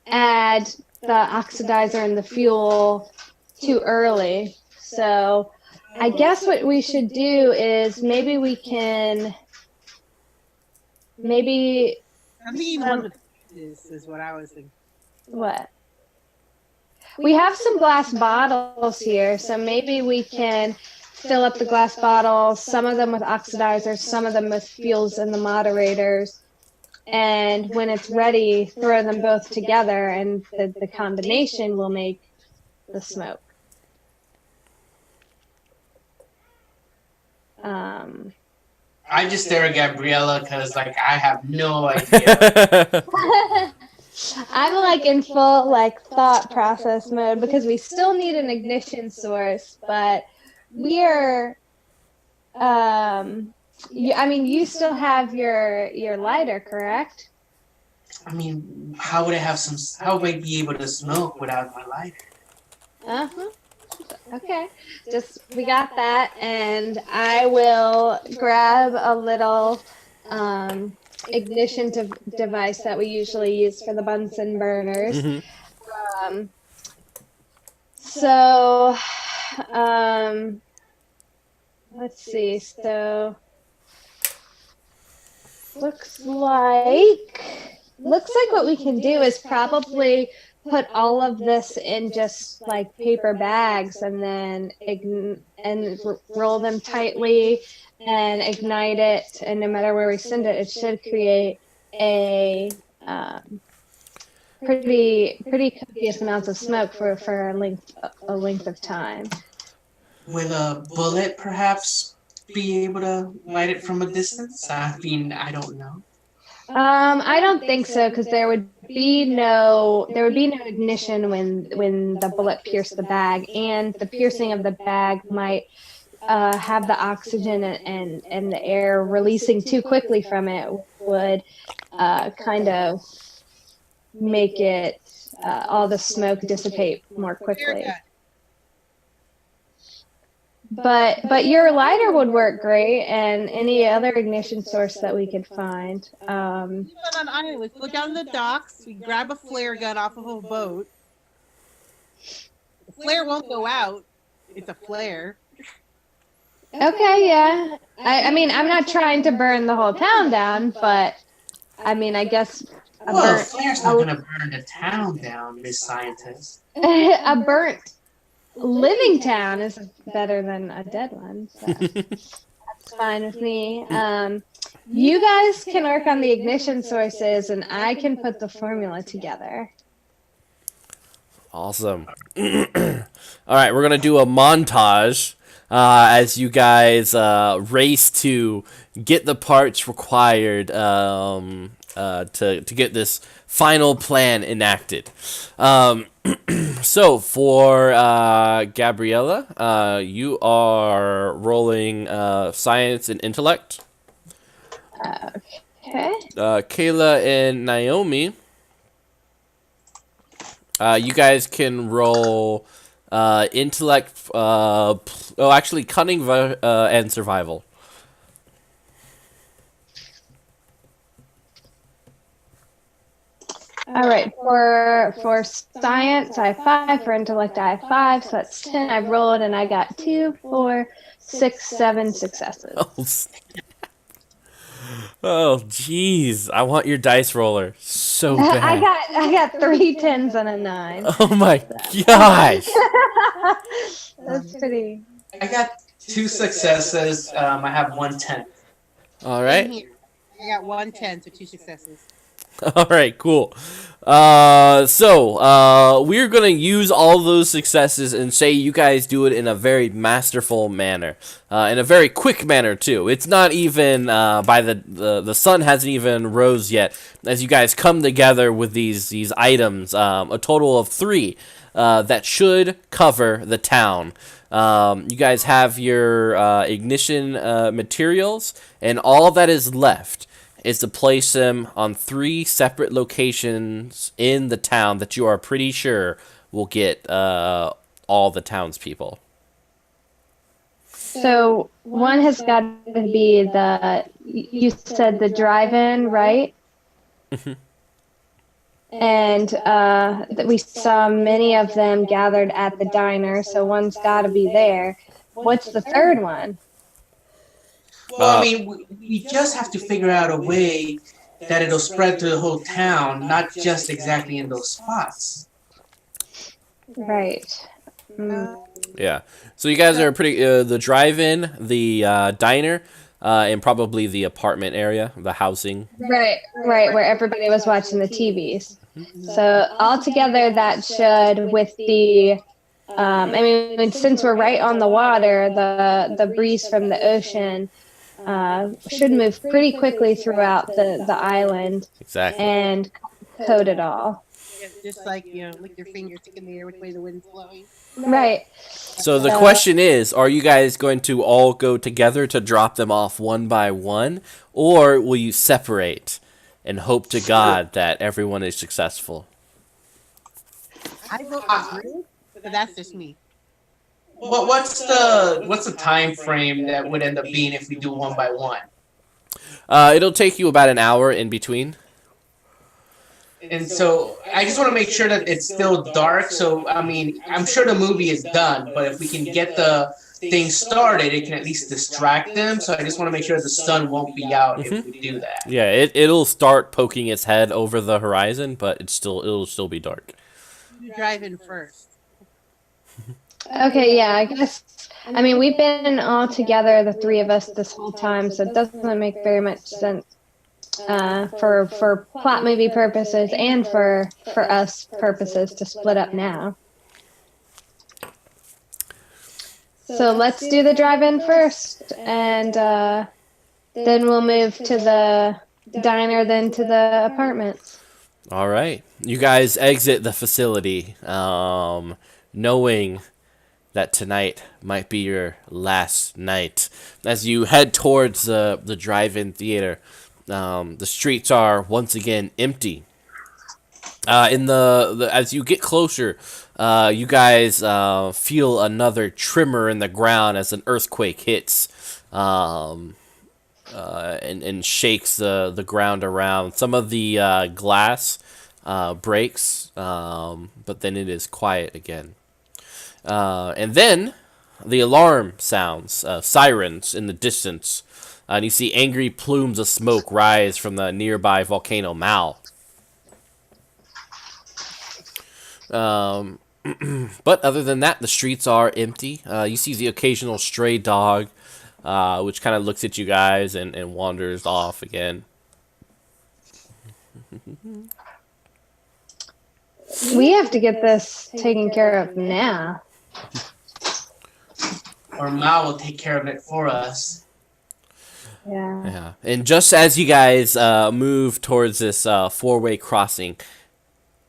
add the oxidizer and the fuel too early. So I guess what we should do is maybe we can I'm thinking one with is what I was thinking. what? We have some glass bottles here, so maybe we can fill up the glass bottles, some of them with oxidizers, some of them with fuels and the moderators, and when it's ready, throw them both together, and the combination will make the smoke. I just stare at Gabriella because, I have no idea. I'm in full thought process mode because we still need an ignition source, but we're you still have your lighter, correct? How would I be able to smoke without my lighter? Okay, we got that, and I will grab a little ignition device that we usually use for the Bunsen burners. Mm-hmm. Let's see. So looks like what we can do is probably put all of this in just paper bags and then roll them tightly and ignite it, and no matter where we send it, it should create a pretty copious amounts of smoke for a length of time. Will a bullet perhaps be able to light it from a distance? I mean, I don't know. I don't think so, because there would be no ignition when the bullet pierced the bag, and the piercing of the bag might have the oxygen and the air releasing too quickly from it would kind of make it all the smoke dissipate more quickly. But your lighter would work great, and any other ignition source that we could find. On an island, let's go down to the docks. We grab a flare gun off of a boat. The flare won't go out. It's a flare. Okay, yeah. I mean, I'm not trying to burn the whole town down, but I mean, I guess Well, a flare's not gonna burn the town down, Miss Scientist. a burnt living town is better than a dead one. So that's fine with me. You guys can work on the ignition sources, and I can put the formula together. Awesome. All right, we're gonna do a montage as you guys race to get the parts required to get this final plan enacted. So for Gabriella, you are rolling science and intellect. Okay. Kayla and Naomi, you guys can roll intellect. Actually, cunning and survival. All right. For science, I have 5. For intellect, I have 5. So that's 10. I've rolled, and I got 2, 4, 6, 7 successes. Oh, jeez. I want your dice roller so bad. I got 3 10s and a 9. Oh my gosh. That's pretty. I got 2 successes. I have 1 10. All right. I got 1 10, so 2 successes. All right, cool. So we're going to use all those successes and say you guys do it in a very masterful manner, in a very quick manner, too. It's not even by the sun hasn't even rose yet as you guys come together with these items, a total of 3 that should cover the town. You guys have your ignition materials, and all that is left is to place them on 3 separate locations in the town that you are pretty sure will get all the townspeople. So one has got to be you said the drive-in, right? And we saw many of them gathered at the diner, so one's got to be there. What's the third one? Well, I mean, we just have to figure out a way that it'll spread to the whole town, not just exactly in those spots. Right. Yeah. So you guys are pretty the drive-in, the diner, and probably the apartment area, the housing. Right, where everybody was watching the TVs. So altogether, that should, with the, I mean, since we're right on the water, the breeze from the ocean should move pretty quickly throughout the island. Exactly. And coat it all. Yeah, just like, lick your fingers, stick in the air which way the wind's blowing. Right. So the question is, are you guys going to all go together to drop them off one by one, or will you separate and hope to God that everyone is successful? I vote for group, but that's just me. Well, what's the time frame that would end up being if we do one by one? It'll take you about an hour in between. And so I just want to make sure that it's still dark. So, I mean, I'm sure the movie is done, but if we can get the thing started, it can at least distract them. So I just want to make sure the sun won't be out if we do that. Yeah, it'll start poking its head over the horizon, but it'll still be dark. You drive in first. Okay, yeah, I guess. I mean, we've been all together, the 3 of us, this whole time, so it doesn't make very much sense for plot movie purposes and for us purposes to split up now. So let's do the drive-in first, and then we'll move to the diner, then to the apartments. All right. You guys exit the facility, knowing that tonight might be your last night. As you head towards the drive-in theater, the streets are once again empty. As you get closer, you guys feel another tremor in the ground as an earthquake hits, and shakes the ground around. Some of the glass breaks, but then it is quiet again. And then the alarm sounds, sirens in the distance, and you see angry plumes of smoke rise from the nearby volcano Mal. But other than that, the streets are empty. You see the occasional stray dog, which kind of looks at you guys and wanders off again. We have to get this taken care of now. Or Ma will take care of it for us. Yeah. Yeah. And just as you guys move towards this four-way crossing,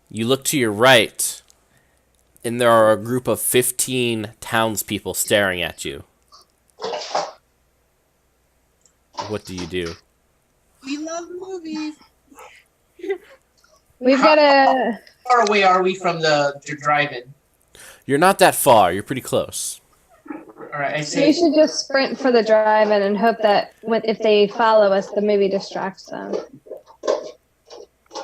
you look to your right, and there are a group of 15 townspeople staring at you. What do you do? We love movies. We've got to... How far away are we from the drive-in? You're not that far. You're pretty close. All right, I We say. should just sprint for the drive-in and hope that if they follow us, the movie distracts them.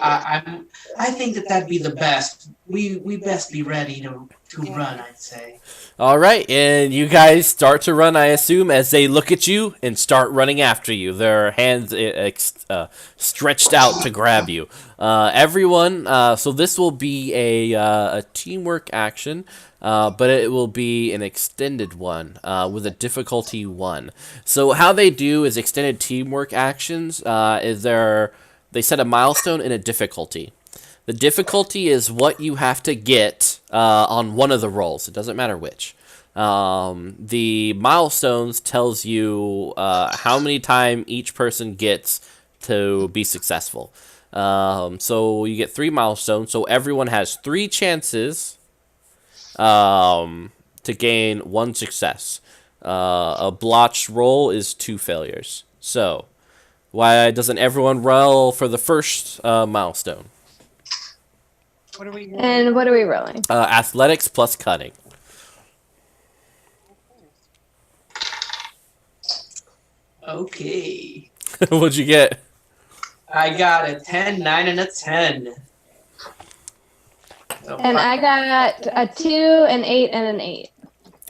I think that'd be the best. We best be ready to run. I'd say. All right, and you guys start to run, I assume, as they look at you and start running after you. Their hands stretched out to grab you. Everyone, so this will be a teamwork action, but it will be an extended one with a difficulty 1. So how they do is extended teamwork actions they set a milestone and a difficulty. The difficulty is what you have to get on one of the rolls. It doesn't matter which. The milestones tells you how many time each person gets to be successful. So you get 3 milestones. So everyone has 3 chances to gain 1 success. A blotched roll is 2 failures. So why doesn't everyone roll for the first milestone? What are we? And what are we rolling? Athletics plus cutting. Okay. What'd you get? I got a 10, 9, and a 10. So And I got a 2, an 8, and an 8.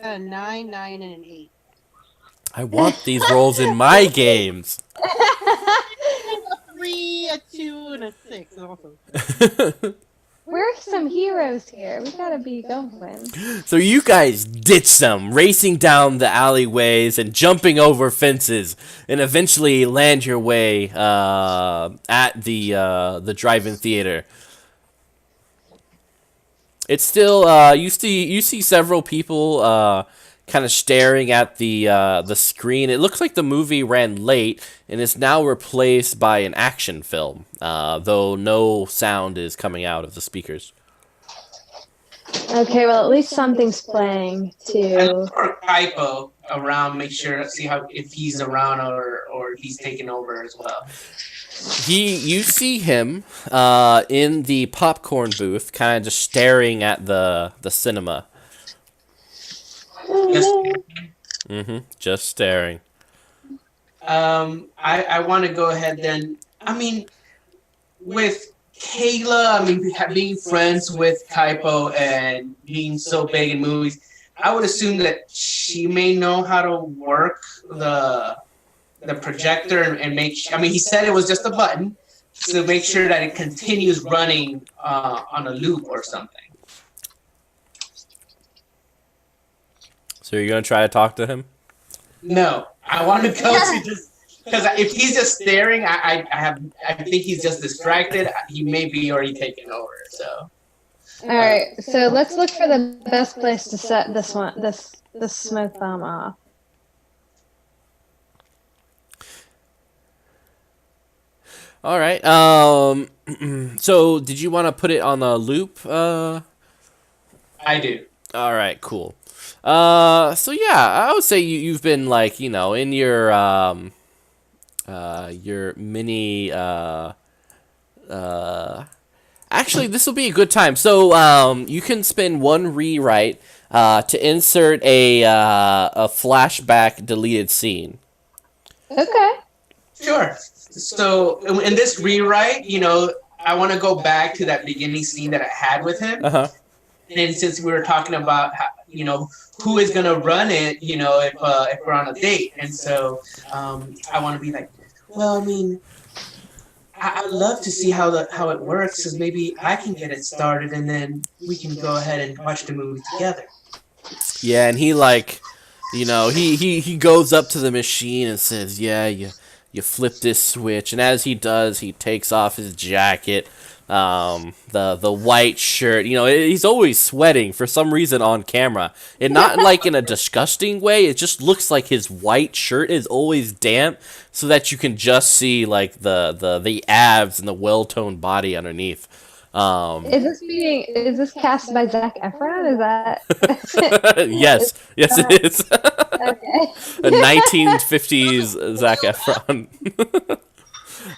A 9, 9, and an 8. I want these rolls in my games. A 3, a 2, and a 6. Awesome. We're some heroes here. We gotta be going. So you guys ditch them, racing down the alleyways and jumping over fences, and eventually land your way at the drive-in theater. It's still you see several people kind of staring at the screen. It looks like the movie ran late and is now replaced by an action film, though no sound is coming out of the speakers. Okay, well, at least something's playing I too. look for Kaipo around, make sure, see how if he's around or he's taking over as well. You see him in the popcorn booth, kind of just staring at the cinema. Just staring. I want to go ahead then. I mean, with Kayla, being friends with Kaipo and being so big in movies, I would assume that she may know how to work the projector and make. He said it was just a button, so make sure that it continues running on a loop or something. So you're gonna try to talk to him? No, I want to go to just because if he's just staring, I think he's just distracted. He may be already taken over. So All right, so let's look for the best place to set this smoke bomb off. All right. So did you want to put it on a loop? I do. All right, cool. So yeah, I would say you've been like, in your mini actually, this will be a good time. So you can spend one rewrite to insert a flashback deleted scene. Okay. Sure. So in this rewrite, I want to go back to that beginning scene that I had with him. Uh huh. And since we were talking about how, who is gonna run it, if we're on a date, and so I want to be like, well, I mean, I'd love to see how it works, because maybe I can get it started, and then we can go ahead and watch the movie together. Yeah, and he he goes up to the machine and says, "Yeah, you flip this switch," and as he does, he takes off his jacket. The white shirt, he's always sweating for some reason on camera, and not like in a disgusting way. It just looks like his white shirt is always damp, so that you can just see like the abs and the well-toned body underneath. Is this cast by Zac Efron? Is that? Yes, it is. Okay. A 1950s Zac Efron.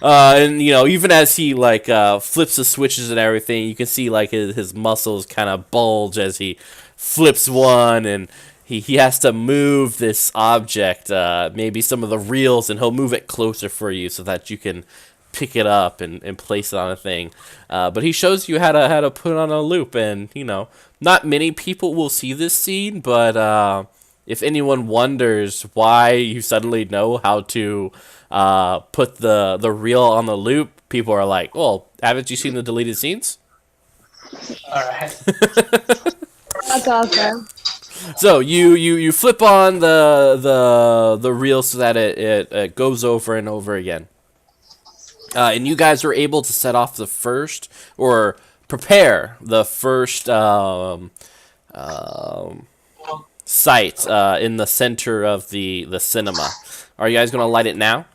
And even as he flips the switches and everything, you can see like his muscles kind of bulge as he flips one, and he has to move this object, maybe some of the reels, and he'll move it closer for you so that you can pick it up and place it on a thing. But he shows you how to put it on a loop, and not many people will see this scene, but if anyone wonders why you suddenly know how to put the reel on the loop, people are like, well, haven't you seen the deleted scenes? All right. That's awesome. So you flip on the reel so that it goes over and over again. And you guys were able to set off the first, or prepare the first site in the center of the cinema. Are you guys going to light it now?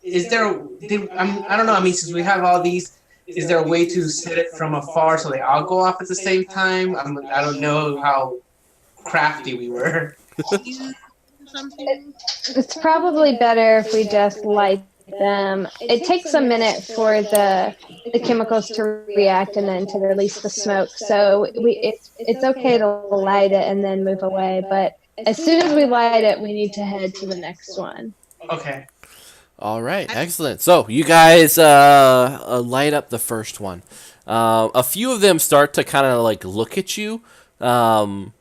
Is there? I don't know. I mean, since we have all these, is there a way to set it from afar so they all go off at the same time? I don't know how crafty we were. Something. It's probably better if we just light them. It takes a minute for the chemicals to react and then to release the smoke. So it's okay to light it and then move away. But as soon as we light it, we need to head to the next one. Okay. All right, excellent. So you guys light up the first one. A few of them start to kind of like look at you, but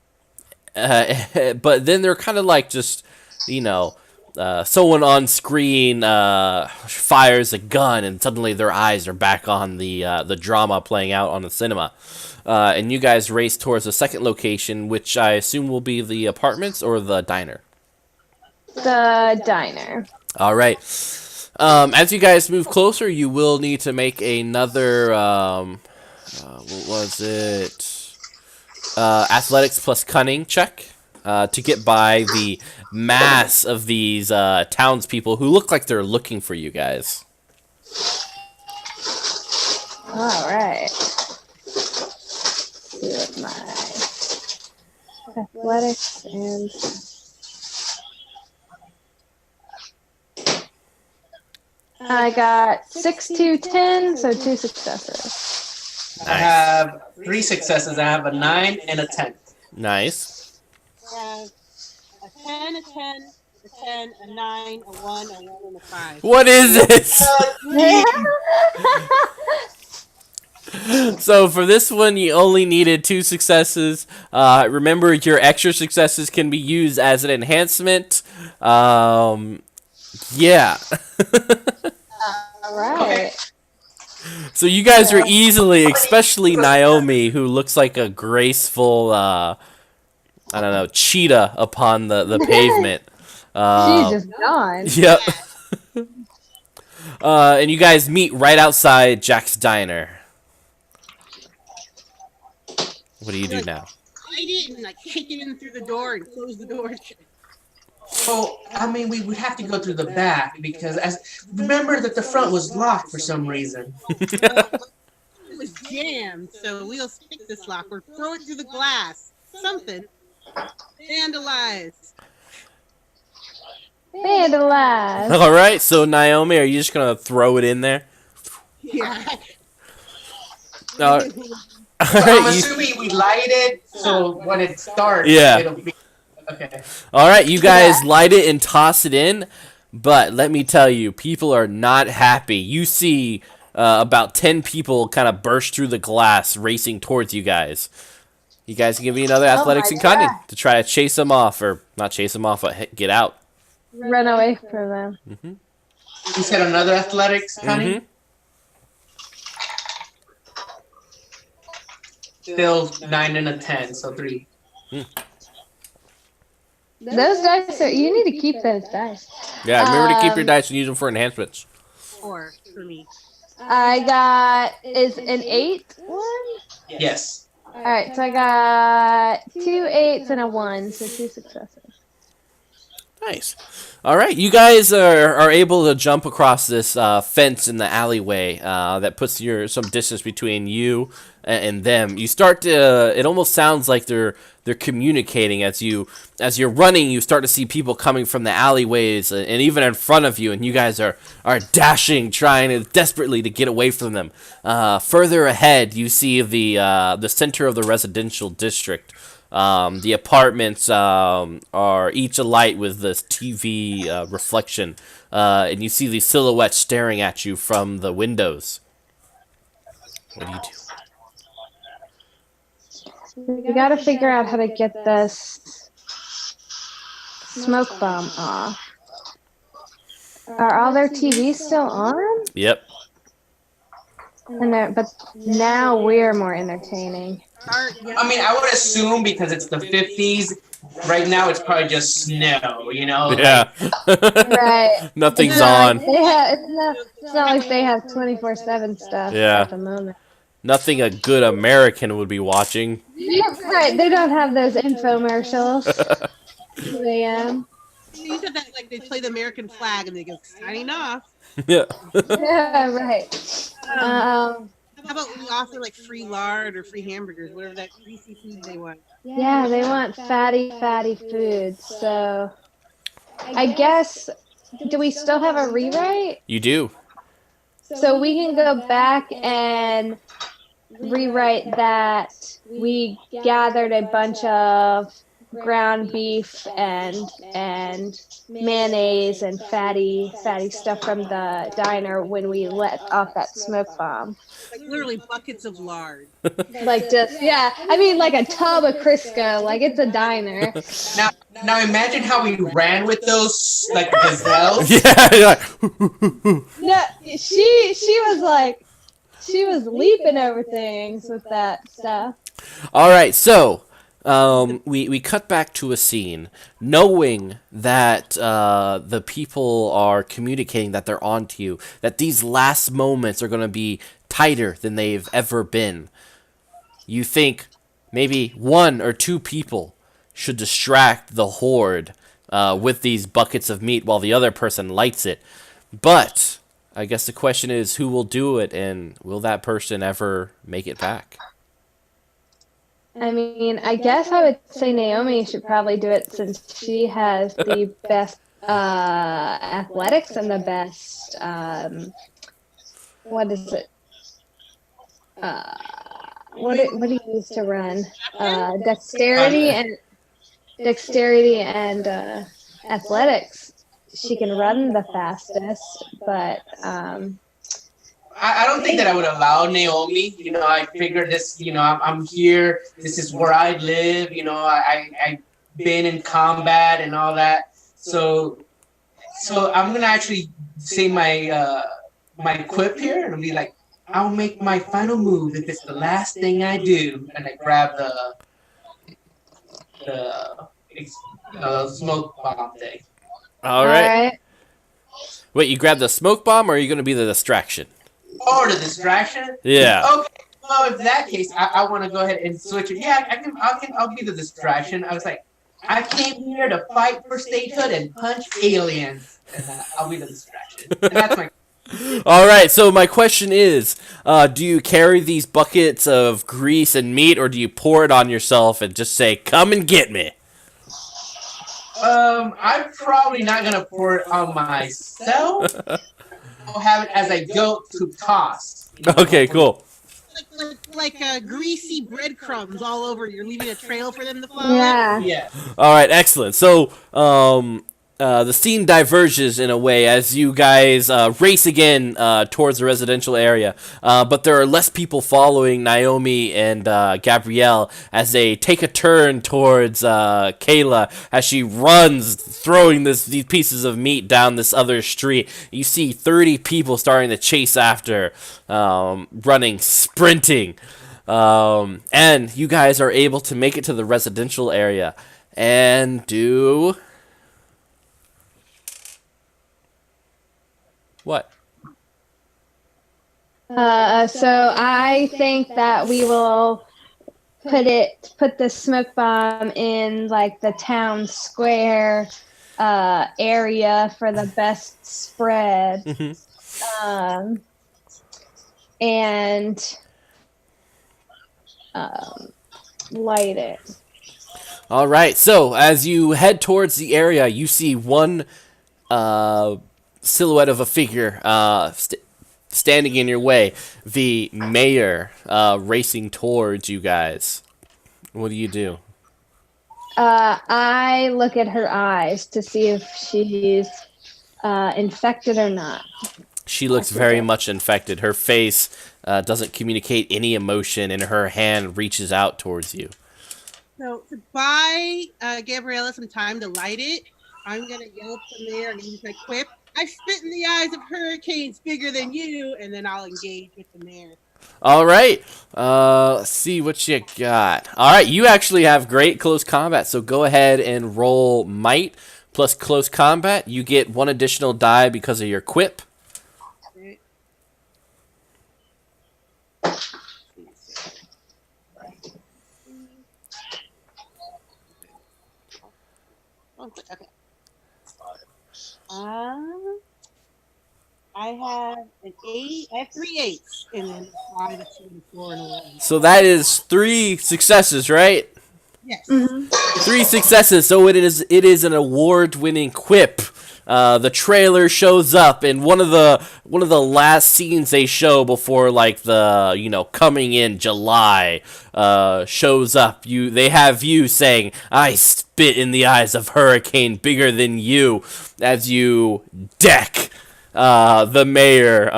then they're kind of like just, someone on screen fires a gun, and suddenly their eyes are back on the drama playing out on the cinema. And you guys race towards the second location, which I assume will be the apartments or the diner. The diner. All right. As you guys move closer, you will need to make another, what was it? Athletics plus cunning check to get by the mass of these townspeople who look like they're looking for you guys. All right. Let's see what my athletics and. I got 6 to 10, so 2 successes. I have 3 successes. I have a 9 and a 10. Nice. A 10, a 10, a 10, a 9, a 1, a 1, and a 5. What is it? So for this one, you only needed 2 successes. Remember, your extra successes can be used as an enhancement. Yeah. All right. So you guys are easily, especially Naomi, who looks like a graceful, cheetah upon the pavement. She's just gone. Yep. And you guys meet right outside Jack's diner. What do you do now? Light it and like kick it in through the door and close the door. Well, I mean, we would have to go through the back because remember that the front was locked for some reason. It was jammed, so we'll pick this lock or throw it through the glass. Something. Vandalize. Vandalize. All right, so Naomi, are you just gonna throw it in there? Yeah. All right, I'm assuming we light it, so when it starts, Yeah. it'll be okay. all right, you guys light it and toss it in, but let me tell you, people are not happy. You see about 10 people kind of burst through the glass, racing towards you guys. You guys can give me another athletics my and cunning God. to try to chase them off, or not chase them off, but get out. Run away from them. You said another athletics, Connie? Still 9 and a 10, so 3. Those dice are. You need to keep those dice. Yeah, remember to keep your dice and use them for enhancements. 4 for me. I got is an 8 one. Yes. All right, so I got 2 8s and a 1, so 2 successes. Nice. All right, you guys are able to jump across this fence in the alleyway that puts some distance between you and them. You start to. It almost sounds like they're communicating as you're running. You start to see people coming from the alleyways and even in front of you, and you guys are dashing, trying desperately to get away from them. Further ahead, you see the center of the residential district. The apartments are each alight with this TV reflection, and you see these silhouettes staring at you from the windows. What do you do? We got to figure out how to get this smoke bomb off. Are all their TVs still on? Yep. But now we're more entertaining. I mean, I would assume because it's the 50s, right now it's probably just snow, you know? Yeah. Right. Nothing's It's not on. like it's not like they have 24/7 stuff Yeah. at the moment. Nothing a good American would be watching. Right. They don't have those infomercials. They You said that like they play the American flag and they go signing off. Yeah. Yeah, right. How about we offer like free lard or free hamburgers, whatever that greasy food they want? Yeah, they want fatty food. So I guess, do we still have a rewrite? You do. So we can go back and rewrite that we gathered a bunch of ground beef and mayonnaise and fatty stuff from the diner when we let off that smoke bomb. Like literally buckets of lard. Like just, yeah, I mean like a tub of Crisco, like it's a diner. Now imagine how we ran with those like gazelles. Yeah. You're like, No, she was leaping over things with that stuff. all right, so we cut back to a scene, knowing that the people are communicating that they're on to you, that these last moments are going to be tighter than they've ever been. You think maybe 1 or 2 people should distract the horde with these buckets of meat while the other person lights it. But I guess the question is, who will do it, and will that person ever make it back? I mean, I guess I would say Naomi should probably do it since she has the best athletics and the best, what is it? What do you use to run? Dexterity and athletics. She can run the fastest, but I don't think that I would allow Naomi. You know, I figured this, you know, I'm here. This is where I live. You know, I've been in combat and all that. So I'm going to actually say my quip here and be like, I'll make my final move if it's the last thing I do. And I grab the smoke bomb thing. All right. Wait, you grab the smoke bomb, or are you going to be the distraction? Or the distraction? Yeah. Okay. well, if that case, I want to go ahead and switch it. Yeah, I'll be the distraction. I was like, I came here to fight for statehood and punch aliens, and I'll be the distraction. And that's my. All right. So my question is, do you carry these buckets of grease and meat, or do you pour it on yourself and just say, "Come and get me"? I'm probably not gonna pour it on myself. I'll have it as I go to toss. Okay, cool. Like greasy breadcrumbs all over. You're leaving a trail for them to follow. Yeah. Yeah. All right, excellent. So, the scene diverges in a way as you guys race again towards the residential area. But there are less people following Naomi and Gabrielle as they take a turn towards Kayla as she runs, throwing these pieces of meat down this other street. You see 30 people starting to chase after, running, sprinting. And you guys are able to make it to the residential area and do... What? So I think that we will put the smoke bomb in like the town square area for the best spread. And light it. All right. So as you head towards the area, you see one silhouette of a figure standing in your way. The mayor racing towards you guys. What do you do? I look at her eyes to see if she's infected or not. She looks very much infected. Her face doesn't communicate any emotion, and her hand reaches out towards you. So to buy Gabriella some time to light it, I'm gonna yell up from there and use my quip. I spit in the eyes of hurricanes bigger than you, and then I'll engage with the mayor. All right. Let's see what you got. All right, you actually have great close combat, so go ahead and roll might plus close combat. You get one additional die because of your quip. Okay. I have an 8. I have 3 8s, and then a 5, a 2, and a 4, and a 1. So that is 3 successes, right? Yes. 3 successes. So it is an award-winning quip. The trailer shows up, and one of the last scenes they show before like the coming in July shows up. They have you saying, "I spit in the eyes of hurricane bigger than you," as you deck the mayor,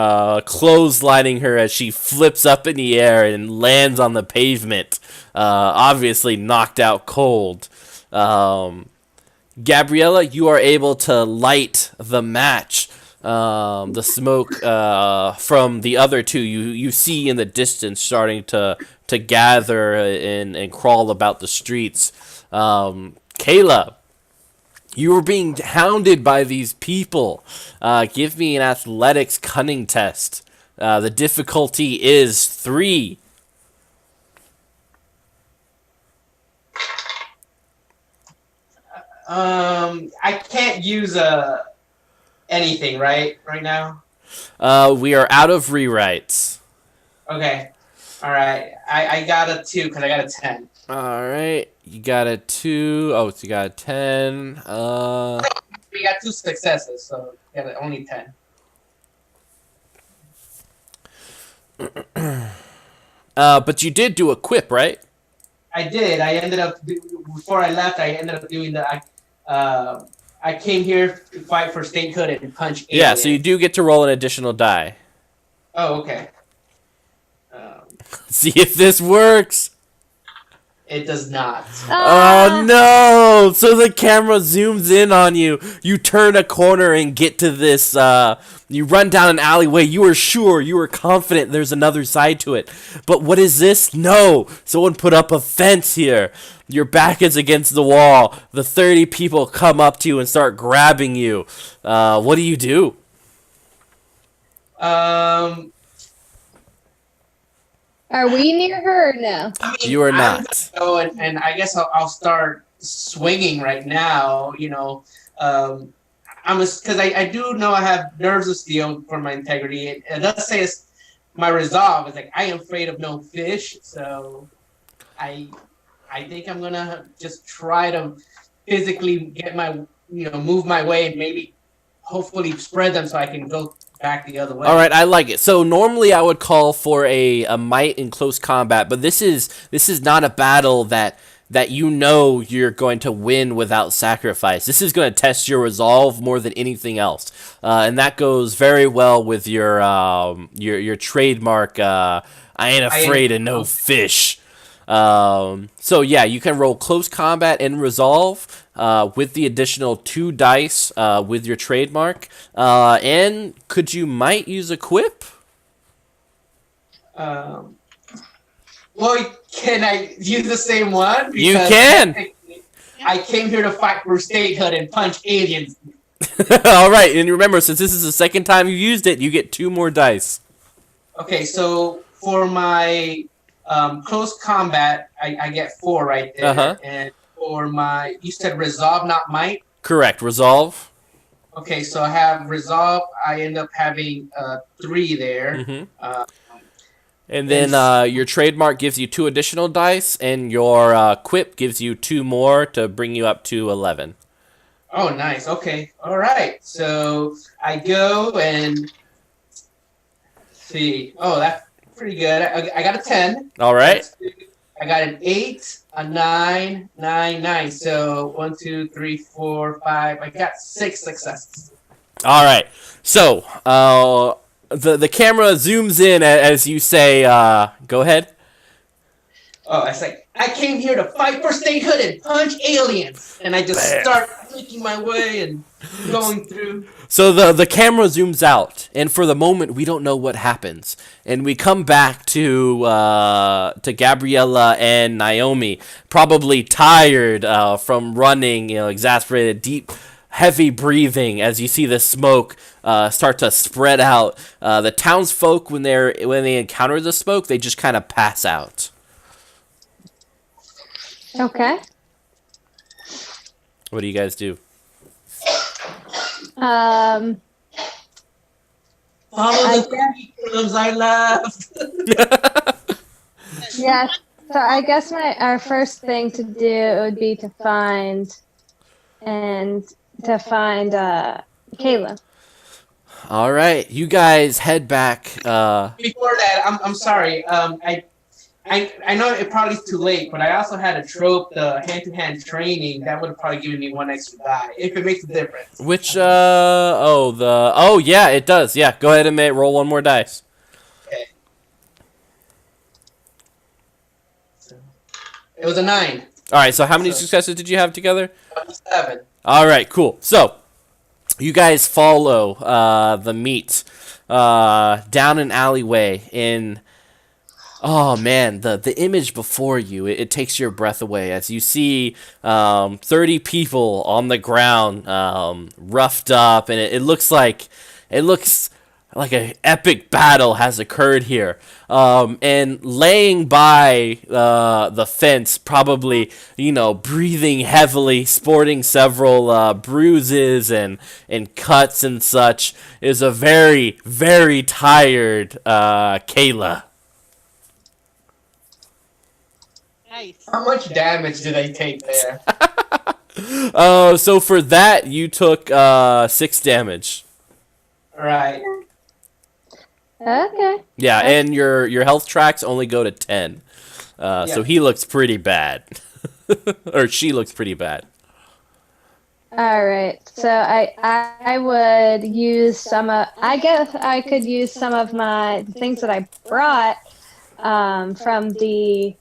clotheslining her as she flips up in the air and lands on the pavement, obviously knocked out cold. Gabriella, you are able to light the match. The smoke from the other two you see in the distance starting to gather and crawl about the streets. Kayla, you were being hounded by these people. Give me an athletics cunning test. The difficulty is 3. I can't use anything right now. We are out of rewrites. Okay. All right. I got a 2 because I got a 10. All right, you got a 2. Oh, so you got a 10. We got 2 successes, so yeah, only 10. But you did do a quip, right? I did. I ended up before I left. I ended up doing the. I came here to fight for statehood and punch. Yeah, aliens. so you do get to roll an additional die. Oh, okay. See if this works. It does not. Oh no! So the camera zooms in on you. You turn a corner and get to this. You run down an alleyway. You were sure, you were confident there's another side to it. But what is this? No! Someone put up a fence here. Your back is against the wall. The 30 people come up to you and start grabbing you. What do you do? Are we near her or no? I mean, You are I'm not. gonna go and I guess I'll start swinging right now. Because I do know I have nerves of steel for my integrity. It does say it's my resolve is like I am afraid of no fish. So I think I'm gonna just try to physically get my move my way and maybe hopefully spread them so I can go back the other way. All right, I like it. So normally I would call for a might in close combat, but this is not a battle that you know you're going to win without sacrifice. This is going to test your resolve more than anything else, and that goes very well with your trademark. I ain't afraid of no fish. So yeah, you can roll close combat and resolve with the additional 2 dice with your trademark. And could you might use a quip? Well, can I use the same one? You Because can. I came here to fight for statehood and punch aliens. All right, and remember, since this is the second time you used it, you get 2 more dice. Okay, so for my close combat, I get 4 right there. Uh-huh. And for my, you said resolve, not might? Correct. Resolve. Okay, so I have resolve. I end up having 3 there. Mm-hmm. And then your trademark gives you 2 additional dice, and your quip gives you 2 more to bring you up to 11. Oh, nice. Okay. All right. So I go and see. Oh, that's pretty good. I got a 10. All right. I got an 8, a 9, 9, 9. So 1, 2, 3, 4, 5. I got 6 successes. All right. So the camera zooms in as you say, go ahead. Oh, it's like, I came here to fight for statehood and punch aliens. And I just start making my way and going through. So the camera zooms out, and for the moment, we don't know what happens. And we come back to Gabriella and Naomi, probably tired from running, exasperated, deep, heavy breathing as you see the smoke start to spread out. The townsfolk, when they encounter the smoke, they just kind of pass out. Okay. What do you guys do? Follow the curriculums I left. Yeah. So I guess our first thing to do would be to find Kayla. All right, you guys head back. Before that, I'm sorry. I know it probably is too late, but I also had a trope, the hand-to-hand training. That would have probably given me 1 extra die, if it makes a difference. Which yeah, it does. Yeah, go ahead and roll 1 more dice. Okay. So, it was a 9. All right, so how many successes did you have together? 7. All right, cool. So you guys follow the meat down an alleyway in. Oh man, the image before you, it takes your breath away as you see 30 people on the ground, roughed up, and it looks like an epic battle has occurred here. And laying by the fence, probably breathing heavily, sporting several bruises and cuts and such, is a very, very tired Kayla. Nice. How much damage did I take there? So for that, you took 6 damage. All right. Okay. Yeah, and your health tracks only go to 10. So he looks pretty bad. Or she looks pretty bad. All right. So I would use I guess I could use some of my things that I brought from the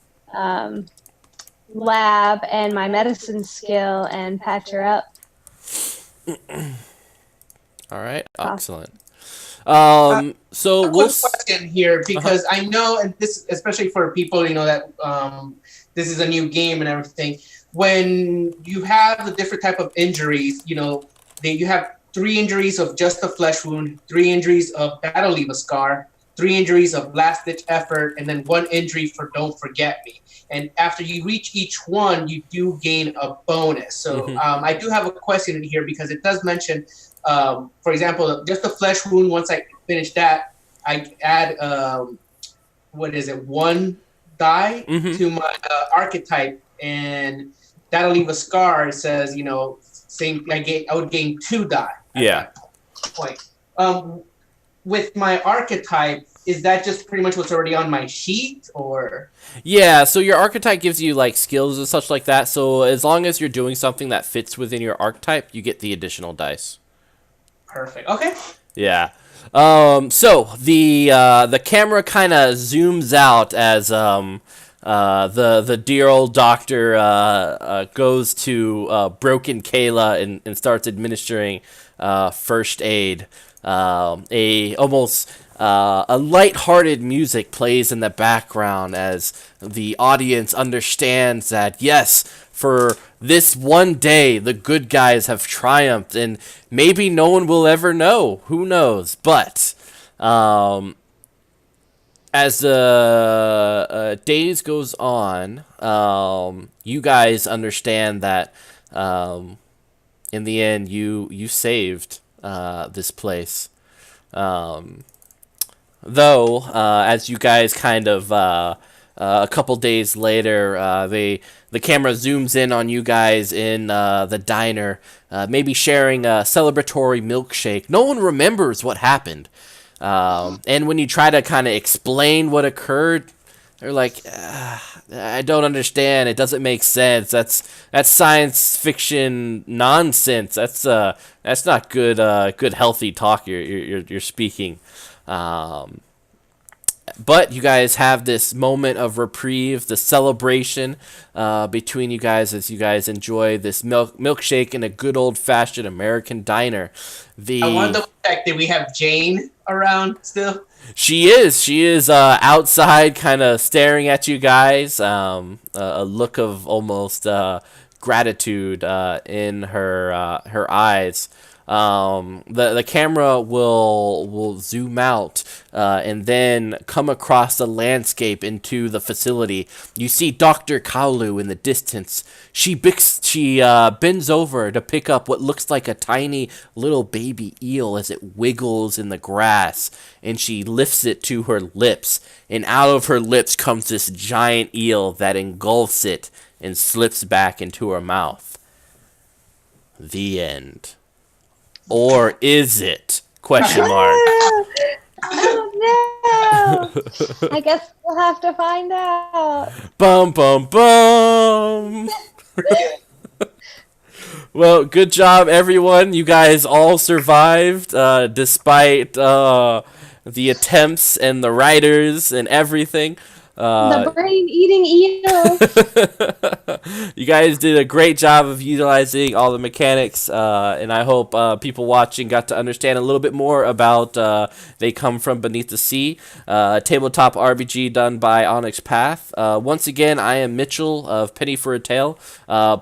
lab and my medicine skill and patch her up. All right, excellent. So A we'll quick question here, because I know, and this especially for people that this is a new game and everything. When you have the different type of injuries, you have 3 injuries of just a flesh wound, 3 injuries of that'll leave a scar, 3 injuries of last ditch effort, and then 1 injury for don't forget me. And after you reach each one, you do gain a bonus. So I do have a question in here because it does mention, for example, just the flesh wound. Once I finish that, I add 1 die to my archetype, and that'll leave a scar. It says, same. I would gain 2 die. At that point. With my archetype, is that just pretty much what's already on my sheet, or? Yeah, so your archetype gives you like skills and such like that. So as long as you're doing something that fits within your archetype, you get the additional dice. Perfect. Okay. Yeah. So the camera kind of zooms out as the dear old doctor goes to broken Kayla and starts administering first aid. A lighthearted music plays in the background as the audience understands that, yes, for this one day, the good guys have triumphed, and maybe no one will ever know. Who knows? But as the days goes on, you guys understand that in the end, you saved this place. Though, as you guys kind of a couple days later, the camera zooms in on you guys in the diner, maybe sharing a celebratory milkshake. No one remembers what happened. And when you try to kind of explain what occurred, they're like, I don't understand. It doesn't make sense. That's science fiction nonsense. That's not good healthy talk you're speaking. But you guys have this moment of reprieve, the celebration between you guys as you guys enjoy this milkshake in a good old-fashioned American diner. I want to check, did we have Jane around still? She is outside kind of staring at you guys, a look of almost gratitude in her eyes. The camera will zoom out and then come across the landscape into the facility. You see Dr. Kaulu in the distance. She bends over to pick up what looks like a tiny little baby eel as it wiggles in the grass, and she lifts it to her lips, and out of her lips comes this giant eel that engulfs it and slips back into her mouth. The end. Or is it? Question mark. Oh no! I guess we'll have to find out. Bum bum bum. Well, good job, everyone. You guys all survived, despite the attempts and the writers and everything. The brain-eating eel. You guys did a great job of utilizing all the mechanics, and I hope people watching got to understand a little bit more about They Come From Beneath the Sea, tabletop RPG done by Onyx Path. Once again, I am Mitchell of Penny for a Tale.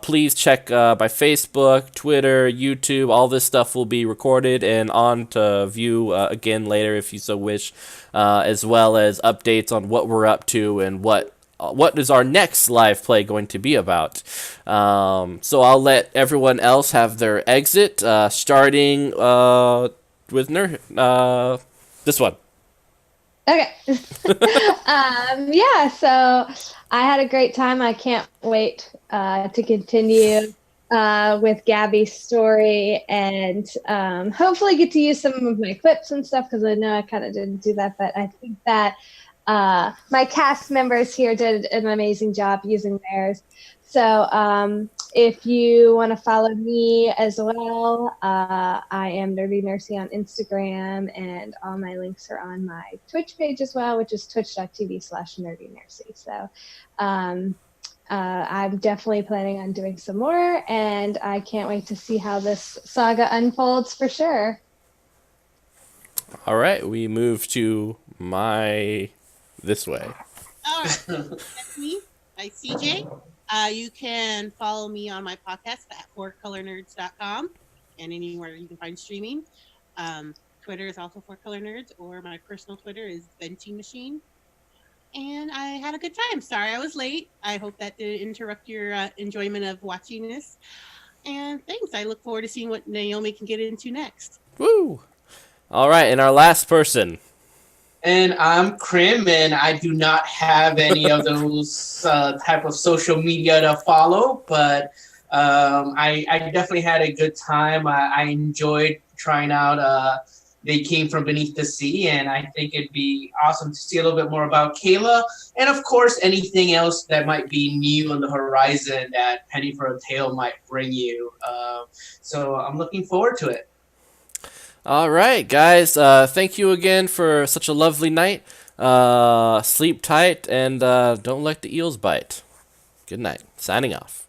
Please check my Facebook, Twitter, YouTube. All this stuff will be recorded and on to view again later if you so wish, as well as updates on what we're up to and what is our next live play going to be about. So I'll let everyone else have their exit, starting with this one. Okay. Yeah, so I had a great time. I can't wait to continue with Gabby's story and hopefully get to use some of my clips and stuff, because I know I kind of didn't do that, but I think that my cast members here did an amazing job using theirs. So if you want to follow me as well, I am NerdyNursey on Instagram, and all my links are on my Twitch page as well, which is twitch.tv/NerdyNursey. So I'm definitely planning on doing some more, and I can't wait to see how this saga unfolds for sure. All right, we move to this way. All right, that's me. I'm CJ. You can follow me on my podcast at fourcolornerds.com and anywhere you can find streaming. Twitter is also 4Color Nerds, or my personal Twitter is Venting Machine. And I had a good time. Sorry I was late. I hope that didn't interrupt your enjoyment of watching this. And thanks. I look forward to seeing what Naomi can get into next. Woo! All right, and our last person. And I'm Krim, and I do not have any of those type of social media to follow, but I definitely had a good time. I enjoyed trying out They Came From Beneath the Sea, and I think it'd be awesome to see a little bit more about Kayla, and of course, anything else that might be new on the horizon that Penny for a Tale might bring you. So I'm looking forward to it. All right, guys. Thank you again for such a lovely night. Sleep tight and don't let the eels bite. Good night. Signing off.